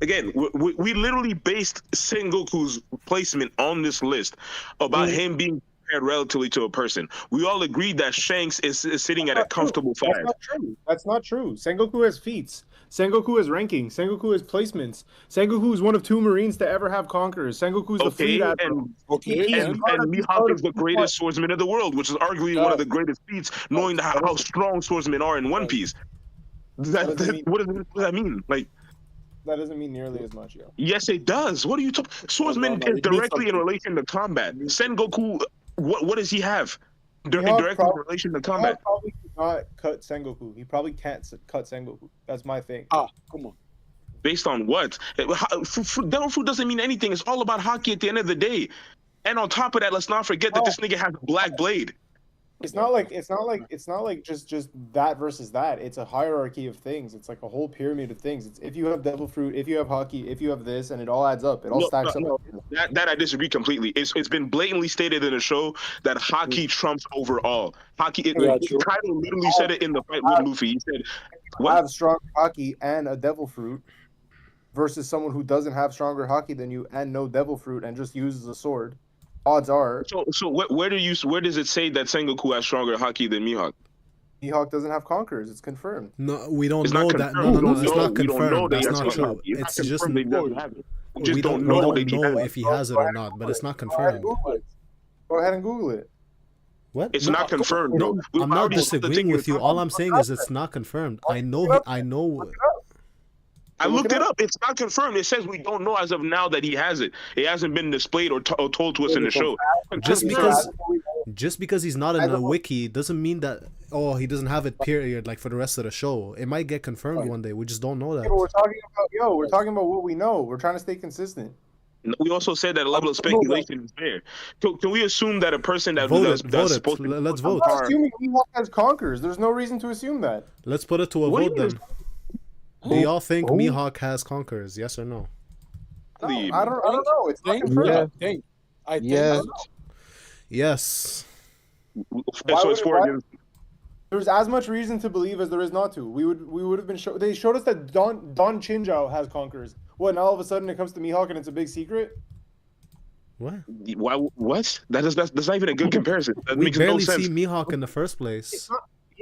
Again, we literally based Sengoku's placement on this list about him being compared relatively to a person. We all agreed that Shanks is sitting at a comfortable 5.
That's not true. That's not true. Sengoku has feats. Sengoku has ranking. Sengoku has placements. Sengoku is one of 2 Marines to ever have conquerors. Sengoku is the
Okay,
fleet admiral.
and
Okay,
Mihawk is the greatest swordsman in the world, which is arguably one of the greatest feats, knowing how strong swordsmen are in One Piece. What does that mean? Like,
That doesn't mean nearly as much, yo.
yes, it does. What are you talking? Swordsman
No,
is
it means
directly in
something.
relation to combat. Sengoku, what does he have?
Mihawk
Directly in
prob-
relation to
Mihawk
combat.
probably could not cut Sengoku. He probably can't cut Sengoku. That's my thing.
Ah, come on.
Based on what? Devil fruit doesn't mean anything. It's all about hockey at the end of the day. And on top of that, let's not forget that this nigga has a black blade.
It's not like just that versus that. It's a hierarchy of things. It's like a whole pyramid of things. It's if you have devil fruit, if you have hockey, if you have this, and it all adds up. It all stacks up.
That I disagree completely. It's been blatantly stated in the show that hockey trumps overall. Hockey. Kaido literally said it in the fight with Luffy. He said,
"I have strong hockey and a devil fruit." Versus someone who doesn't have stronger hockey than you and no devil fruit and just uses a sword, odds are.
So where does it say that Sengoku has stronger hockey than Mihawk?
Mihawk doesn't have conquerors. It's confirmed.
No, we don't know that. No, it's not confirmed. That's not true. It's just
we just
don't know if he has it or not, but it's not confirmed.
Go ahead and Google it.
What?
It's not confirmed.
No, I'm not disagreeing with you. All I'm saying is it's not confirmed. I know.
I looked it up. It's not confirmed. It says we don't know as of now that he has it. It hasn't been displayed or told to us in the show.
Just because he's not in the wiki doesn't mean that he doesn't have it. Period. Like for the rest of the show, it might get confirmed one day. We just don't know that.
Yeah, but we're talking about what we know. We're trying to stay consistent.
We also said that a level of speculation is there. Can we assume that a person that's supposed to
let's vote.
I'm assuming Mihawk has conquerors. There's no reason to assume that.
Let's put it to a vote then. Do y'all think Mihawk has conquerors? Yes or no?
No, I don't know. It's not confirmed.
I think.
Yes.
There's as much reason to believe as there is not to. We would have been they showed us that Don Chinjao has conquerors. What, now all of a sudden it comes to Mihawk and it's a big secret?
What?
Why? What? That's not even a good comparison. That
we
makes
barely
no sense.
see Mihawk in the first place.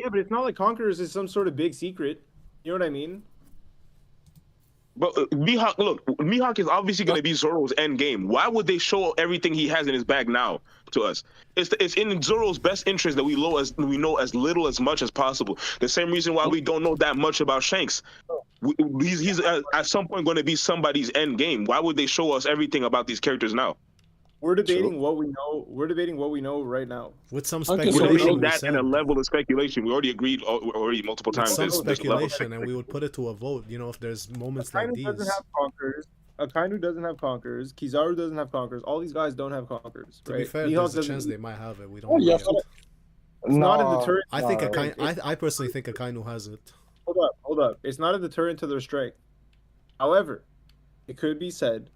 But it's not like conquerors is some sort of big secret. You know what I mean?
But Mihawk is obviously going to be Zoro's end game. Why would they show everything he has in his bag now to us? It's in Zoro's best interest that we know as little as much as possible. The same reason why we don't know that much about Shanks. He's at some point going to be somebody's end game. Why would they show us everything about these characters now?
We're debating what we know. We're debating what we know right now.
With some
We're
speculation,
debating that and a level of speculation. We already agreed multiple times.
With some speculation, and we would put it to a vote. You know, if there's moments like these.
Doesn't have conquerors. Akainu doesn't have conquerors. Kizaru doesn't have conquerors. All these guys don't have conquerors.
To
right?
be fair, there's a chance they might have it. We don't know yet.
It's not a deterrent.
I think I personally think Akainu has it.
Hold up. It's not a deterrent to their strike. However, it could be said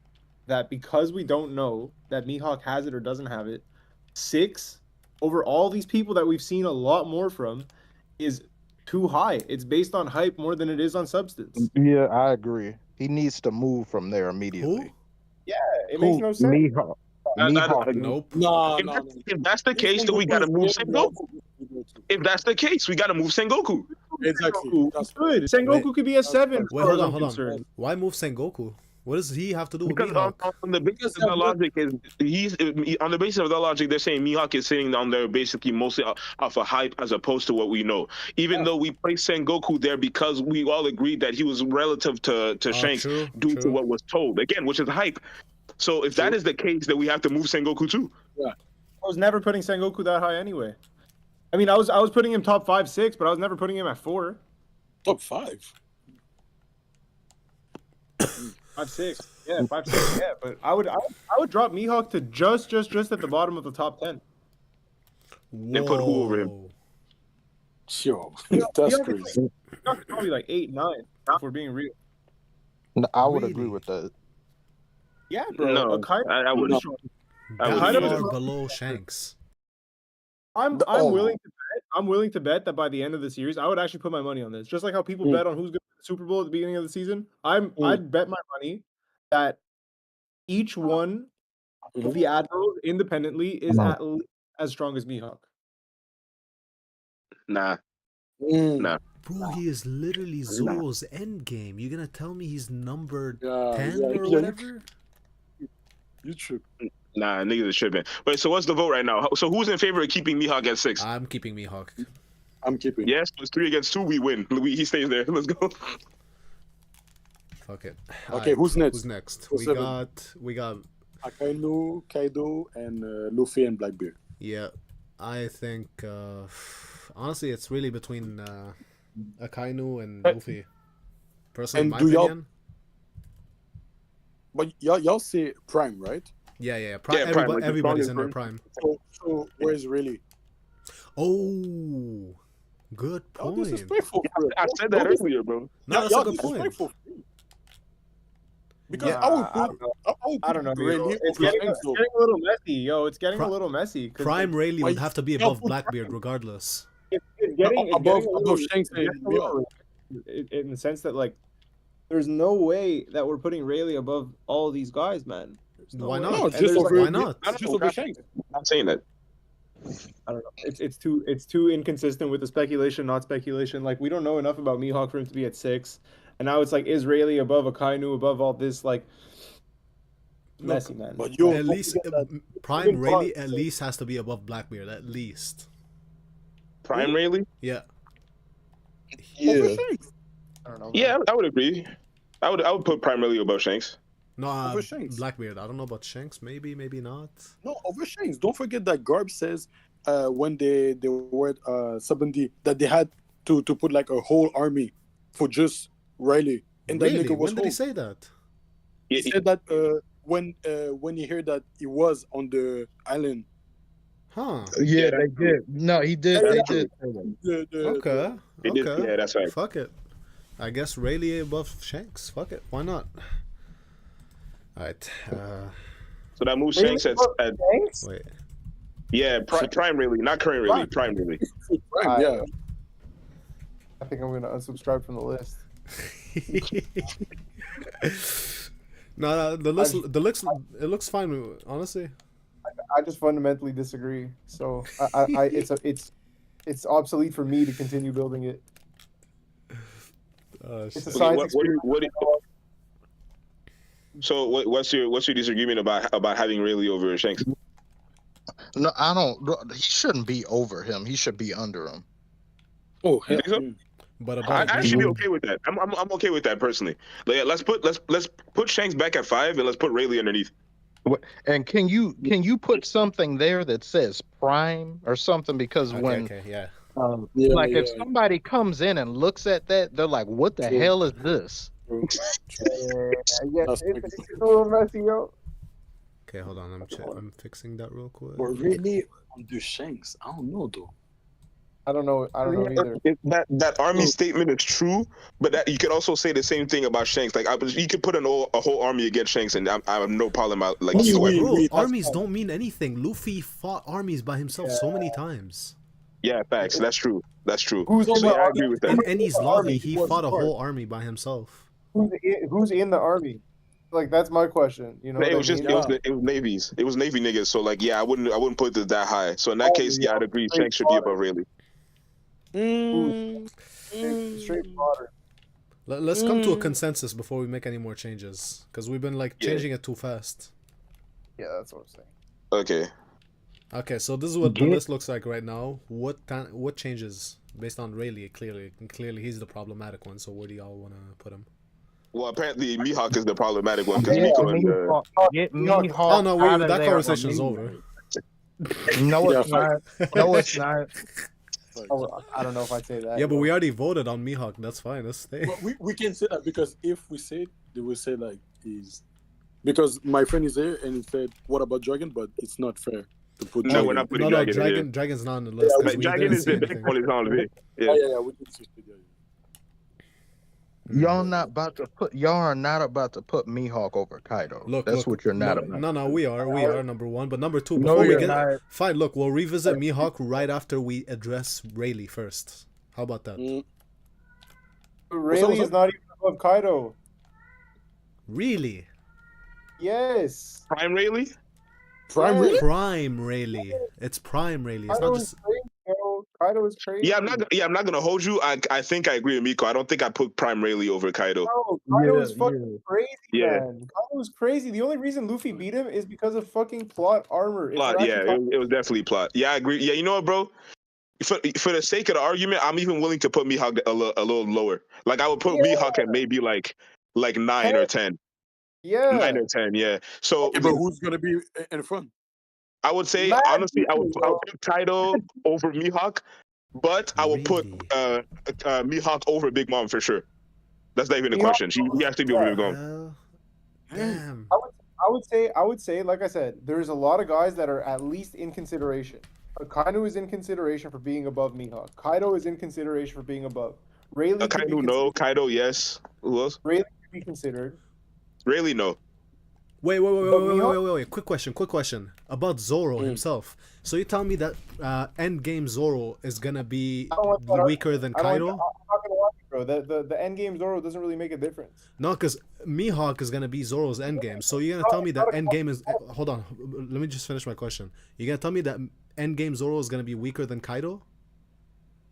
that because we don't know that Mihawk has it or doesn't have it, 6 over all these people that we've seen a lot more from is too high. It's based on hype more than it is on substance.
Yeah, I agree. He needs to move from there immediately.
Who?
Yeah, it makes no sense.
Mihawk.
Nope.
No.
If that's the case, then we gotta move Sengoku. If that's the case, we gotta move Sengoku.
Exactly.
That's good. Sengoku could be a 7.
Wait, hold on. Why move Sengoku? What does he have to do with Mihawk?
On the basis of the logic on the basis of the logic, they're saying Mihawk is sitting down there basically mostly off of hype as opposed to what we know. Even though we placed Sengoku there because we all agreed that he was relative to Shanks due to what was told. Again, which is hype. So if that is the case, then we have to move Sengoku too.
Yeah.
I was never putting Sengoku that high anyway. I mean, I was putting him top 5, 6, but I was never putting him at 4.
Top 5.
5, 6. Yeah, 5, 6. Yeah, but I would drop Mihawk to just at the bottom of the top 10.
And put who over him?
Yo, that's crazy.
Probably like 8, 9. If we're being real.
No, I would agree with that.
Yeah, bro.
No, I wouldn't.
That far below Shanks.
I'm willing to bet that by the end of the series, I would actually put my money on this. Just like how people bet on who's going to win the Super Bowl at the beginning of the season. I'd bet my money that each one of the admirals independently is at least as strong as Mihawk.
Nah.
Bro, he is literally Zoro's endgame. You're gonna tell me he's number 10 or whatever?
You true.
Nah, niggas are tripping. Wait, so what's the vote right now? So who's in favor of keeping Mihawk at 6?
I'm keeping Mihawk.
I'm keeping.
Yes, it's 3 against 2. We win. He stays there. Let's go.
Fuck it.
Okay, who's next?
Who's next?
Who's
We got
Akainu, Kaido, and Luffy and Blackbeard.
Yeah, I think honestly, it's really between Akainu and Luffy. Personally,
And
my
do y'all-
opinion.
But y'all say Prime, right?
Yeah.
Prime, like the
Everybody's
strongest
in their
version.
prime.
So where's really?
Oh, good
Y'all
point.
disrespectful.
I said that earlier, bro.
No, that's a good point.
disrespectful. Because
Nah,
I would
I
put
don't know.
I would
I don't know.
put
Yo.
Rayleigh
It's
over
getting
Shanks, though.
a little messy, yo. It's getting
Pri-
a little messy. 'Cause,
Prime
like,
Rayleigh
why
would have to be
y'all
above
put
Blackbeard
Prime?
regardless.
it's getting
above
a little,
Shanks
it's getting
and
a little in the sense that, like, there's no way that we're putting Rayleigh above all these guys, man. There's no
Why
way.
not?
No,
And
just
there's,
over.
Why not?
I don't
Just
know,
over Shanks.
I'm not saying that.
I don't know. It's too inconsistent with the speculation, not speculation. Like, we don't know enough about Mihawk for him to be at 6. And now it's like, is Rayleigh above Akainu, above all this? Like, messy, man.
But yo,
At
don't
least
forget that
Prime
even
Rayleigh
Prime-
at least has to be above Blackbeard. At least.
Prime Rayleigh?
Yeah.
over Shanks.
I don't know. Man.
Yeah, I would agree. I would put Prime Rayleigh above Shanks.
No,
Over Shanks.
Blackbeard. I don't know about Shanks. Maybe not.
No, over Shanks. Don't forget that Garb says when they were at Sabundi that they had to put like a whole army for just Riley. And that
Really?
nigga was
When did he
home.
say that?
He said that when he heard that he was on the island.
Huh.
Yeah,
Yeah,
they did. No, he did.
Yeah,
They
yeah.
did. say that.
Okay.
It did-
Okay.
yeah, that's right.
Fuck it. I guess Rayleigh above Shanks. Fuck it. Why not? Alright.
So that moves Shanks at
Thanks.
Wait.
yeah, Prime Rayleigh, not current Rayleigh, Prime Rayleigh.
Prime, yeah.
I think I'm gonna unsubscribe from the list.
No, the list, it looks fine. Honestly,
I just fundamentally disagree. So it's obsolete for me to continue building it. It's a
shit.
science
What do you-
experiment.
So what's your disagreement about having Rayleigh over Shanks?
No, I don't. He shouldn't be over him. He should be under him.
Oh, hell.
Think so?
But
I
above
actually be okay with that. I'm okay with that personally. Like, let's put Shanks back at 5 and let's put Rayleigh underneath.
And can you put something there that says prime or something? Because when
okay, yeah.
like if somebody comes in and looks at that, they're like, "What the hell is this?"
Yeah, it's a little messy, yo.
Okay, hold on. I'm fixing that real quick.
But really, on the Shanks, I don't know though.
I don't know either.
That army statement is true, but that you could also say the same thing about Shanks. Like you could put a whole army against Shanks, and I have no problem out like either way.
Bro,
Wait, that's
armies
fine.
don't mean anything. Luffy fought armies by himself so many times.
Yeah, facts. That's true. That's true.
Who's in
So
the
yeah, I agree with that.
In Ennie's lobby, he
was
fought a
smart.
whole army by himself.
Who's in the army? Like, that's my question. You know,
It
what
was
I
just
mean?
it was Navy's. It was Navy niggas. So like yeah, I wouldn't put it that high. So in that case, yeah, I'd agree.
Straight
Shanks should be
fodder.
above Rayleigh.
Straight fodder.
Let's come to a consensus before we make any more changes, because we've been like
Yeah.
changing it too fast.
Yeah, that's what I'm saying.
Okay.
Okay, so this is what the list looks like right now. What changes based on Rayleigh? Clearly he's the problematic one. So where do y'all want to put him?
Well, apparently Mihawk is the problematic one because
Yeah,
Miko and
Get
No,
Mihawk
Oh no,
out of
that
there
conversation is
for me.
over.
No, it's
Yeah,
not. No, it's not.
I don't know if I'd say that.
Yeah, but we already voted on Mihawk. That's fine. Let's stay.
But we can say that because if we say it, they will say like he's because my friend is there and he said, "What about Dragon?" But it's not fair to put.
No,
Dragon.
we're not putting
No,
Dragon in here.
Dragon's not on the list. 'cause
Like,
we
Dragon
didn't
is
see
the
anything.
next one is on there.
Yeah, yeah. We didn't see it, yeah.
Y'all not about to put. Y'all are not about to put Mihawk over Kaido. That's what you're not about.
No, we are number one, but number two.
No,
Before we
you're
get
not.
fine, look, we'll revisit Mihawk right after we address Rayleigh first. How about that?
Rayleigh is not even above Kaido.
Really?
Yes.
Prime Rayleigh?
Prime really?
Prime Rayleigh. It's Prime Rayleigh. It's
Kaido
not
is
just.
crazy, bro. Kaido is crazy.
Yeah, I'm not gonna hold you. I think I agree with Miko. I don't think I put Prime Rayleigh over Kaido.
Bro, Kaido is
Yeah,
fucking crazy,
Yeah.
man. Kaido is crazy. The only reason Luffy beat him is because of fucking plot armor. If
Plot,
we're
yeah,
actually
it was definitely plot. Yeah, I agree. Yeah, you know what, bro? For the sake of the argument, I'm even willing to put Mihawk a little lower. Like I would put Mihawk at maybe like 9 or 10.
yeah.
9 or 10, yeah. So
Okay, but who's gonna be in front?
I would say
Mad
honestly, I would
people, bro.
put Kaido over Mihawk, but I will put
Really?
Mihawk over Big Mom for sure. That's not even a
Mihawk-
question. He has to be over Big Mom.
Well, damn.
I would say, like I said, there's a lot of guys that are at least in consideration. Akainu is in consideration for being above Mihawk. Kaido is in consideration for being above. Rayleigh could be
Kaido, no.
considered.
Kaido, yes. Who else?
Rayleigh could be considered.
Really, no.
Wait. Quick question about Zoro himself. So you tell me that endgame Zoro is gonna be
I don't want that
weaker than
I don't-
Kaido?
I'm not gonna lie, bro. The end game Zoro doesn't really make a difference.
No, because Mihawk is gonna be Zoro's endgame. So you're gonna tell me that endgame is. Hold on, let me just finish my question. You're gonna tell me that endgame Zoro is gonna be weaker than Kaido?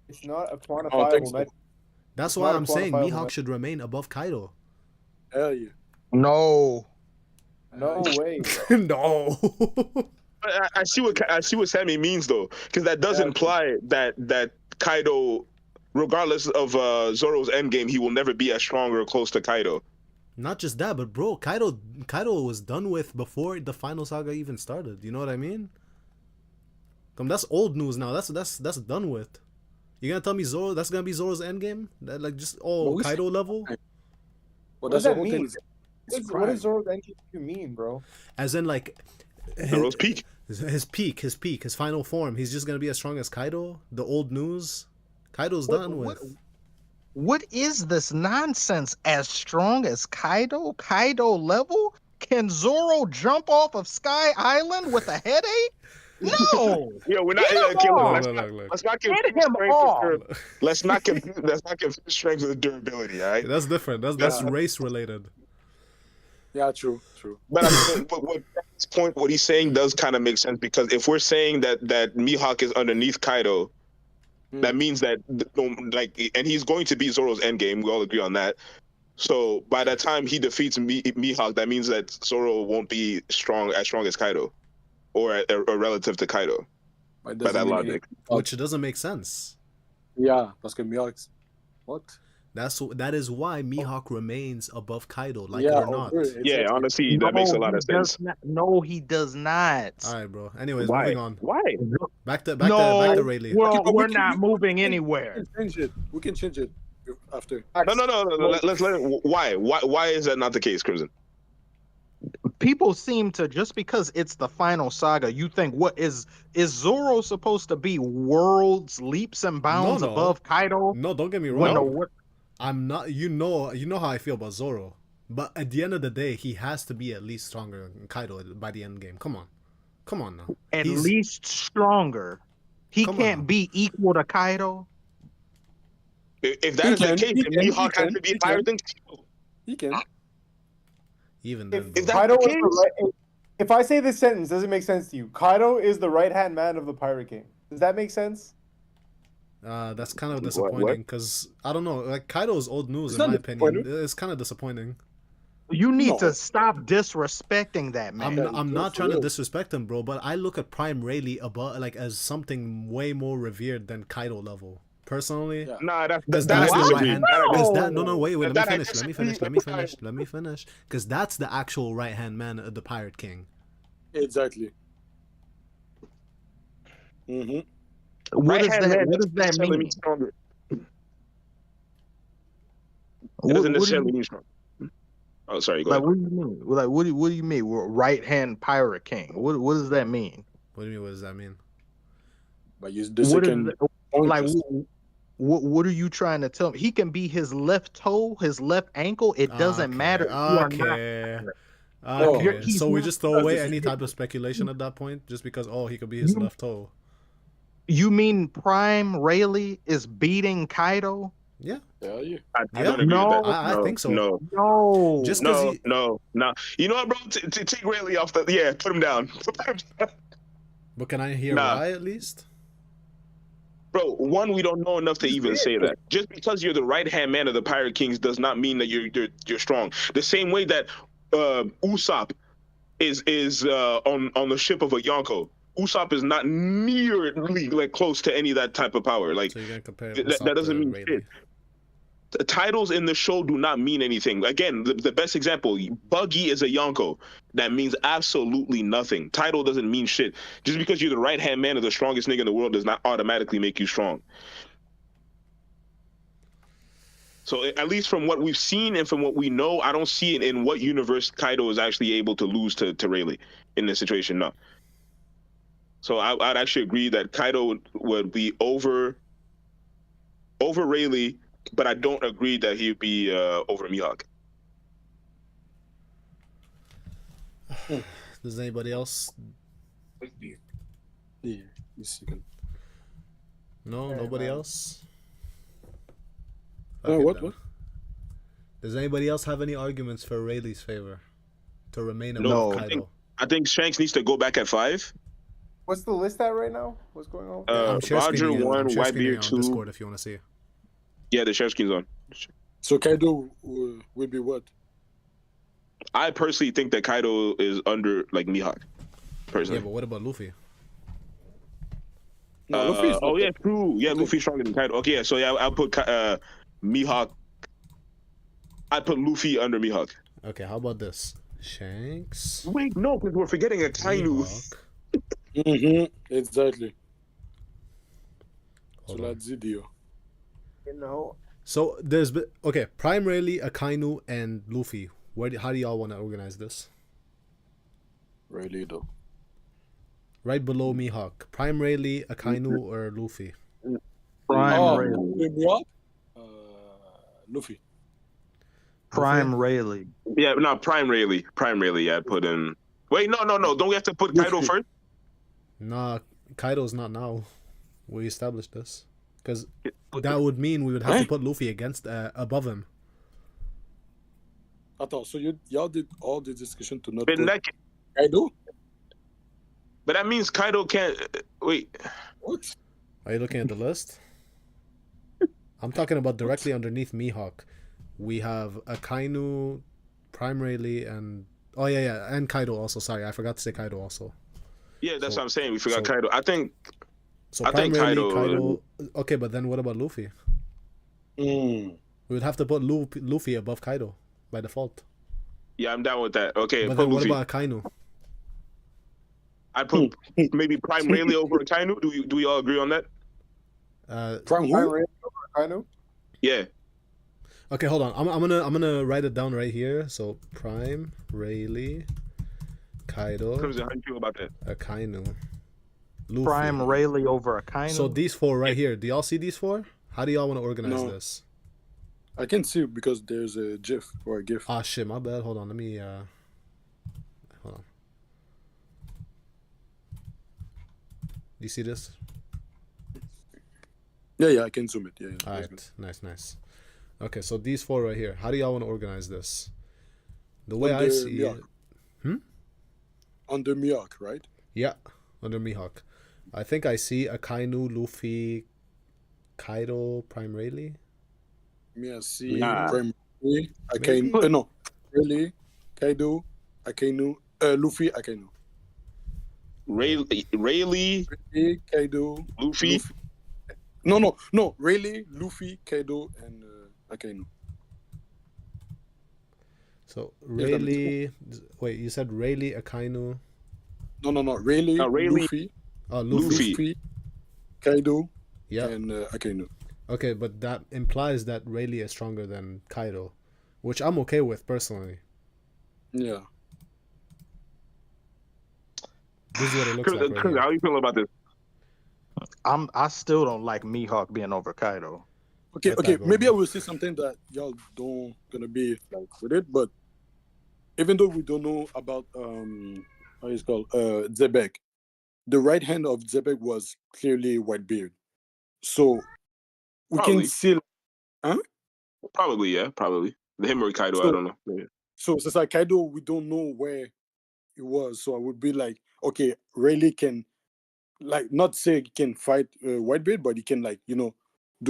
It's not a
I don't think
quantifiable
so.
metric.
That's
It's
why
not a
I'm saying
quantifiable
Mihawk
metric.
should remain above Kaido.
Hell yeah.
No.
No way. Bro.
No.
I see what Sammy means though, because that does
Yeah.
imply that Kaido, regardless of Zoro's endgame, he will never be as strong or close to Kaido.
Not just that, but bro, Kaido was done with before the final saga even started. You know what I mean? Come, that's old news now. That's done with. You gonna tell me Zoro? That's gonna be Zoro's endgame? That like just
But we
Kaido level?
Well,
What
that's
does
the
that
whole thing.
mean?
It's
What does
prime.
Zoro's end game mean, bro?
As in like
Zoro's peak.
his peak, his final form. He's just gonna be as strong as Kaido. The old news. Kaido's done with.
What is this nonsense? As strong as Kaido? Kaido level? Can Zoro jump off of Sky Island with a headache? No.
Yeah, we're not.
Get him
Okay,
off.
Look.
let's not
Get
confuse
him
strength with
off.
durability. Let's not confuse strength with durability. All right.
That's different. That's
Yeah.
race related.
Yeah, true.
But I mean, what he's saying does kind of make sense, because if we're saying that Mihawk is underneath Kaido, that means that and he's going to be Zoro's endgame. We all agree on that. So by the time he defeats Mihawk, that means that Zoro won't be as strong as Kaido, or relative to Kaido.
But it
By
doesn't
that
mean
logic.
Which doesn't make sense.
Yeah, parce que Mihawk. What?
That is why Mihawk remains above Kaido, like
yeah,
it or not.
okay,
Yeah,
exactly.
honestly, that makes a lot of
he does
sense.
not. No, he does not.
All right, bro. Anyways,
Why?
moving on.
Why?
Back to
No,
Rayleigh.
well,
Okay, but
we're
we
not
can-
moving
We
anywhere.
can change it. We can change it after.
No. Let's let it. Why is that not the case, Crimson?
People seem to, just because it's the final saga, you think, what is Zoro supposed to be worlds leaps and bounds
No.
above Kaido?
No, don't get me
When
wrong.
the,
I'm not. You know how I feel about Zoro. But at the end of the day, he has to be at least stronger than Kaido by the end game. Come on now.
at
He's-
least stronger. He
Come
can't
on.
be equal to Kaido.
If that is the case, then Mihawk has to be
he
higher
can.
than Kaido.
He can.
even then.
If
bro.
that-
Kaido
the
is the right, if I say this sentence, does it make sense to you? Kaido is the right hand man of the Pirate King. Does that make sense?
That's kind of
What?
disappointing because I don't know. Like Kaido's old news,
It's
in
not
my opinion,
disappointing.
it's kind of disappointing.
You need
No.
to stop disrespecting that man.
I'm
for
not trying to
real.
disrespect him, bro, but I look at Prime Rayleigh above, like, as something way more revered than Kaido level. Personally,
Yeah.
Nah,
because
that's
that's the right
disagree.
hand.
That I
Because
disagree.
that no wait, let me
That I
finish.
disagree.
Let me finish. Because that's the actual right hand man of the Pirate King.
Exactly. Mm-hmm.
What does
Right-hand
that?
man
What does that
doesn't
mean?
mean stronger. It
What,
doesn't
what do
necessarily
you,
mean stronger. Oh, sorry. Go
like,
ahead.
what do you mean? Like, what do you mean? Right hand pirate king. What does that mean?
What do you mean? What does that mean?
But you the
What is
second
it-
point
like?
is-
What are you trying to tell me? He can be his left toe, his left ankle. It doesn't
Okay,
matter. You are not-
Okay.
No,
Okay.
he's
So we
not-
just throw away
because
any
if-
type of speculation at that point, just because he could be his
You-
left toe.
You mean Prime Rayleigh is beating Kaido?
Yeah.
Yeah, yeah.
I
Yeah.
don't agree
No,
with that.
I think so.
No,
No.
Just 'cause
no,
he-
no. You know what, bro? Take Rayleigh off the. Yeah, put him down.
But can I hear
Nah.
why at least?
Bro, one, we don't know enough to
Just
even
say
say
it.
that. Just because you're the right hand man of the Pirate Kings does not mean that you're strong. The same way that Usopp is on the ship of a Yonko. Usopp is not nearly like close to any of that type of power. Like
So you're gonna compare
that
Usopp
doesn't
to
mean
Rayleigh.
shit. The titles in the show do not mean anything. Again, the best example, Buggy is a Yonko. That means absolutely nothing. Title doesn't mean shit. Just because you're the right-hand man or the strongest nigga in the world does not automatically make you strong. So at least from what we've seen and from what we know, I don't see it in what universe Kaido is actually able to lose to Rayleigh in this situation. No. So I'd actually agree that Kaido would be over Rayleigh, but I don't agree that he'd be over Mihawk.
Does anybody else?
Yeah, a second.
No,
Hey,
nobody
man.
else.
What?
then. Does anybody else have any arguments for Rayleigh's favor to remain above
No.
Kaido?
I think Shanks needs to go back at 5.
What's the list at right now? What's going on?
I'm share
Roger
screening it.
1,
I'm share screening
Whitebeard
it on
2.
Discord if you want to see.
Yeah, the share screen's on.
So Kaido will be what?
I personally think that Kaido is under like Mihawk.
Yeah,
Personally.
but what about Luffy?
No, Luffy is not
yeah,
that-
true. Yeah, Luffy's stronger than Kaido. Okay, yeah, so yeah, I'll put Mihawk. I put Luffy under Mihawk.
Okay, how about this? Shanks.
Wait, no, because we're forgetting Akainu.
Mihawk.
Exactly.
Hold
So
on.
that's Zidio.
You know,
So okay, Prime Rayleigh, Akainu, and Luffy. How do y'all want to organize this?
Really though.
Right below Mihawk. Prime Rayleigh, Akainu, or Luffy?
Prime Rayleigh.
Mihawk? Luffy.
Prime Rayleigh.
Yeah, no, Prime Rayleigh. Prime Rayleigh, yeah, I put in. Wait, no. Don't we have to put Kaido first?
Nah, Kaido's not now. We established this. Because that would mean we would have to put Luffy against above him.
Attends, so y'all did all the discussion to not
But,
put
that,
Kaido?
but that means Kaido can't. Wait.
What?
Are you looking at the list? I'm talking about directly underneath Mihawk. We have Akainu, Prime Rayleigh, and... Oh, yeah, and Kaido also. Sorry, I forgot to say Kaido also.
Yeah, that's
So-
what I'm saying. We forgot
so-
Kaido. I think.
So
I
Prime
think
Rayleigh,
Kaido-
Okay, but then what about Luffy?
Mm.
We would have to put Luffy above Kaido by default.
Yeah, I'm down with that. Okay,
But
put
then what
Luffy.
about Akainu?
I put maybe Prime Rayleigh over Akainu. Do we all agree on that?
Prime
Prime
who?
Rayleigh over Akainu.
Yeah.
Okay, hold on. I'm gonna write it down right here. So Prime Rayleigh, Kaido,
Crimson, how do you feel about that?
Akainu, Luffy.
Prime Rayleigh over Akainu.
So these four right here. Do y'all see these four? How do y'all want to organize
No.
this?
I can see it because there's a GIF or a GIF.
Ah shit, my bad. Hold on. Let me hold on. Do you see this?
Yeah, I can zoom it. Yeah.
All
That's
right,
good.
nice. Okay, so these four right here. How do y'all want to organize this? The way I
Under
see it,
Mihawk. Under Mihawk, right?
yeah, under Mihawk. I think I see Akainu, Luffy, Kaido, Prime Rayleigh.
Me, I see
Nah.
Prime Rayleigh, Akainu. No, Rayleigh, Kaido, Akainu, Luffy, Akainu.
Rayleigh,
Rayleigh, Kaido,
Luffy.
No. Rayleigh, Luffy, Kaido, and Akainu.
So
Yeah, that makes
Rayleigh. Wait, you said Rayleigh, Akainu.
No. Rayleigh,
Rayleigh.
Luffy,
Luffy.
Luffy, Kaido,
Yeah.
and Akainu.
Okay, but that implies that Rayleigh is stronger than Kaido, which I'm okay with personally.
Yeah.
This is what it looks like right
Crimson,
here.
how you feel about this?
I still don't like Mihawk being over Kaido.
Okay.
Let that go,
Maybe I
man.
will say something that y'all don't gonna be like with it, but even though we don't know about how it's called Zebek, the right hand of Zebek was clearly Whitebeard, so we
Probably.
can still.
Probably, yeah, probably. The him or Kaido, I
So-
don't know. Yeah.
So since like Kaido, we don't know where it was, so I would be like, okay, Rayleigh can, like, not say he can fight Whitebeard, but he can like do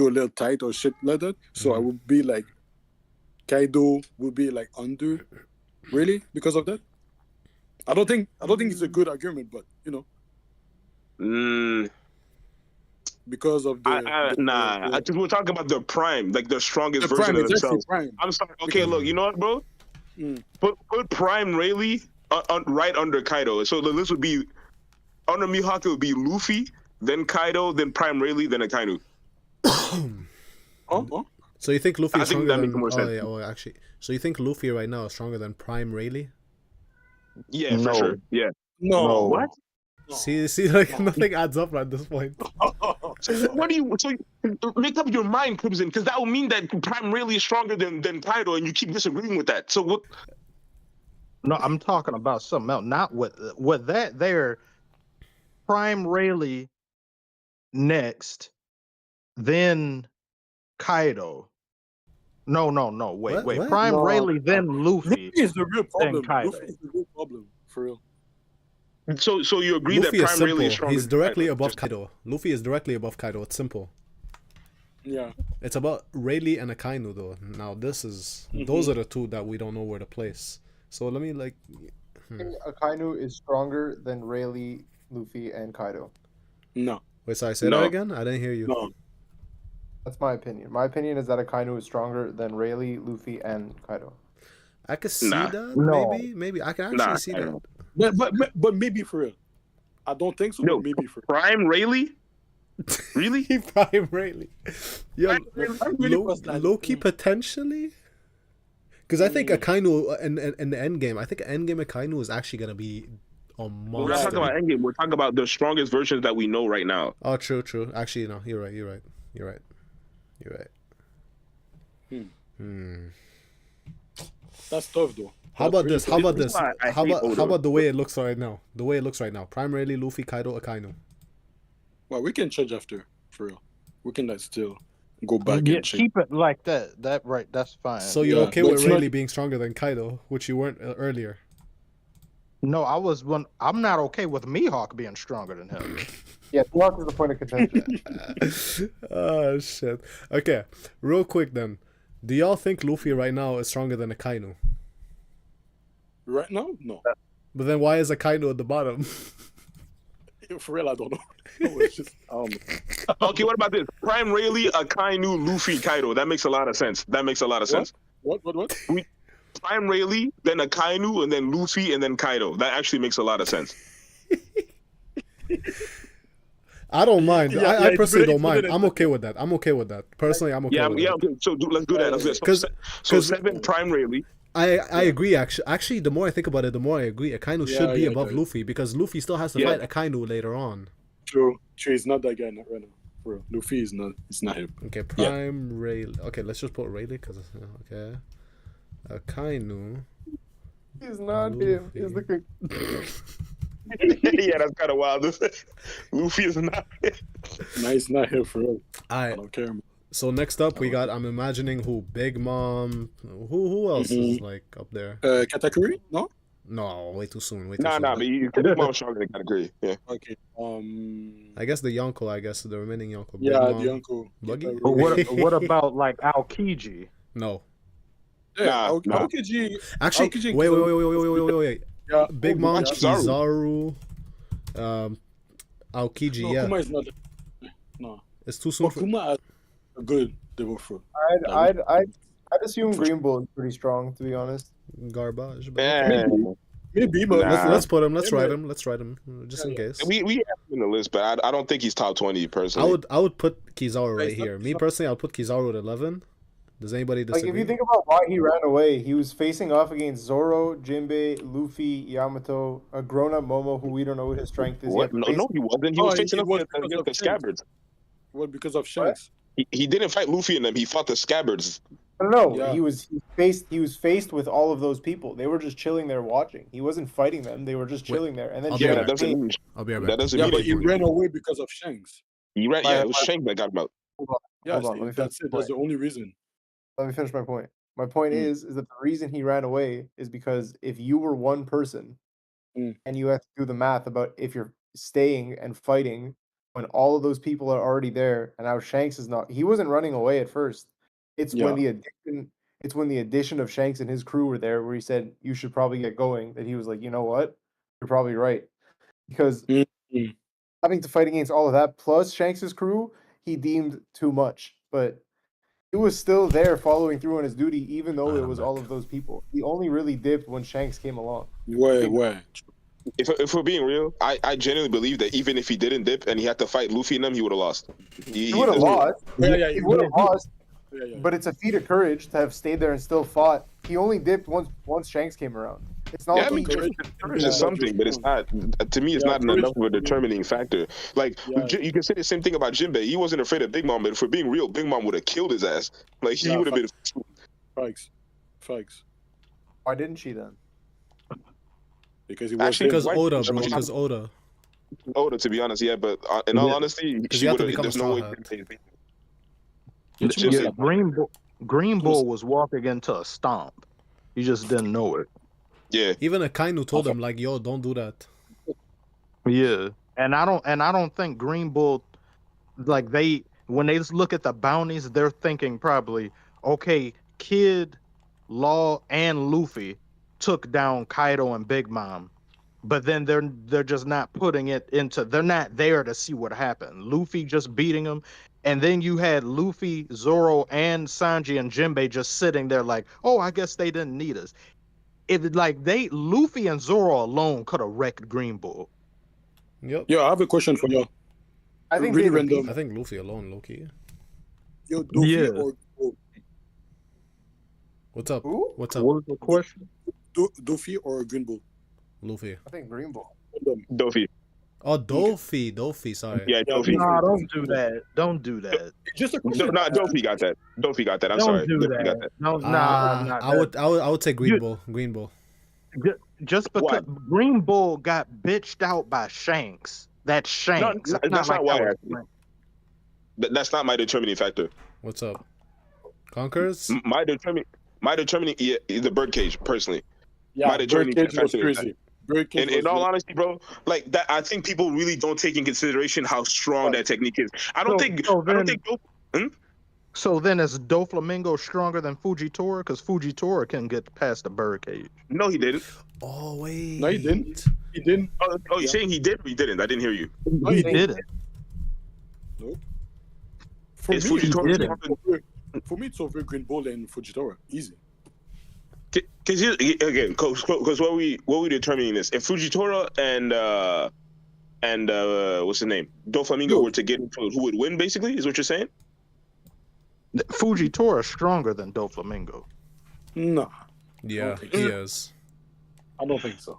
a little tight or shit like that. So I would be like, Kaido would be like under Rayleigh because of that. I don't think it's a good argument, but
Mm,
because of the
Because we're talking about the prime, like the strongest
the
version
prime
of
is actually
themselves.
prime.
I'm sorry. Okay,
Because-
look, you know what, bro?
Mm.
Put Prime Rayleigh right under Kaido. So the list would be under Mihawk. It would be Luffy, then Kaido, then Prime Rayleigh, then Akainu.
Oh,
So you think Luffy
I
is
think
stronger
that
than?
makes more sense.
Yeah. Oh, actually. So you think Luffy right now is stronger than Prime Rayleigh?
Yeah,
No.
for sure. Yeah.
no.
What?
No.
See, like nothing adds up at this point.
So what do you? So make up your mind, Crimson, because that would mean that Prime Rayleigh is stronger than Kaido, and you keep disagreeing with that. So what?
No, I'm talking about something else. Not with that there. Prime Rayleigh next, then Kaido. No. Wait.
What?
Prime
No.
Rayleigh, then Luffy.
Luffy is the real problem.
Kaido.
Luffy is the real problem, for real.
So you agree
Luffy
that
is
Prime Rayleigh
simple.
is stronger?
He's
than
directly
Kaido?
above
Just-
Kaido. Luffy is directly above Kaido. It's simple.
Yeah.
It's about Rayleigh and Akainu though. Now this is those are the two that we don't know where to place. So let me like.
Akainu is stronger than Rayleigh, Luffy, and Kaido.
No.
Wait, sorry, say
No.
that again. I didn't hear you.
No.
That's my opinion. My opinion is that Akainu is stronger than Rayleigh, Luffy, and Kaido.
I can see
Nah.
that.
No.
Maybe I can actually see
I
that.
don't.
But maybe for real. I don't think so,
No.
but maybe for real.
Prime Rayleigh? Really?
Prime Rayleigh. Yo,
I'm really
low key potentially. Because I think Akainu in the end game, I think end game Akainu is actually gonna be a
We're not talking
monster.
about Endgame. We're talking about the strongest versions that we know right now.
Oh, true. Actually, no, you're right.
That's tough though.
How about this? How about
This
this?
is why I
How
hate
about
Oda.
the way it looks right now? The way it looks right now. Prime Rayleigh, Luffy, Kaido, Akainu.
Well, we can change after, for real. We can like still go back
Yeah,
and change.
keep it like that. That right. That's fine.
So you're
Yeah,
okay
but
with
it's not-
Rayleigh being stronger than Kaido, which you weren't earlier.
No, I'm not okay with Mihawk being stronger than him.
Yeah, Mihawk is the point of contention.
Oh shit. Okay, real quick then. Do y'all think Luffy right now is stronger than Akainu?
Right now? No.
But then why is Akainu at the bottom?
For real, I don't know. No, it's just,
Okay, what about this? Prime Rayleigh, Akainu, Luffy, Kaido. That makes a lot of sense.
What?
Prime Rayleigh, then Akainu, and then Luffy, and then Kaido. That actually makes a lot of sense.
I don't mind.
Yeah,
I
it's
personally
really
don't mind.
good.
I'm okay with that. Personally, I'm okay with that.
Okay. So let's do that. Let's do that.
'Cause-
So 7 Prime Rayleigh.
I agree. Actually, the more I think about it, the more I agree. Akainu should be
yeah,
above
yeah.
Luffy because Luffy still has to
Yeah.
fight Akainu later on.
True. He's not that guy right now. For real. Luffy is not. It's not him.
Okay, Prime Rayleigh. Okay, let's just put Rayleigh because okay. Akainu.
He's not him. He's the
Yeah, that's kind of wild. Luffy is not.
No, he's not him for real. I
Alright.
don't care.
So next up we got. I'm imagining who Big Mom. Who else is like up there?
Katakuri? No.
No, way too soon.
Nah, but you could be stronger than Katakuri. Yeah.
Okay.
I guess the Yonko. The remaining Yonko.
Yeah,
Big Mom,
the uncle.
Buggy?
Katakuri.
But what about like Aokiji?
No.
Yeah,
Nah.
Aokiji.
Actually,
Aokiji
wait.
Yeah.
Big Mom,
Kizaru.
Kizaru, Aokiji.
No,
Yeah,
Kuma is not. No.
it's too soon.
But Kuma has a good devil fruit.
I'd assume Green Bull is pretty strong, to be honest.
Garbage. But
Yeah.
Maybe, but
Nah.
let's put him. Let's
Yeah,
write
but-
him. Let's write him just in
Yeah.
case.
We have him in the list, but I don't think he's top 20 personally.
I would put Kizaru right
It's not-
here.
it's
Me
not-
personally, I'll put Kizaru at 11. Does anybody
Like,
disagree?
if you think about why he ran away, he was facing off against Zoro, Jinbei, Luffy, Yamato, a grown-up Momo who we don't know what his strength is.
What?
He had to
No,
face-
he wasn't. He
Oh,
was
he
facing up
was
against
because of
the
Shanks.
Scabbards.
Well, because of Shanks.
He didn't fight Luffy and them. He fought the Scabbards.
No,
Yeah.
he was faced with all of those people. They were just chilling there watching. He wasn't fighting them. They were just
Wait,
chilling there. And then
I'll be
Yeah,
right
that
back.
doesn't mean
I'll be right
that
back.
doesn't
Yeah,
mean
but he
anything.
ran away because of Shanks.
He ran. Yeah, it was Shank that got him out.
Yeah,
Hold on, let me
that's
finish
it. That's the only reason.
Let me finish my point. My point is that the reason he ran away is because if you were one person
Mm.
and you have to do the math about if you're staying and fighting when all of those people are already there and now Shanks is not, he wasn't running away at first. It's when the addition of Shanks and his crew were there where he said you should probably get going, that he was like, you know what? You're probably right. Because
Mm.
having to fight against all of that plus Shanks's crew, he deemed too much. But he was still there following through on his duty, even though it was all of those people. He only really dipped when Shanks came along.
Ouais.
If we're being real, I genuinely believe that even if he didn't dip and he had to fight Luffy and them, he would have lost.
He would have lost.
Yeah.
He would have lost.
Yeah.
But it's a feat of courage to have stayed there and still fought. He only dipped once Shanks came around. It's not
Yeah,
like
I mean,
he
courage is something, but it's not. To me, it's not enough of a determining factor. Like you can say the same thing about Jinbei. He wasn't afraid of Big Mom, but if we're being real, Big Mom would have killed his ass. Like he would have been.
Facts.
Why didn't she then?
Because he was
Actually,
Because
Why-
Oda,
she
bro.
was-
Because Oda.
Oda, to be honest, yeah. But in all honesty, she
you have to
would have.
become a
There's no way.
Straw Hat.
Yeah, Green Bull was walking into a stomp. He just didn't know it.
Yeah.
Even Akainu told him like, "Yo, don't do that."
Yeah, and I don't think Green Bull, like when they look at the bounties, they're thinking probably, okay, Kid, Law, and Luffy took down Kaido and Big Mom, but then they're just not putting it into. They're not there to see what happened. Luffy just beating him, and then you had Luffy, Zoro, and Sanji and Jinbei just sitting there like, oh, I guess they didn't need us. If like Luffy and Zoro alone could have wrecked Green Bull.
Yep.
Yo, I have a question for you.
I think
Really
they would
random.
I think Luffy alone, Loki.
Yo, Dofi
Yeah.
or
What's up?
Who?
What's up?
What was the question?
Dofi or Green Bull?
Luffy.
I think Green Bull.
Dofi.
Oh, Dofi. Sorry.
Yeah,
Yeah,
Dofi.
No, don't do that. Don't do that.
Just a
No,
question.
Dofi got that. Dofi got that. I'm
Don't
sorry.
do
Dofi got
that. No, nah.
I would say Green
You-
Bull. Green Bull.
Just because Green Bull got bitched out by Shanks. That's Shanks.
No,
It's
that's not
like
why,
that was
actually.
Shanks.
That's not my determining factor.
What's up? Conquers?
My determining yeah, the birdcage personally.
Yeah,
my determining
Birdcage was
factor is
crazy. Birdcage
In
was
all
really-
honesty, bro, like that, I think people really don't take in consideration how strong that technique is. I don't think.
So then is Doflamingo stronger than Fujitora? Because Fujitora can get past the birdcage.
No, he didn't.
Oh wait.
No, he didn't. He didn't.
Oh, you're saying he did or he didn't? I didn't hear you.
No,
He
he
did it.
For
Is
me,
Fujitora
for me, it's over Green Bull and Fujitora. Easy.
Because again, because what we determining this, if Fujitora and what's the name, Doflamingo were to get into it, who would win? Basically, is what you're saying?
Fujitora is stronger than Doflamingo.
No,
Yeah, he is.
I don't think so.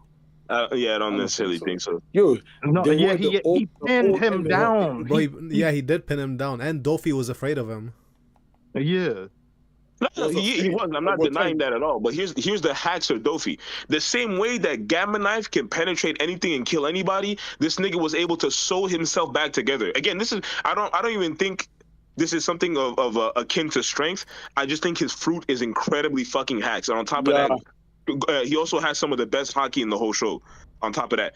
Yeah, I don't necessarily think so.
Yo,
No,
they
yeah,
were
he
the old-
pinned
the
him
old
down.
Bro, he did pin him down, and Dofi was afraid of him.
Yeah.
No, he was. I'm not denying that at all. But here's the hacks of Dofi. The same way that Gamma Knife can penetrate anything and kill anybody, this nigga was able to sew himself back together. Again, this is I don't even think this is something of akin to strength. I just think his fruit is incredibly fucking hacks. And on top of that, he also has some of the best hockey in the whole show. On top of that,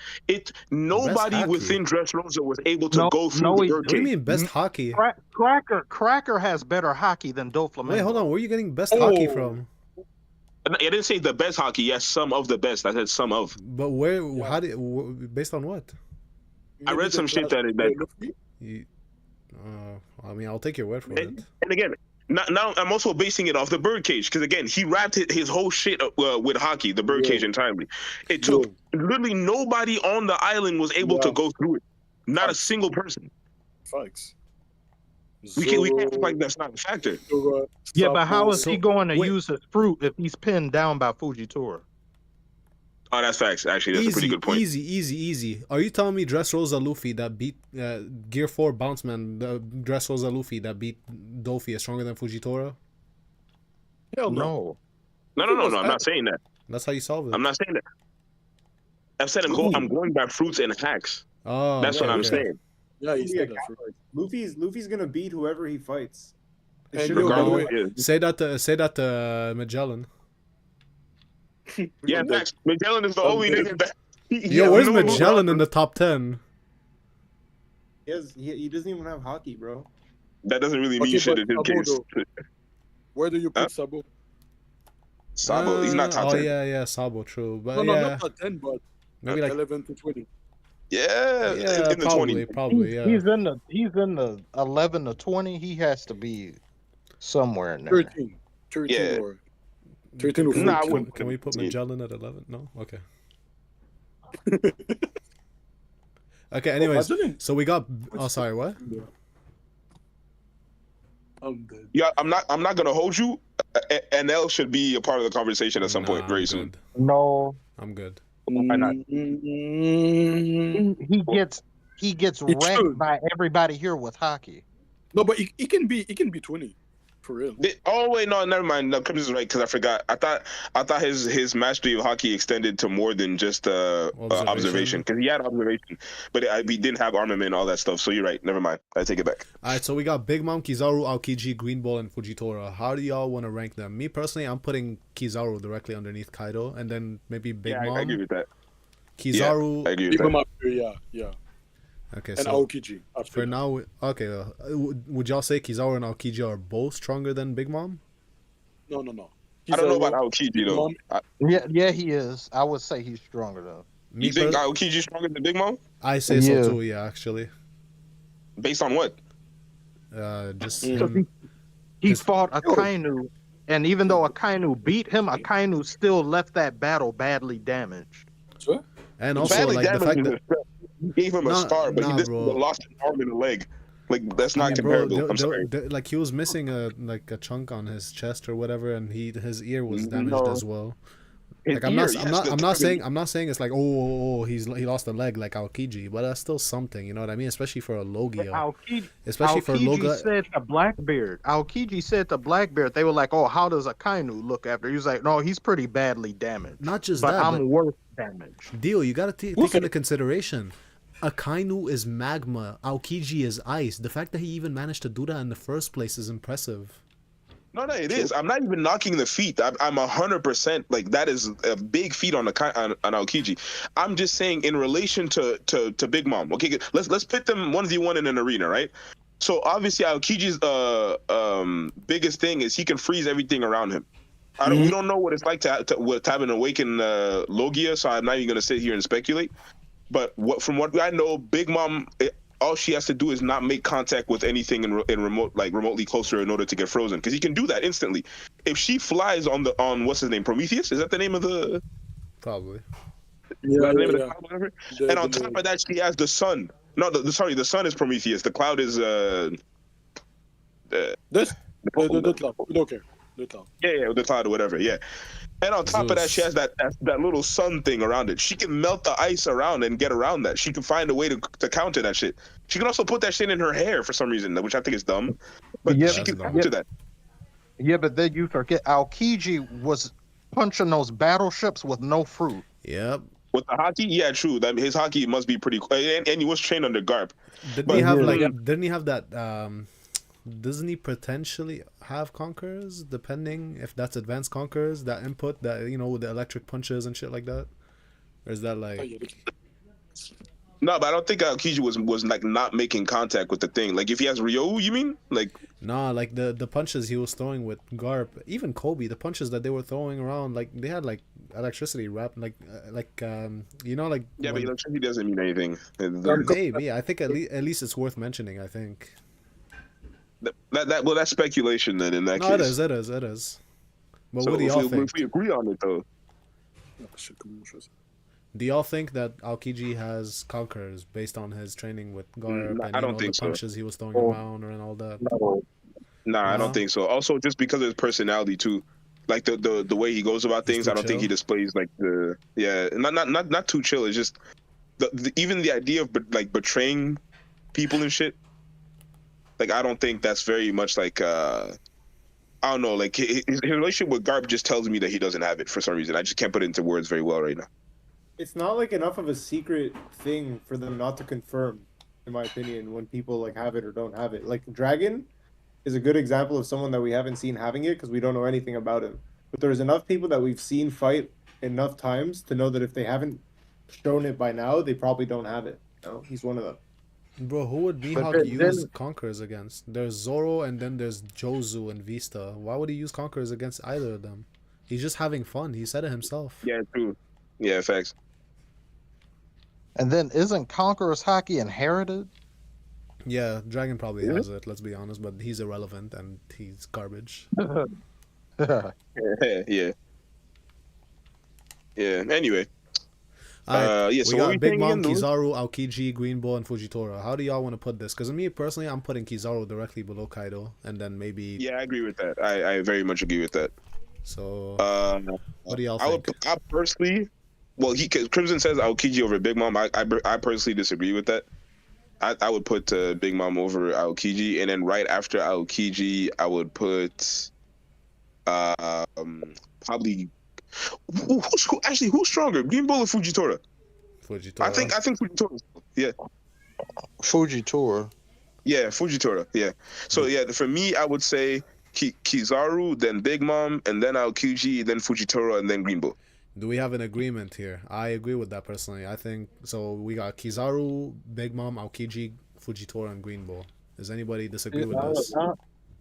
nobody
hockey?
within Dressrosa was able to go through the
What do you
birdcage.
mean best hockey?
Cracker has better hockey than Doflamingo.
Wait, hold on. Where are you getting best hockey from?
I didn't say the best hockey. Yes, some of the best. I said some of.
But where? How did? Based on what?
I read some shit that
I mean, I'll take your word for it.
And again, now I'm also basing it off the birdcage because again, he wrapped his whole shit with hockey, the birdcage entirely. It took literally nobody on the island was able to go through it. Not a single person.
Facts.
We can't act like that's not a factor.
Yeah, but how is he going to use his fruit if he's pinned down by Fujitora?
Oh, that's facts. Actually, that's a pretty good point.
Easy. Are you telling me Dressrosa Luffy that beat Gear 4 Bounceman, the Dressrosa Luffy that beat Dofi is stronger than Fujitora?
Hell
no.
No. I'm not saying that.
That's how you solve it.
I'm not saying that. I've said I'm going by fruits and hacks.
Oh,
that's what I'm saying.
Yeah, he said that.
Luffy's gonna beat whoever he fights.
Say that to Magellan.
Yeah, facts. Magellan is the only nigga that.
Yo, where's Magellan in the top 10?
He doesn't even have hockey, bro.
That doesn't really mean shit in his case.
Where do you put Sabo?
Sabo, he's not top 10.
Oh yeah, Sabo, true. But
no, not top 10, but
maybe like
11 to 20.
Yeah,
Yeah,
in the 20s.
probably, yeah.
He's in the 11 to 20. He has to be somewhere in there.
13. 13
Yeah.
or 13 or 14.
Nah, I
Can,
wouldn't
can we put
13.
Magellan at 11? No? Okay. Okay, anyways.
Magellan.
So we got... Oh, sorry, what?
I'm dead.
Yeah, I'm not gonna hold you. NL should be a part of the conversation at some point
Nah,
very
I'm
soon.
good.
No,
I'm good.
Why not?
he gets
It
wrecked
should.
by everybody here with hockey.
No, but it can be 20 for real.
Oh wait, no, never mind. No, Cribbs is right because I forgot. I thought his mastery of hockey extended to more than just observation because he had observation, but he didn't have armament and all that stuff. So you're right. Never mind. I take it back.
All right, so we got Big Mom, Kizaru, Aokiji, Green Bull, and Fujitora. How do y'all want to rank them? Me personally, I'm putting Kizaru directly underneath Kaido, and then maybe Big
Yeah,
Mom.
I agree with that.
Kizaru.
I agree with
Even
that.
yeah.
Okay,
And
so
Aokiji.
for now, okay. Would y'all say Kizaru and Aokiji are both stronger than Big Mom?
No.
I don't know about Aokiji though.
Yeah, he is. I would say he's stronger though.
You think Aokiji's stronger than Big Mom?
I say so too. Yeah, actually.
Based on what?
Just
He fought Akainu, and even though Akainu beat him, Akainu still left that battle badly damaged.
Sure.
and also
Badly
like the fact
damaged
that
he gave him a scar, but he just
bro.
lost an arm and a leg. Like that's not
bro,
comparable. I'm sorry.
like he was missing a chunk on his chest or whatever, and his ear was damaged as well. Like I'm not saying it's like he lost a leg like Aokiji, but that's still something, you know what I mean? Especially for a Logia.
Aokiji said to Blackbeard. Aokiji said to Blackbeard, they were like, "Oh, how does Akainu look after?" He was like, "No, he's pretty badly damaged.
Not just
but
that,
I'm worse damaged."
Dio, you gotta take into consideration. Akainu is magma. Aokiji is ice. The fact that he even managed to do that in the first place is impressive.
No, it is. I'm not even knocking the feat. I'm 100% like that is a big feat on Aokiji. I'm just saying in relation to Big Mom. Okay, let's pit them 1v1 in an arena, right? So obviously Aokiji's biggest thing is he can freeze everything around him. We don't know what it's like to have an awakened Logia, so I'm not even gonna sit here and speculate. But from what I know, Big Mom, all she has to do is not make contact with anything in remotely closer in order to get frozen, because he can do that instantly. If she flies on what's his name, Prometheus, is that the name of the?
Probably.
Yeah.
And on top of that, she has the sun. No, the sun is Prometheus. The cloud is
the cloud. We don't care. The cloud.
Yeah, the cloud or whatever. Yeah. And on top of that, she has that little sun thing around it. She can melt the ice around and get around that. She can find a way to counter that shit. She can also put that shit in her hair for some reason, which I think is dumb. But she can counter that.
Yeah, but then you forget Aokiji was punching those battleships with no fruit.
Yep.
With the hockey, yeah, true. His hockey must be pretty. And he was trained under Garp.
Didn't he have that? Doesn't he potentially have Conquerors, depending if that's advanced Conquerors, that input, that, you know, with the electric punches and shit like that? Or is that like...
No, but I don't think Aokiji was like not making contact with the thing. Like if he has Ryo, you mean? Like
nah, like the punches he was throwing with Garp, even Kobe, the punches that they were throwing around, like they had like electricity wrapped, you know, like
yeah, but electricity doesn't mean anything.
Maybe I think at least it's worth mentioning. I think
that's speculation then. In that case,
it is. But
so
what do y'all think?
If we agree on it though.
Do y'all think that Aokiji has conquerors based on his training with Garp and
I don't think
the punches he was throwing around and all that?
No, I don't think so. Also, just because of his personality too, like the way he goes about things, I don't think he displays like not too chill. It's just even the idea of like betraying people and shit. Like I don't think that's very much like I don't know. Like his relationship with Garp just tells me that he doesn't have it for some reason. I just can't put it into words very well right now.
It's not like enough of a secret thing for them not to confirm, in my opinion, when people like have it or don't have it. Like Dragon is a good example of someone that we haven't seen having it because we don't know anything about him. But there's enough people that we've seen fight enough times to know that if they haven't shown it by now, they probably don't have it. You know? He's one of them.
Bro, who would Mihawk use Conquerors against? There's Zoro and then there's Jozu and Vista. Why would he use Conquerors against either of them? He's just having fun. He said it himself.
Yeah, true. Yeah, facts.
And then isn't Conqueror's Hockey inherited?
Yeah, Dragon probably
Yeah.
has it. Let's be honest, but he's irrelevant and he's garbage.
Yeah. Yeah. Anyway.
Alright,
Yeah.
we
So what were
got
you
Big
saying
Mom,
again, Louis?
Kizaru, Aokiji, Green Bull, and Fujitora. How do y'all want to put this? Because me personally, I'm putting Kizaru directly below Kaido, and then maybe.
Yeah, I agree with that. I very much agree with that.
So,
Uh,
what do y'all
I
think?
I personally, well, Crimson says Aokiji over Big Mom. I personally disagree with that. I would put Big Mom over Aokiji, and then right after Aokiji, I would put probably who's stronger, Green Bull or Fujitora?
Fujitora.
I think Fujitora. Yeah,
Fujitora.
yeah, Fujitora. Yeah. So yeah, for me, I would say Kizaru, then Big Mom, and then Aokiji, then Fujitora, and then Green Bull.
Do we have an agreement here? I agree with that personally. I think so. We got Kizaru, Big Mom, Aokiji, Fujitora, and Green Bull. Does anybody disagree with this?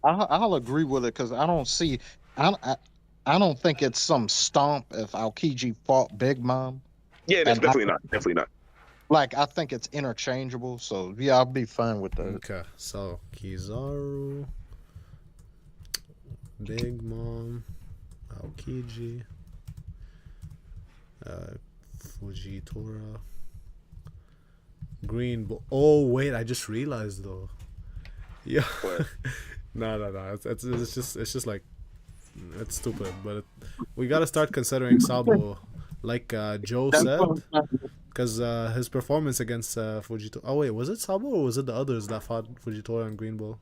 I'll agree with it because I don't see. I don't think it's some stomp if Aokiji fought Big Mom.
Yeah, that's
And
definitely not. Definitely not.
Like I think it's interchangeable. So yeah, I'll be fine with that.
Okay, so Kizaru, Big Mom, Aokiji, Fujitora, Green Bull. Oh wait, I just realized though. Yeah.
What?
No. It's just like it's stupid, but we gotta start considering Sabo, like Joe said, because his performance against Fujitora. Oh wait, was it Sabo or was it the others that fought Fujitora and Green Bull?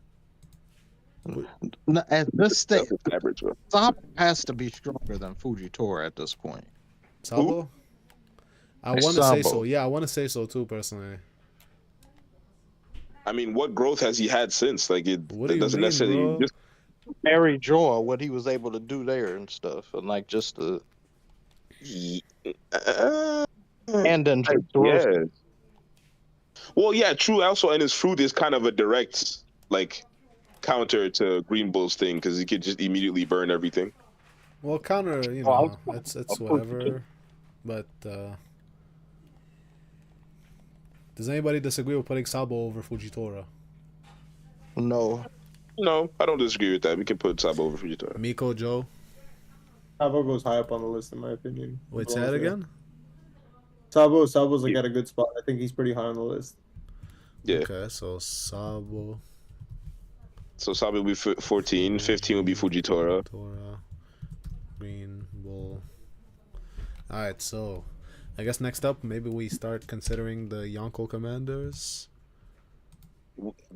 No, at this stage,
That's average, bro.
Sabo has to be stronger than Fujitora at this point.
Sabo? I want to say
Sabo.
so. Yeah, I want to say so too, personally.
I mean, what growth has he had since? Like
What do
it
you
doesn't
mean,
necessarily
bro?
just.
Mary Joy, what he was able to do there and stuff, and like just the and then just
Yeah. Well, yeah, true. Also, and his fruit is kind of a direct like counter to Green Bull's thing because he could just immediately burn everything.
Well, counter, you
Well,
know, it's whatever. But does anybody disagree with putting Sabo over Fujitora?
no.
No, I don't disagree with that. We can put Sabo over Fujitora.
Miko, Joe.
Sabo goes high up on the list in my opinion.
Wait, say that again.
Sabo's like at a good spot. I think he's pretty high on the list.
Yeah.
Okay, so Sabo.
So Sabo will be 14. 15 will be Fujitora.
Green Bull. Alright, so I guess next up, maybe we start considering the Yonko commanders.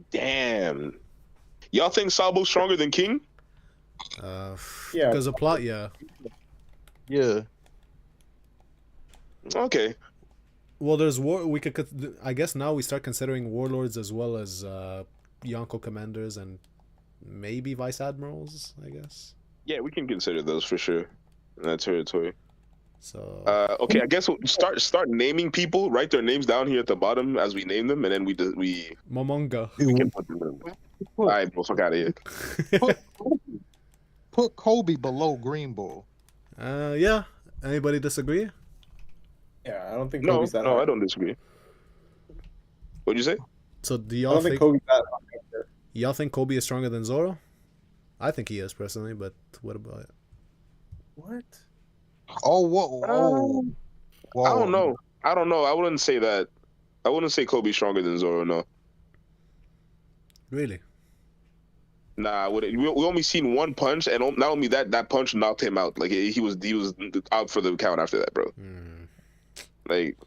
Damn. Y'all think Sabo's stronger than King?
Yeah.
Because of plot, yeah.
Yeah.
Okay.
Well, there's war. We could. I guess now we start considering warlords as well as Yonko commanders and maybe vice admirals. I guess.
Yeah, we can consider those for sure in that territory.
So.
Okay, I guess we'll start naming people. Write their names down here at the bottom as we name them, and then we
Momonga.
can put them in. All right, well, fuck out of here.
Put Kobe below Green Bull.
Yeah. Anybody disagree?
Yeah, I don't think
No,
Kobe's that
no,
high.
I don't disagree. What'd you say?
So do
I
y'all
don't think
think
Kobe's that high.
y'all think Kobe is stronger than Zoro? I think he is personally, but what about it?
What?
Oh, whoa. Oh. Whoa.
I don't know. I wouldn't say that. I wouldn't say Kobe's stronger than Zoro. No.
Really?
Nah, we only seen one punch, and not only that punch knocked him out. Like he was out for the count after that, bro. Like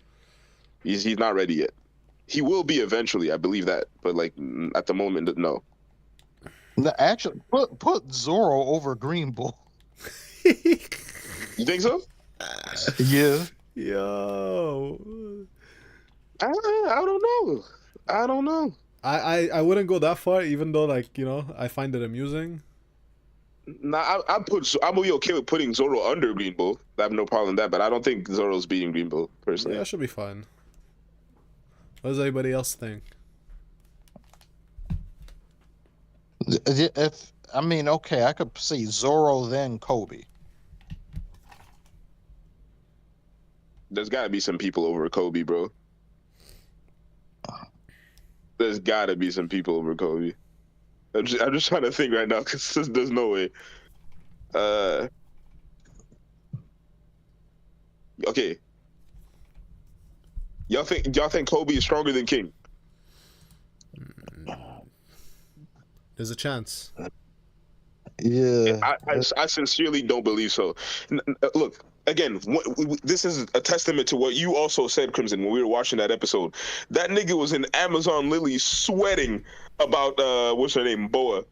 he's not ready yet. He will be eventually, I believe that, but like at the moment, no.
Actually, put Zoro over Green Bull.
You think so?
Yeah.
Yo.
I don't know.
I wouldn't go that far, even though, like, you know, I find it amusing.
Nah, I'm be okay with putting Zoro under Green Bull. I have no problem with that, but I don't think Zoro's beating Green Bull personally.
Yeah, it should be fun. What does anybody else think?
Okay, I could see Zoro then Kobe.
There's got to be some people over Kobe, bro. There's gotta be some people over Kobe. I'm just trying to think right now because there's no way. Okay. Y'all think Kobe is stronger than King?
There's a chance.
Yeah.
I sincerely don't believe so. Look, again, this is a testament to what you also said, Crimson, when we were watching that episode. That nigga was in Amazon Lily sweating about what's her name, Boa.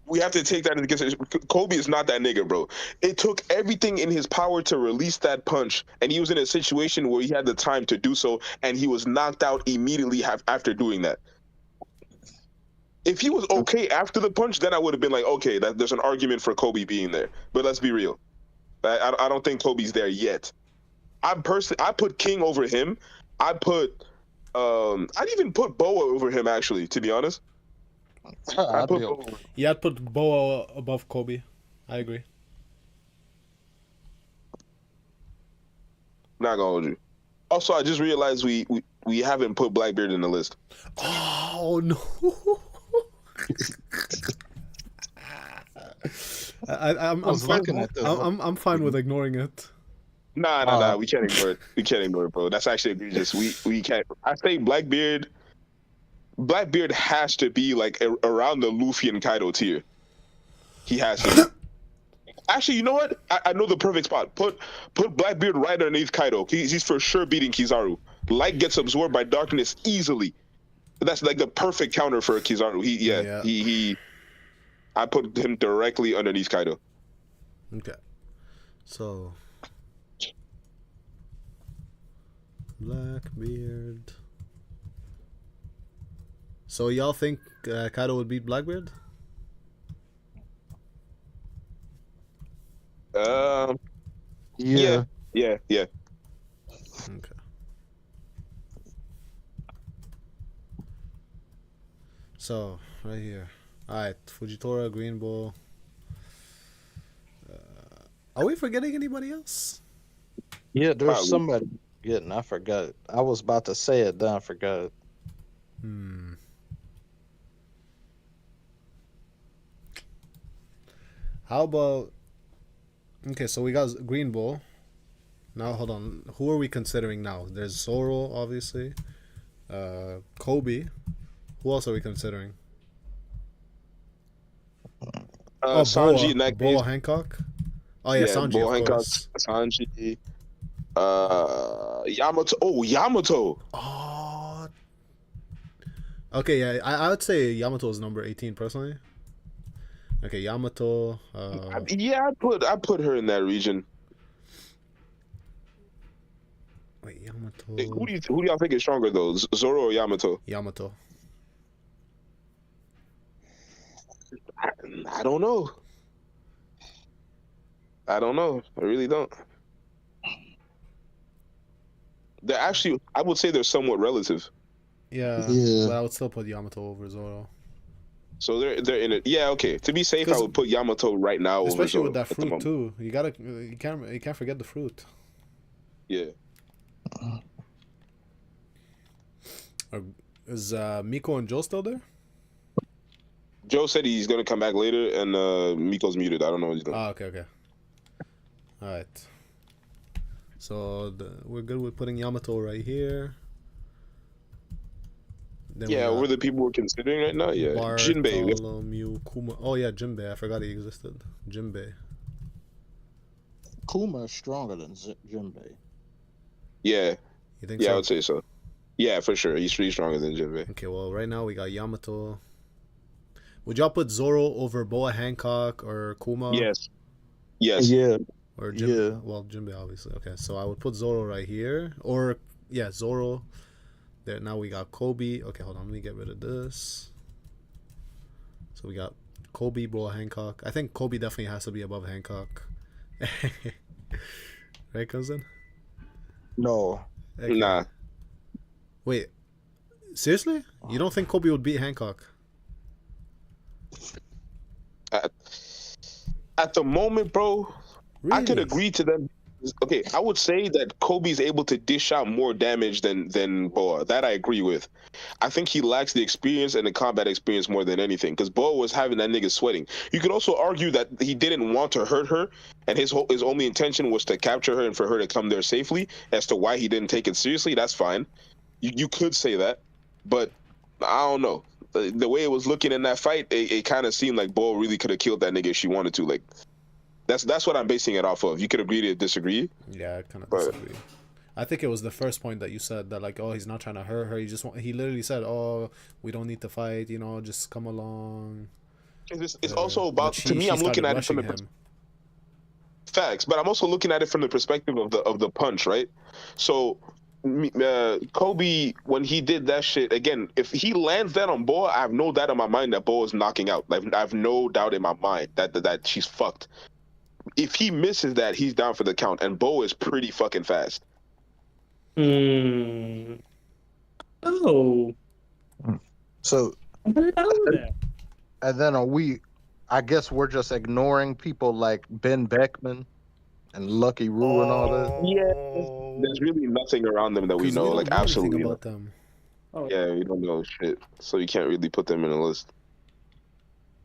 We have to take that into consideration. Kobe is not that nigga, bro. It took everything in his power to release that punch, and he was in a situation where he had the time to do so, and he was knocked out immediately after doing that. If he was okay after the punch, then I would have been like, okay, there's an argument for Kobe being there. But let's be real. I don't think Kobe's there yet. I put King over him. I'd even put Boa over him, actually, to be honest.
I'd put
I'd put Boa above Kobe. I agree.
Not gonna hold you. Also, I just realized we haven't put Blackbeard in the list.
Oh no. I'm fine with ignoring it.
Nah. We can't ignore it. We can't ignore it, bro. That's actually egregious. We can't. I say Blackbeard has to be like around the Luffy and Kaido tier. He has to. Actually, you know what? I know the perfect spot. Put Blackbeard right underneath Kaido. He's for sure beating Kizaru. Light gets absorbed by darkness easily. That's like the perfect counter for Kizaru. I put him directly underneath Kaido.
Okay. So Blackbeard. So y'all think Kaido would beat Blackbeard?
Yeah.
Okay. So right here. All right, Fujitora, Green Bull. Are we forgetting anybody else?
Yeah, there's somebody getting. I forgot it. I was about to say it, then I forgot it.
How about? Okay, so we got Green Bull. Now hold on. Who are we considering now? There's Zoro, obviously. Kobe. Who else are we considering?
Sanji in that
Boa
case.
Hancock. Oh yeah, Sanji,
Boa
of
Hancock,
course.
Sanji. Yamato. Oh, Yamato.
Oh. Okay, yeah, I would say Yamato is number 18 personally. Okay, Yamato.
Yeah, I put her in that region.
Wait, Yamato.
Who do y'all think is stronger though, Zoro or Yamato?
Yamato.
I don't know. I really don't. They're actually, I would say they're somewhat relative.
Yeah. But I would still put Yamato over Zoro.
So they're in it. Yeah, okay. To be safe, I would put Yamato right now over Zoro.
Especially with that fruit too. You can't forget the fruit.
Yeah.
Is Miko and Joe still there?
Joe said he's gonna come back later, and Miko's muted. I don't know what he's doing.
Okay. All right. So we're good with putting Yamato right here. Then
we're the people we're considering right now. Yeah, Jinbei.
Bartholomew, Kuma. Oh yeah, Jinbei. I forgot he existed. Jinbei.
Kuma is stronger than Jinbei.
Yeah.
You think
so?
Yeah,
I would say so. Yeah, for sure. He's stronger than Jinbei.
Okay, well, right now we got Yamato. Would y'all put Zoro over Boa Hancock or Kuma?
Yes.
Yeah.
Or Jinbei? Yeah. Well, Jinbei, obviously. Okay, so I would put Zoro right here. Or, yeah, Zoro. There. Now we got Kobe. Okay, hold on. Let me get rid of this. So we got Kobe, Boa Hancock. I think Kobe definitely has to be above Hancock. Right, cousin?
No.
Okay.
Nah.
Wait. Seriously? You don't think Kobe would beat Hancock?
At the moment, bro, really? I could agree to them. Okay, I would say that Kobe's able to dish out more damage than Boa. That I agree with. I think he lacks the experience and the combat experience more than anything. Because Boa was having that nigga sweating. You could also argue that he didn't want to hurt her, and his only intention was to capture her and for her to come there safely. As to why he didn't take it seriously, that's fine. You could say that, but I don't know. The way it was looking in that fight, it kind of seemed like Boa really could have killed that nigga if she wanted to. Like that's what I'm basing it off of. You could agree to disagree.
Yeah, I kind of
But-
disagree. I think it was the first point that you said that like, oh, he's not trying to hurt her. He literally said, oh, we don't need to fight. You know, just come along.
It's also about
But
to me. I'm looking at it from the
rushing him.
facts, but I'm also looking at it from the perspective of the punch, right? So, Kobe, when he did that shit again, if he lands that on Boa, I have no doubt in my mind that Boa is knocking out. Like I have no doubt in my mind that she's fucked. If he misses that, he's down for the count, and Boa is pretty fucking fast.
Oh,
So,
I didn't know that.
and then I guess we're just ignoring people like Ben Beckman and Lucky Roo and all that.
Yeah, there's really nothing around them that we
'Cause
know,
don't
like
know anything
absolutely.
about them.
Oh,
Yeah, we don't know shit, so you can't really put them in a list.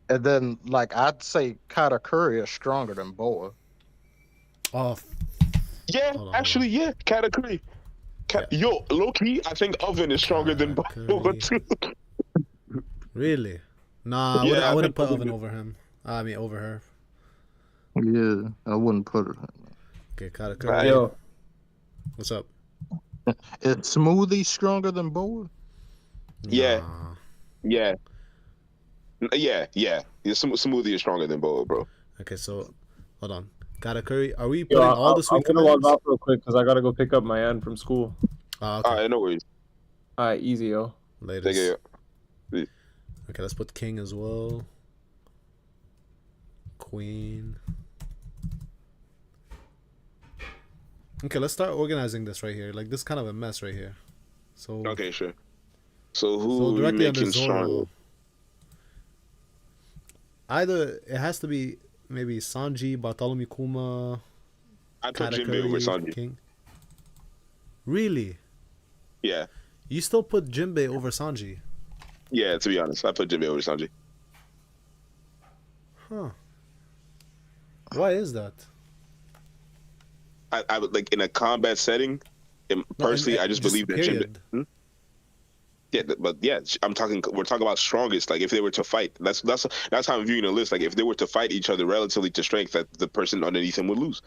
And then, like, I'd say Katakuri is stronger than Boa.
Oh,
Yeah,
Hold on,
actually, yeah, Katakuri. Yo, low key, I think Oven is stronger than Boa
Katakuri.
too.
really? Nah,
Yeah,
I
I
wouldn't
think
put
Oven
Oven
is-
over him. I mean, over her.
Yeah, I wouldn't put it.
Okay, Katakuri.
Right.
Yo,
What's up?
Is Smoothie stronger than Boa?
Yeah.
Nah.
Yeah. Yeah. Smoothie is stronger than Boa, bro.
Okay, so hold on. Katakuri, are we
yo,
putting all the
I'm
sweet
gonna log
commands?
off real quick because I gotta go pick up my aunt from school.
Okay.
All right, no worries.
All right, easy, yo.
Latest.
Take it.
Okay, let's put King as well. Queen. Okay, let's start organizing this right here. Like, this is kind of a mess right here. So,
Okay, sure. So who
so
are we
directly under
making stronger?
Zoro. Either it has to be maybe Sanji, Bartholomew Kuma,
I put Jinbei over
Katakuri,
Sanji.
King. Really?
Yeah.
You still put Jinbei over Sanji?
Yeah, to be honest, I put Jinbei over Sanji.
Huh. Why is that?
I would like in a combat setting. Personally, I just believe that Jinbei.
period.
Yeah, but yeah, we're talking about strongest. Like if they were to fight, that's how I'm viewing the list. Like if they were to fight each other relatively to strength, that the person underneath him would lose.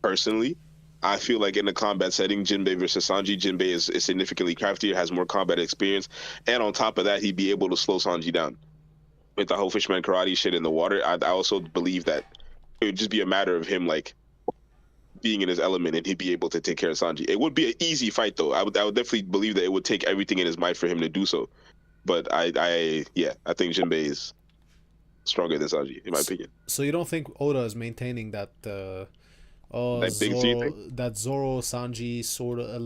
Personally, I feel like in a combat setting, Jinbei versus Sanji, Jinbei is significantly craftier, has more combat experience, and on top of that, he'd be able to slow Sanji down. With the whole Fishman karate shit in the water, I also believe that it would just be a matter of him like being in his element, and he'd be able to take care of Sanji. It would be an easy fight, though. I would definitely believe that it would take everything in his might for him to do so. But I think Jinbei is stronger than Sanji, in my opinion.
So you don't think Oda is maintaining that
Like big Z
Zoro Sanji sort of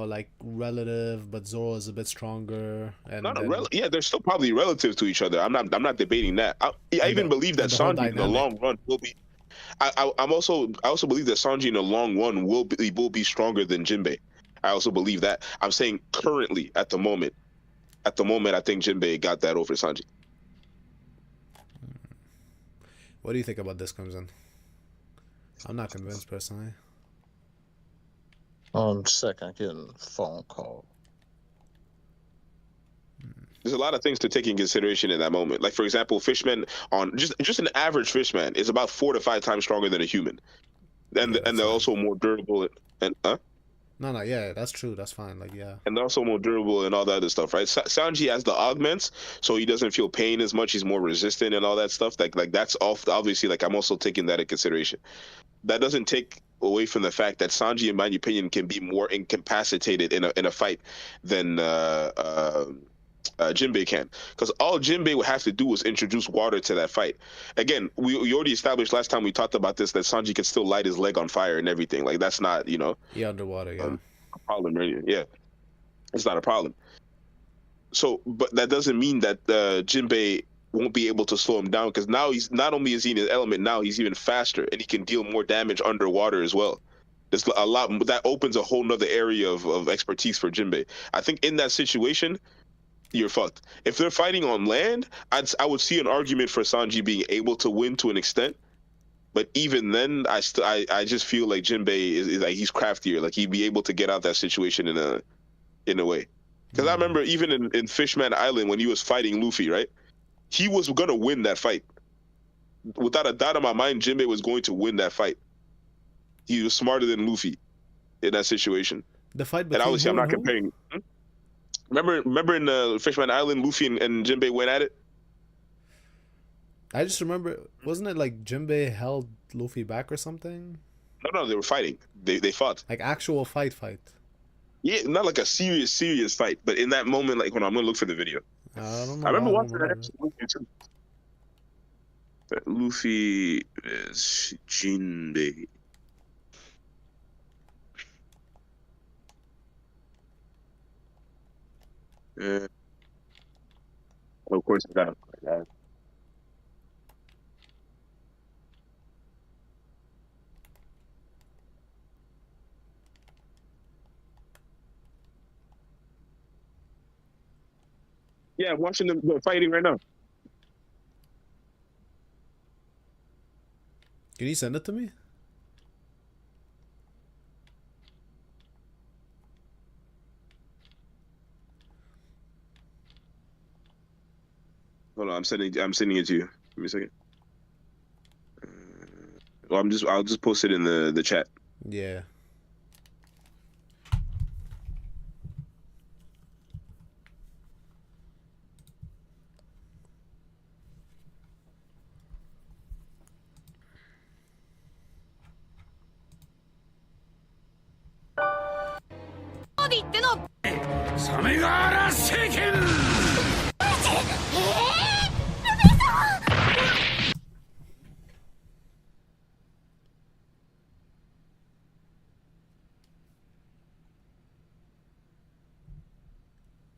like relative, but Zoro is a bit stronger and
Yeah, they're still probably relative to each other. I'm not debating that. I even believe that
and the whole
Sanji in the
dynamic.
long run will be. I also believe that Sanji in the long run will be stronger than Jinbei. I also believe that. I'm saying currently at the moment, I think Jinbei got that over Sanji.
What do you think about this, Crimson? I'm not convinced personally.
Second, getting a phone call.
There's a lot of things to take in consideration in that moment. Like for example, Fishman on just an average Fishman is about 4 to 5 times stronger than a human, and
Yeah,
and they're
fine.
also more durable
No, yeah, that's true. That's fine. Like, yeah.
and they're also more durable and all the other stuff, right? Sanji has the augments, so he doesn't feel pain as much. He's more resistant and all that stuff. Like that's obviously like I'm also taking that in consideration. That doesn't take away from the fact that Sanji, in my opinion, can be more incapacitated in a fight than Jinbei can, because all Jinbei would have to do was introduce water to that fight. Again, we already established last time we talked about this that Sanji could still light his leg on fire and everything. Like that's not
Yeah, underwater, yeah.
a problem, really. Yeah, it's not a problem. So, but that doesn't mean that Jinbei won't be able to slow him down, because now he's not only is he in his element, now he's even faster and he can deal more damage underwater as well. There's a lot that opens a whole nother area of expertise for Jinbei. I think in that situation, you're fucked. If they're fighting on land, I would see an argument for Sanji being able to win to an extent. But even then, I just feel like Jinbei is like he's craftier. Like he'd be able to get out that situation in a way. Because I remember even in Fishman Island when he was fighting Luffy, right? He was gonna win that fight. Without a doubt in my mind, Jinbei was going to win that fight. He was smarter than Luffy in that situation.
The fight
And
between
obviously, I'm
who
not
and who?
comparing. Remember in Fishman Island, Luffy and Jinbei went at it.
I just remember, wasn't it like Jinbei held Luffy back or something?
No, they were fighting. They fought.
Like actual fight.
Yeah, not like a serious fight, but in that moment, like when I'm gonna look for the video.
I don't know.
I remember
don't
watching that
remember.
episode of Luffy too. But Luffy is Jinbei. Of course, I got it. Yeah, I'm watching them fighting right now.
Can you send it to me?
Hold on, I'm sending it to you. Give me a second. Well, I'll just post it in the chat.
Yeah.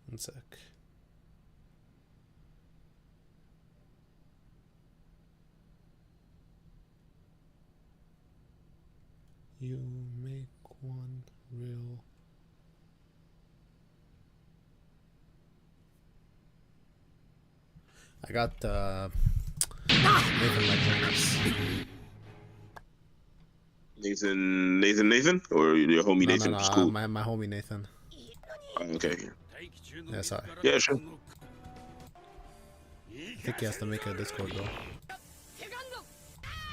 One sec. You make one real. I got Nathan Legends.
Nathan, or your homie Nathan from school?
My homie Nathan.
Oh, okay.
Yeah, sorry.
Yeah, sure.
I think he has to make a Discord though.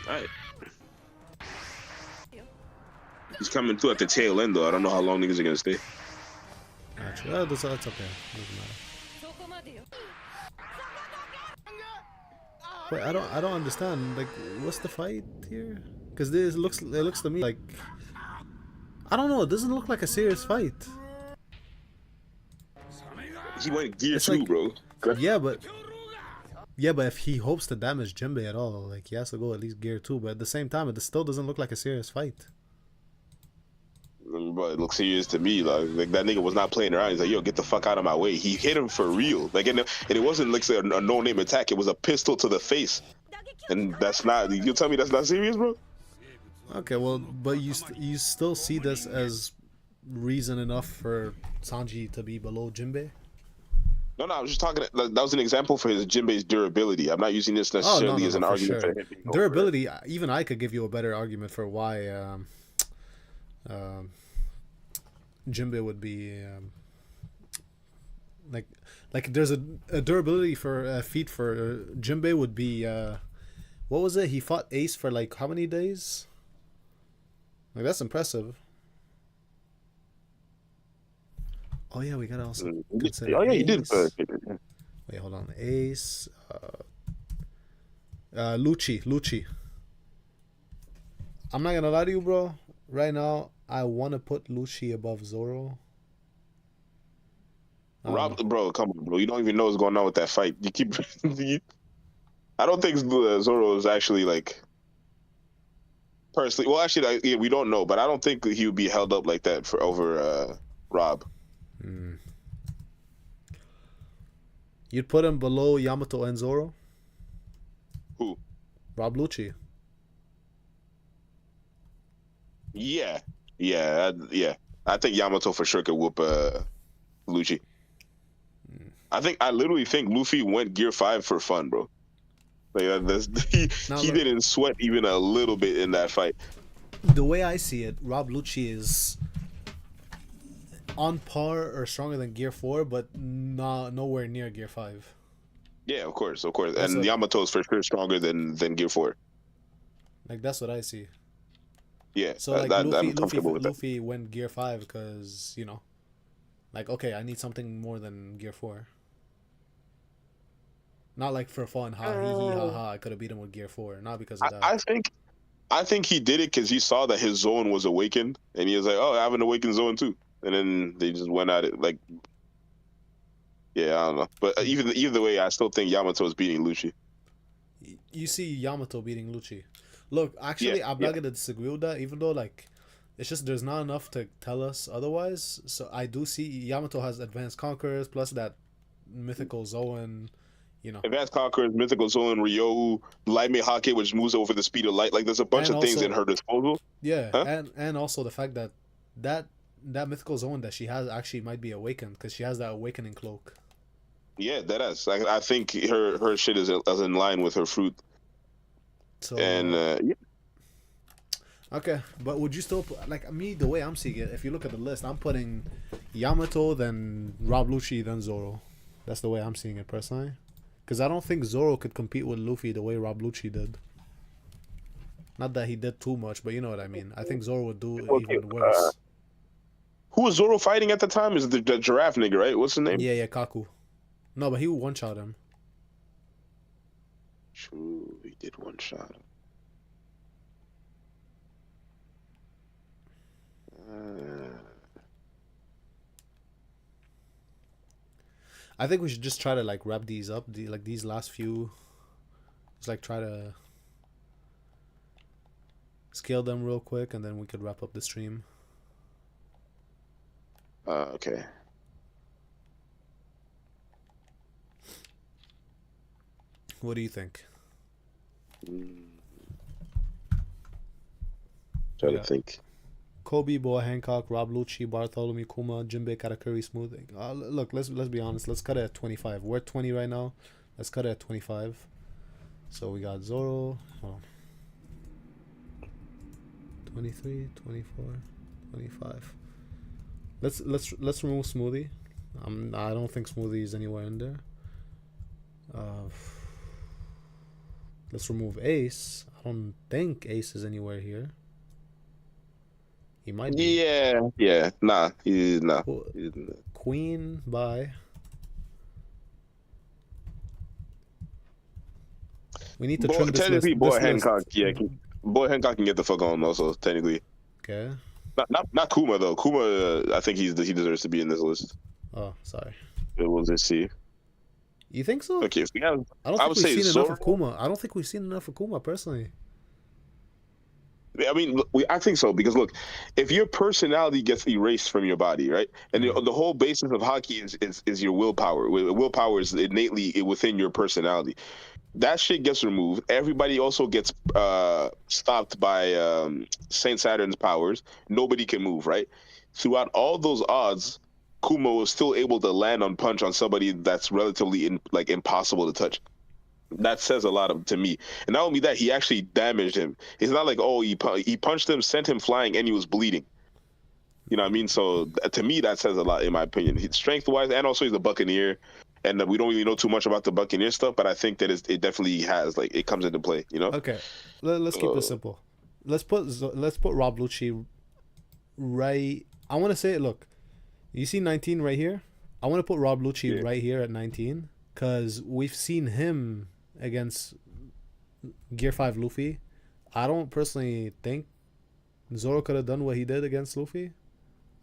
Alright. He's coming through at the tail end though. I don't know how long niggas are gonna stay.
Actually, that's okay. Doesn't matter. Wait, I don't understand. Like, what's the fight here? Because it looks to me like, I don't know. It doesn't look like a serious fight.
He went gear
It's
2,
like-
bro.
Yeah, but if he hopes to damage Jinbei at all, like he has to go at least gear 2. But at the same time, it still doesn't look like a serious fight.
But it looks serious to me. Like that nigga was not playing around. He's like, yo, get the fuck out of my way. He hit him for real. Like, and it wasn't like a no-name attack. It was a pistol to the face. And that's not. You tell me that's not serious, bro?
Okay, well, but you still see this as reason enough for Sanji to be below Jinbei?
No, I was just talking. That was an example for his Jinbei's durability. I'm not using this necessarily as an
for
argument
sure.
for him. Being over.
Durability, even I could give you a better argument for why Jinbei would be like there's a durability for feat for Jinbei would be what was it? He fought Ace for like how many days? Like that's impressive. Oh yeah, we gotta also consider.
Oh yeah, he did.
Ace. Wait, hold on. Ace, Lucci. I'm not gonna lie to you, bro. Right now, I want to put Lucci above Zoro.
Rob, bro, come on, bro. You don't even know what's going on with that fight. You keep. I don't think Zoro is actually like. Personally, well, actually, yeah, we don't know, but I don't think he would be held up like that for over Rob.
You'd put him below Yamato and Zoro?
Who?
Rob Lucci.
Yeah, Yeah. I think Yamato for sure could whoop Lucci. I literally think Luffy went Gear 5 for fun, bro. Like
Now
he
look,
didn't sweat even a little bit in that fight.
the way I see it, Rob Lucci is on par or stronger than Gear 4, but nowhere near Gear 5.
Yeah, of course.
That's
And
what
Yamato is for sure stronger than Gear 4.
that's what I see.
Yeah,
So like
I'm comfortable with that.
Luffy went Gear 5 because, you know, like, okay, I need something more than Gear 4. Not like for fun, ha hee hee ha ha. I could have beat him with Gear 4, not because of that.
I think he did it because he saw that his zone was awakened, and he was like, "Oh, I have an awakened zone too." And then they just went at it. Like, yeah, I don't know. But even either way, I still think Yamato is beating Lucci.
You see Yamato beating Lucci. Look, actually,
Yeah,
I'm not gonna disagree with that, even though like it's just there's not enough to tell us otherwise. So I do see Yamato has advanced conquerors plus that mythical Zoan, you know,
Advanced Conquerors, Mythical Zone, Ryo, Light Hake, which moves over the speed of light. Like, there's a bunch
and
of things in
also
her disposal.
yeah,
Huh?
and also the fact that that that mythical Zoan that she has actually might be awakened because she has that awakening cloak.
Yeah, that is. I think her shit is in line with her fruit.
So
And yeah,
okay, but would you still like me the way I'm seeing it? If you look at the list, I'm putting Yamato, then Rob Lucci, then Zoro. That's the way I'm seeing it personally, because I don't think Zoro could compete with Luffy the way Rob Lucci did. Not that he did too much, but you know what I mean. I think Zoro would do
okay.
even worse.
Who was Zoro fighting at the time? Is the giraffe nigga, right? What's his name?
Yeah, Kaku. No, but he would one shot him.
True, he did one shot.
I think we should just try to like wrap these up. Like these last few, just like try to scale them real quick, and then we could wrap up the stream.
Okay.
What do you think?
Try
Yeah.
to think.
Kobe, Boa Hancock, Rob Lucci, Bartholomew Kuma, Jinbei Katakuri, Smooth. Look, let's be honest. Let's cut it at 25. We're at 20 right now. Let's cut it at 25. So we got Zoro. Hold on. 23, 24, 25. Let's remove Smoothie. I don't think Smoothie is anywhere in there. Let's remove Ace. I don't think Ace is anywhere here. He might be.
Yeah. Nah, he's not.
Well, Queen, bye. We need to trim this list.
Technically, Boy
This
Hancock.
list.
Yeah, Boy Hancock can get the fuck on. Also, technically,
Okay.
not Kuma though. Kuma, I think he deserves to be in this list.
Oh, sorry.
We'll just see.
You think so?
Okay, if we have,
I don't
I
think
would
we've
say
seen
Zoro.
enough of Kuma. I don't think we've seen enough of Kuma personally.
I mean, I think so because look, if your personality gets erased from your body, right, and the whole basis of hockey is your willpower. Willpower is innately within your personality. That shit gets removed. Everybody also gets stopped by Saint Saturn's powers. Nobody can move, right? Throughout all those odds, Kuma was still able to land on punch on somebody that's relatively impossible to touch. That says a lot to me. And not only that, he actually damaged him. It's not like, oh, he punched him, sent him flying, and he was bleeding. You know what I mean? So to me, that says a lot, in my opinion. Strength wise, and also he's a Buccaneer. And we don't really know too much about the Buccaneer stuff, but I think that it definitely has, like, it comes into play, you know?
Okay, let's keep this simple. Let's put Rob Lucci right. I want to say it. Look, you see 19 right here. I want to put Rob Lucci right here at 19 because we've seen him against Gear 5 Luffy. I don't personally think Zoro could have done what he did against Luffy.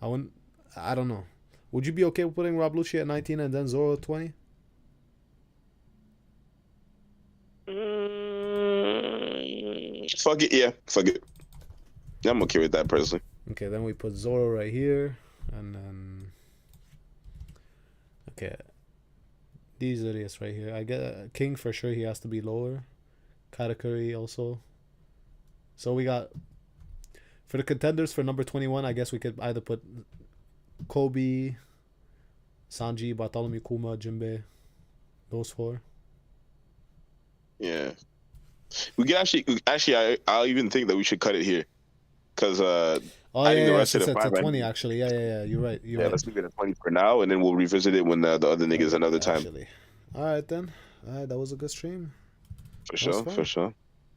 I don't know. Would you be okay with putting Rob Lucci at 19 and then Zoro at 20?
Fuck it, yeah. Fuck it. Yeah, I'm okay with that, personally.
Okay, then we put Zoro right here. And then... Okay. These idiots right here. I get King for sure. He has to be lower. Katakuri also. So we got... For the contenders for number 21, I guess we could either put Kobe, Sanji, Bartholomew Kuma, Jinbei. Those four.
Yeah. We can actually, I'll even think that we should cut it here. Because
Oh,
adding
yeah,
the rest of
it's
the
a
five,
20, actually. Yeah. You're right.
yeah, let's leave it at 20 for now, and then we'll revisit it when the other niggas another time.
All right, then. All right, that was a good stream.
For
That was
sure,
fun.
for sure.